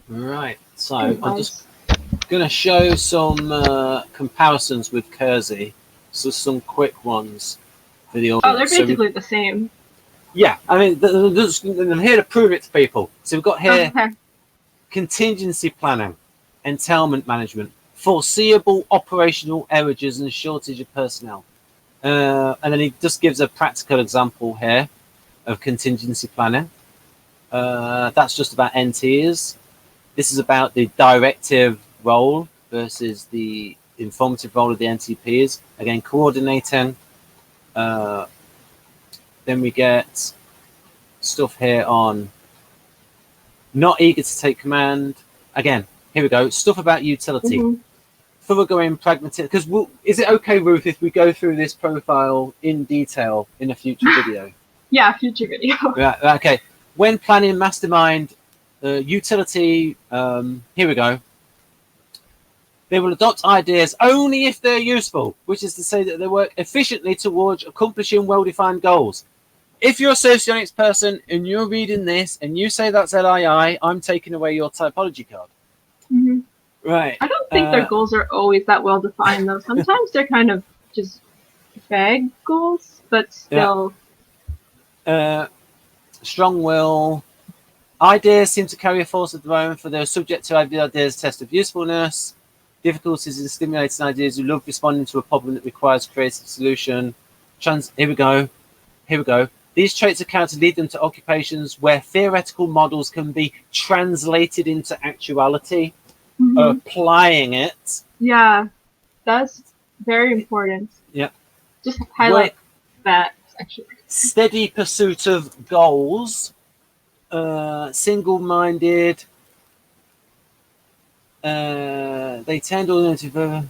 Speaker 1: Right. So I'm just going to show some comparisons with Kersey. So some quick ones for the audience.
Speaker 2: Oh, they're basically the same.
Speaker 1: Yeah, I mean, I'm here to prove it to people. So we've got here contingency planning, entailment management, foreseeable operational errors and shortage of personnel. And then he just gives a practical example here of contingency planning. That's just about NTs. This is about the directive role versus the informative role of the NTPs. Again, coordinating. Then we get stuff here on not eager to take command. Again, here we go. Stuff about utility. Thoroughgoing pragmatic. Because is it okay, Ruth, if we go through this profile in detail in a future video?
Speaker 2: Yeah, future video.
Speaker 1: Right, okay. When planning mastermind utility, here we go. They will adopt ideas only if they're useful, which is to say that they work efficiently towards accomplishing well-defined goals. If you're a socionics person and you're reading this and you say that's LII, I'm taking away your typology card. Right.
Speaker 2: I don't think their goals are always that well defined, though. Sometimes they're kind of just vague goals, but still.
Speaker 1: Strong will. Ideas seem to carry a force of their own, for they're subject to ideas test of usefulness. Difficulties in stimulating ideas who love responding to a problem that requires creative solution. Here we go. Here we go. These traits account to lead them to occupations where theoretical models can be translated into actuality, applying it.
Speaker 2: Yeah, that's very important.
Speaker 1: Yeah.
Speaker 2: Just highlight that section.
Speaker 1: Steady pursuit of goals. Single-minded. They tend all into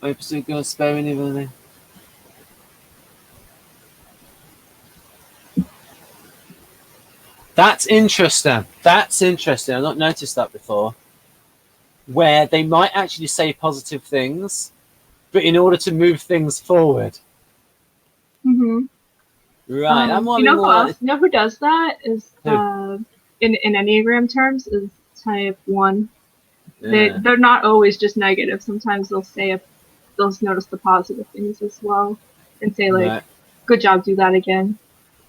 Speaker 1: pursue goals sparing everything. That's interesting. That's interesting. I've not noticed that before. Where they might actually say positive things, but in order to move things forward. Right.
Speaker 2: You know who does that is in Enneagram terms is type 1. Yeah. They're not always just negative. Sometimes they'll notice the positive things as well and say like, "Good job, do that again."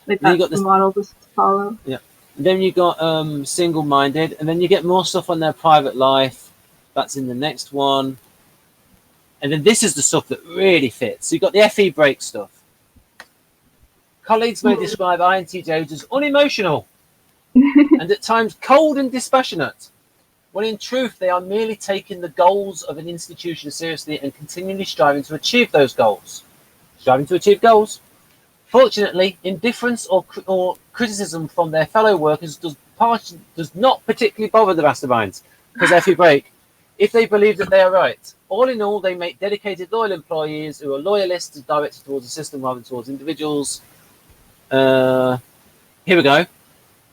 Speaker 2: Like that's the model to follow.
Speaker 1: Yeah. Then you got single-minded, and then you get more stuff on their private life. That's in the next one. And then this is the stuff that really fits. So you've got the FE break stuff. Colleagues may describe INTJs as unemotional and at times cold and dispassionate, when in truth they are merely taking the goals of an institution seriously and continually striving to achieve those goals. Fortunately, indifference or criticism from their fellow workers does not particularly bother the masterminds, because FE break, if they believe that they are right. All in all, they make dedicated, loyal employees who are loyalists and directed towards the system rather than towards individuals. Here we go.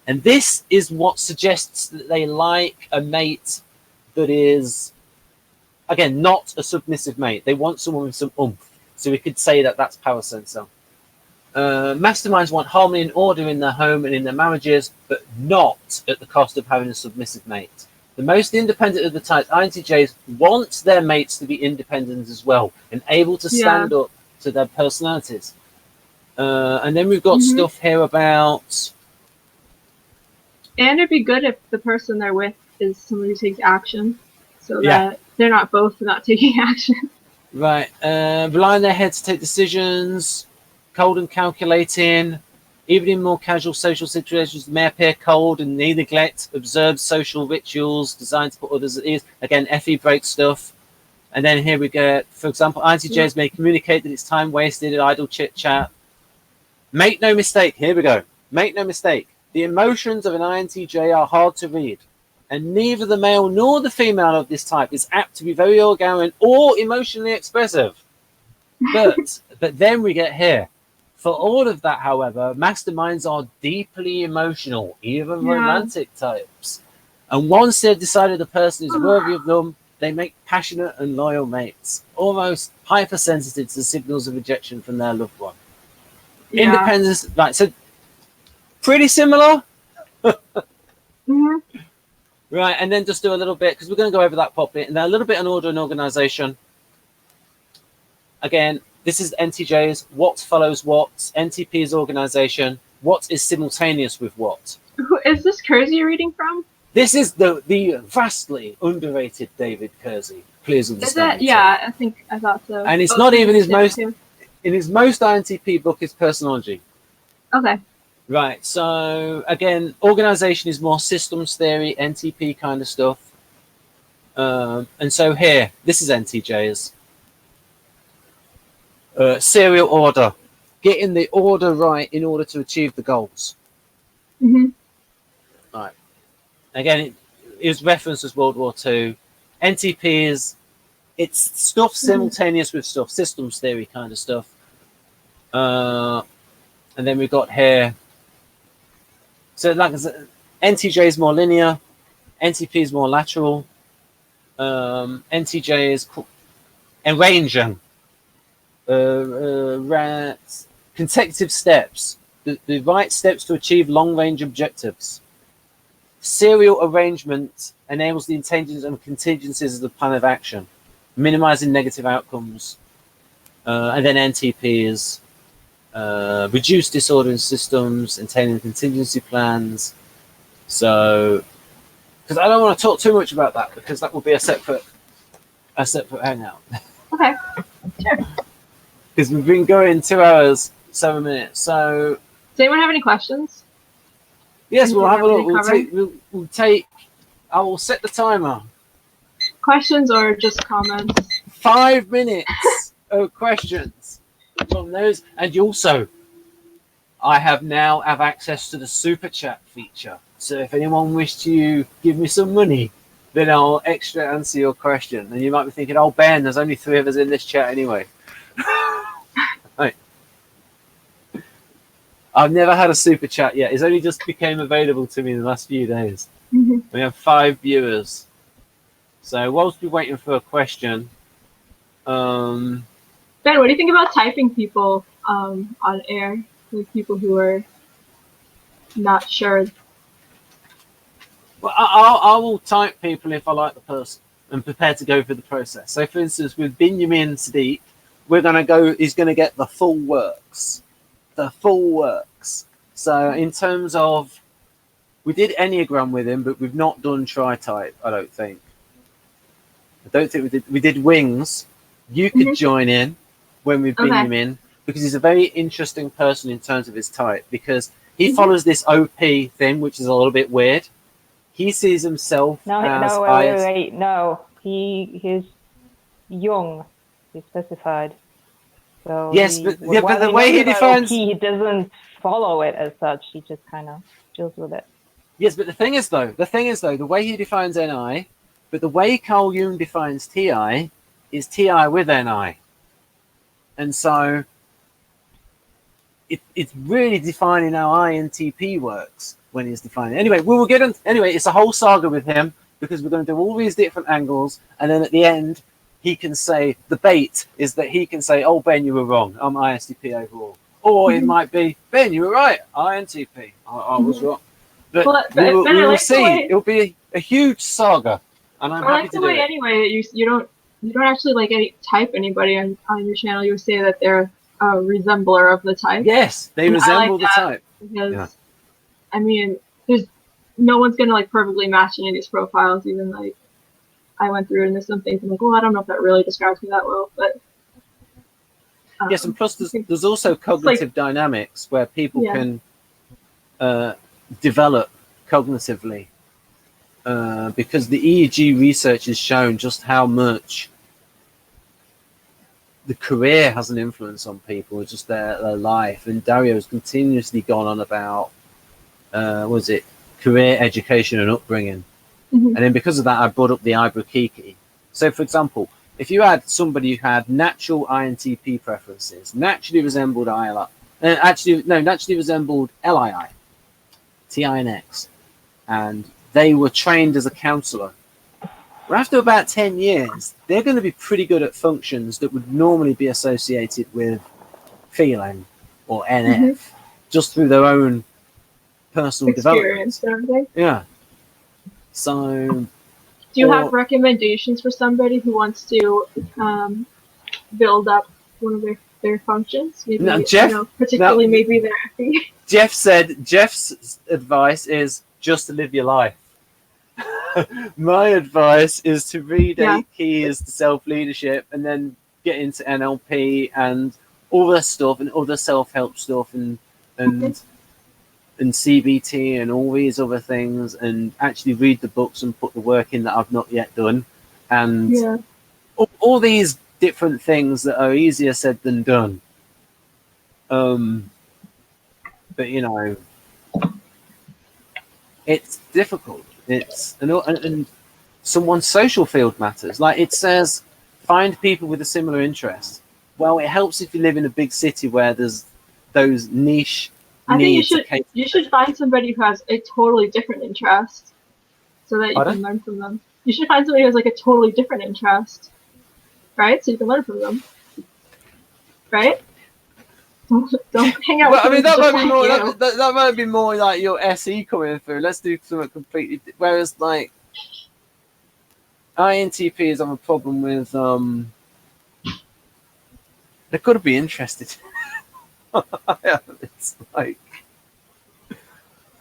Speaker 1: And this is what suggests that they like a mate that is, again, not a submissive mate. They want someone with some oomph. So we could say that that's power sensor. Masterminds want harmony and order in their home and in their marriages, but not at the cost of having a submissive mate. The most independent of the types, INTJs, want their mates to be independent as well and able to stand up to their personalities. And then we've got stuff here about...
Speaker 2: And it'd be good if the person they're with is someone who takes action, so that they're not both not taking action.
Speaker 1: Right. Rely on their head to take decisions, cold and calculating, Even in more casual social situations, may appear cold and they neglect observed social rituals designed to put others at ease. Again, FE breaks stuff. And then here we go. For example, INTJs may communicate that it's time wasted at idle chit-chat. Make no mistake. Here we go. Make no mistake. The emotions of an INTJ are hard to read. And neither the male nor the female of this type is apt to be very orgarian or emotionally expressive. But then we get here. For all of that, however, masterminds are deeply emotional, even romantic types. And once they've decided the person is worthy of them, they make passionate and loyal mates, almost hypersensitive to the signals of rejection from their loved one.
Speaker 2: Yeah.
Speaker 1: Independence, like, so pretty similar. Right, and then just do a little bit, because we're going to go over that properly, and then a little bit on order and organization. Again, this is NTJs, what follows what, NTP is organization, what is simultaneous with what.
Speaker 2: Who is this Kersey you're reading from?
Speaker 1: This is the vastly underrated David Kersey. Please understand.
Speaker 2: Is it? Yeah, I thought so.
Speaker 1: And it's not even his most, in his most INTP book is Personology.
Speaker 2: Okay.
Speaker 1: Right, so again, organization is more systems theory, NTP kind of stuff. And so here, this is NTJs. Serial order. Getting the order right in order to achieve the goals. Right. Again, it is referenced as World War II. NTP is, it's stuff simultaneous with stuff, systems theory kind of stuff. And then we've got here, so like I said, NTJ is more linear, NTP is more lateral, NTJ is arranging, consecutive steps, the right steps to achieve long-range objectives. Serial arrangement enables the intelligence and contingencies of the plan of action, minimizing negative outcomes. And then NTP is reduce disorder in systems, entailing contingency plans. So, because I don't want to talk too much about that, because that will be a separate hangout.
Speaker 2: Okay, sure.
Speaker 1: Because we've been going 2 hours, 7 minutes. So,
Speaker 2: does anyone have any questions?
Speaker 1: Yes, we'll have a look. We'll take. I will set the timer.
Speaker 2: Questions or just comments?
Speaker 1: 5 minutes of questions from those, and also, I have access to the super chat feature. So if anyone wishes to give me some money, then I'll extra answer your question. And you might be thinking, "Oh, Ben, there's only 3 of us in this chat anyway." Right. I've never had a super chat yet. It's only just became available to me in the last few days. We have 5 viewers. So whilst we're waiting for a question,
Speaker 2: Ben, what do you think about typing people on air? Like people who are not sure.
Speaker 1: Well, I will type people if I like the person and prepare to go through the process. So, for instance, with Binyamin Sadiq, he's going to get the full works. The full works. So in terms of, we did Enneagram with him, but we've not done tri-type, I don't think. We did wings. You could join in when we've been him in, because he's a very interesting person in terms of his type, because he follows this OP thing, which is a little bit weird. He sees himself as...
Speaker 3: No, he's young, he specified. So
Speaker 1: yes, but the way he defines...
Speaker 3: he doesn't follow it as such. He just kind of deals with it.
Speaker 1: Yes, but the thing is, though, the way he defines NI, but the way Carl Jung defines TI is TI with NI. And so it's really defining how INTP works when he's defining it. Anyway, we will get on. Anyway, it's a whole saga with him, because we're going to do all these different angles, and then at the end, he can say, the bait is that he can say, "Oh, Ben, you were wrong. I'm ISTP overall." Or it might be, "Ben, you were right. INTP. I was wrong." But we will see. It'll be a huge saga, and I'm happy to do it.
Speaker 2: Anyway, you don't actually type anybody on your channel. You say that they're a resembler of the type.
Speaker 1: Yes, they resemble the type.
Speaker 2: Because I mean, there's no one's gonna perfectly match any of these profiles. Even I went through and there's some things I'm like, well, I don't know if that really describes me that well, but
Speaker 1: yes, and plus there's also cognitive dynamics where people can develop cognitively, because the EEG research has shown just how much the career has an influence on people, just their life. And Dario has continuously gone on about, was it career, education, and upbringing.
Speaker 2: Mm-hmm.
Speaker 1: And then because of that, I brought up the Ibrokiki. So, for example, if you had somebody who had natural INTP preferences, naturally resembled I.L.I, naturally resembled L.I, TINX, and they were trained as a counselor, well, after about 10 years, they're going to be pretty good at functions that would normally be associated with feeling or NF, just through their own personal
Speaker 2: Experience
Speaker 1: development.
Speaker 2: and everything.
Speaker 1: Yeah. So,
Speaker 2: do you have recommendations for somebody who wants to build up one of their functions? Maybe,
Speaker 1: now, Jeff,
Speaker 2: particularly maybe their FE.
Speaker 1: Jeff's advice is just to live your life. My advice is to read 8 Keys to Self-Leadership and then get into NLP and all that stuff and other self-help stuff and CBT and all these other things, and actually read the books and put the work in that I've not yet done, and all these different things that are easier said than done. But it's difficult. It's and someone's social field matters. Like it says, find people with a similar interest. Well, it helps if you live in a big city where there's those niche needs.
Speaker 2: I think you should find somebody who has a totally different interest, so that you can learn from them. You should find somebody who has like a totally different interest, right? So you can learn from them, right? Don't hang out.
Speaker 1: Well,
Speaker 2: with
Speaker 1: I mean,
Speaker 2: that
Speaker 1: might be more like your SE coming through. Let's do something completely. Whereas, like, INTPs have a problem with. They're going to be interested. It's like.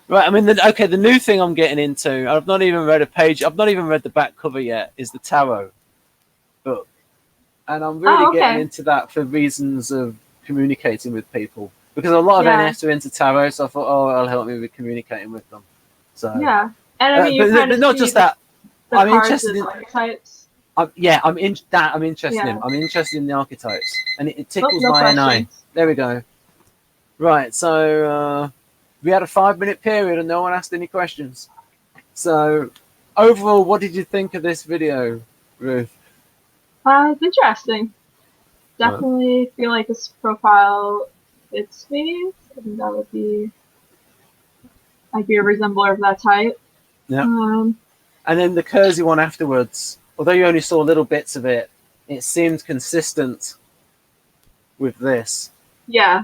Speaker 1: Right, I mean, the new thing I'm getting into, I've not even read a page. I've not even read the back cover yet. Is the tarot book, and I'm really getting into that for reasons of communicating with people, because a lot of NFs are into tarot, so I thought, it'll help me with communicating with them. So
Speaker 2: and I mean,
Speaker 1: but not just that. I'm interested in
Speaker 2: archetypes.
Speaker 1: I'm interested in. I'm interested in the archetypes, and it tickles my NI. There we go. Right, so we had a 5-minute period, and no one asked any questions. So overall, what did you think of this video, Ruth?
Speaker 2: It's interesting. Definitely feel like this profile fits me. I think that would be. I'd be a resembler of that type.
Speaker 1: Yeah. And then the Kersey one afterwards, although you only saw little bits of it, it seemed consistent with this.
Speaker 2: Yeah.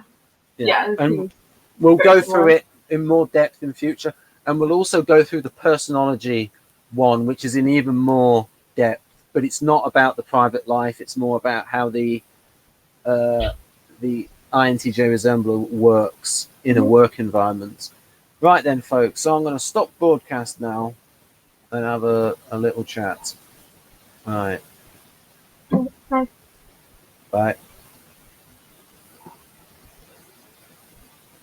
Speaker 1: And we'll go through it in more depth in future, and we'll also go through the personology one, which is in even more depth. But it's not about the private life. It's more about how the INTJ resembler works in a work environment. Right then, folks. So I'm going to stop broadcast now and have a little chat. All right.
Speaker 2: Bye.
Speaker 1: Bye.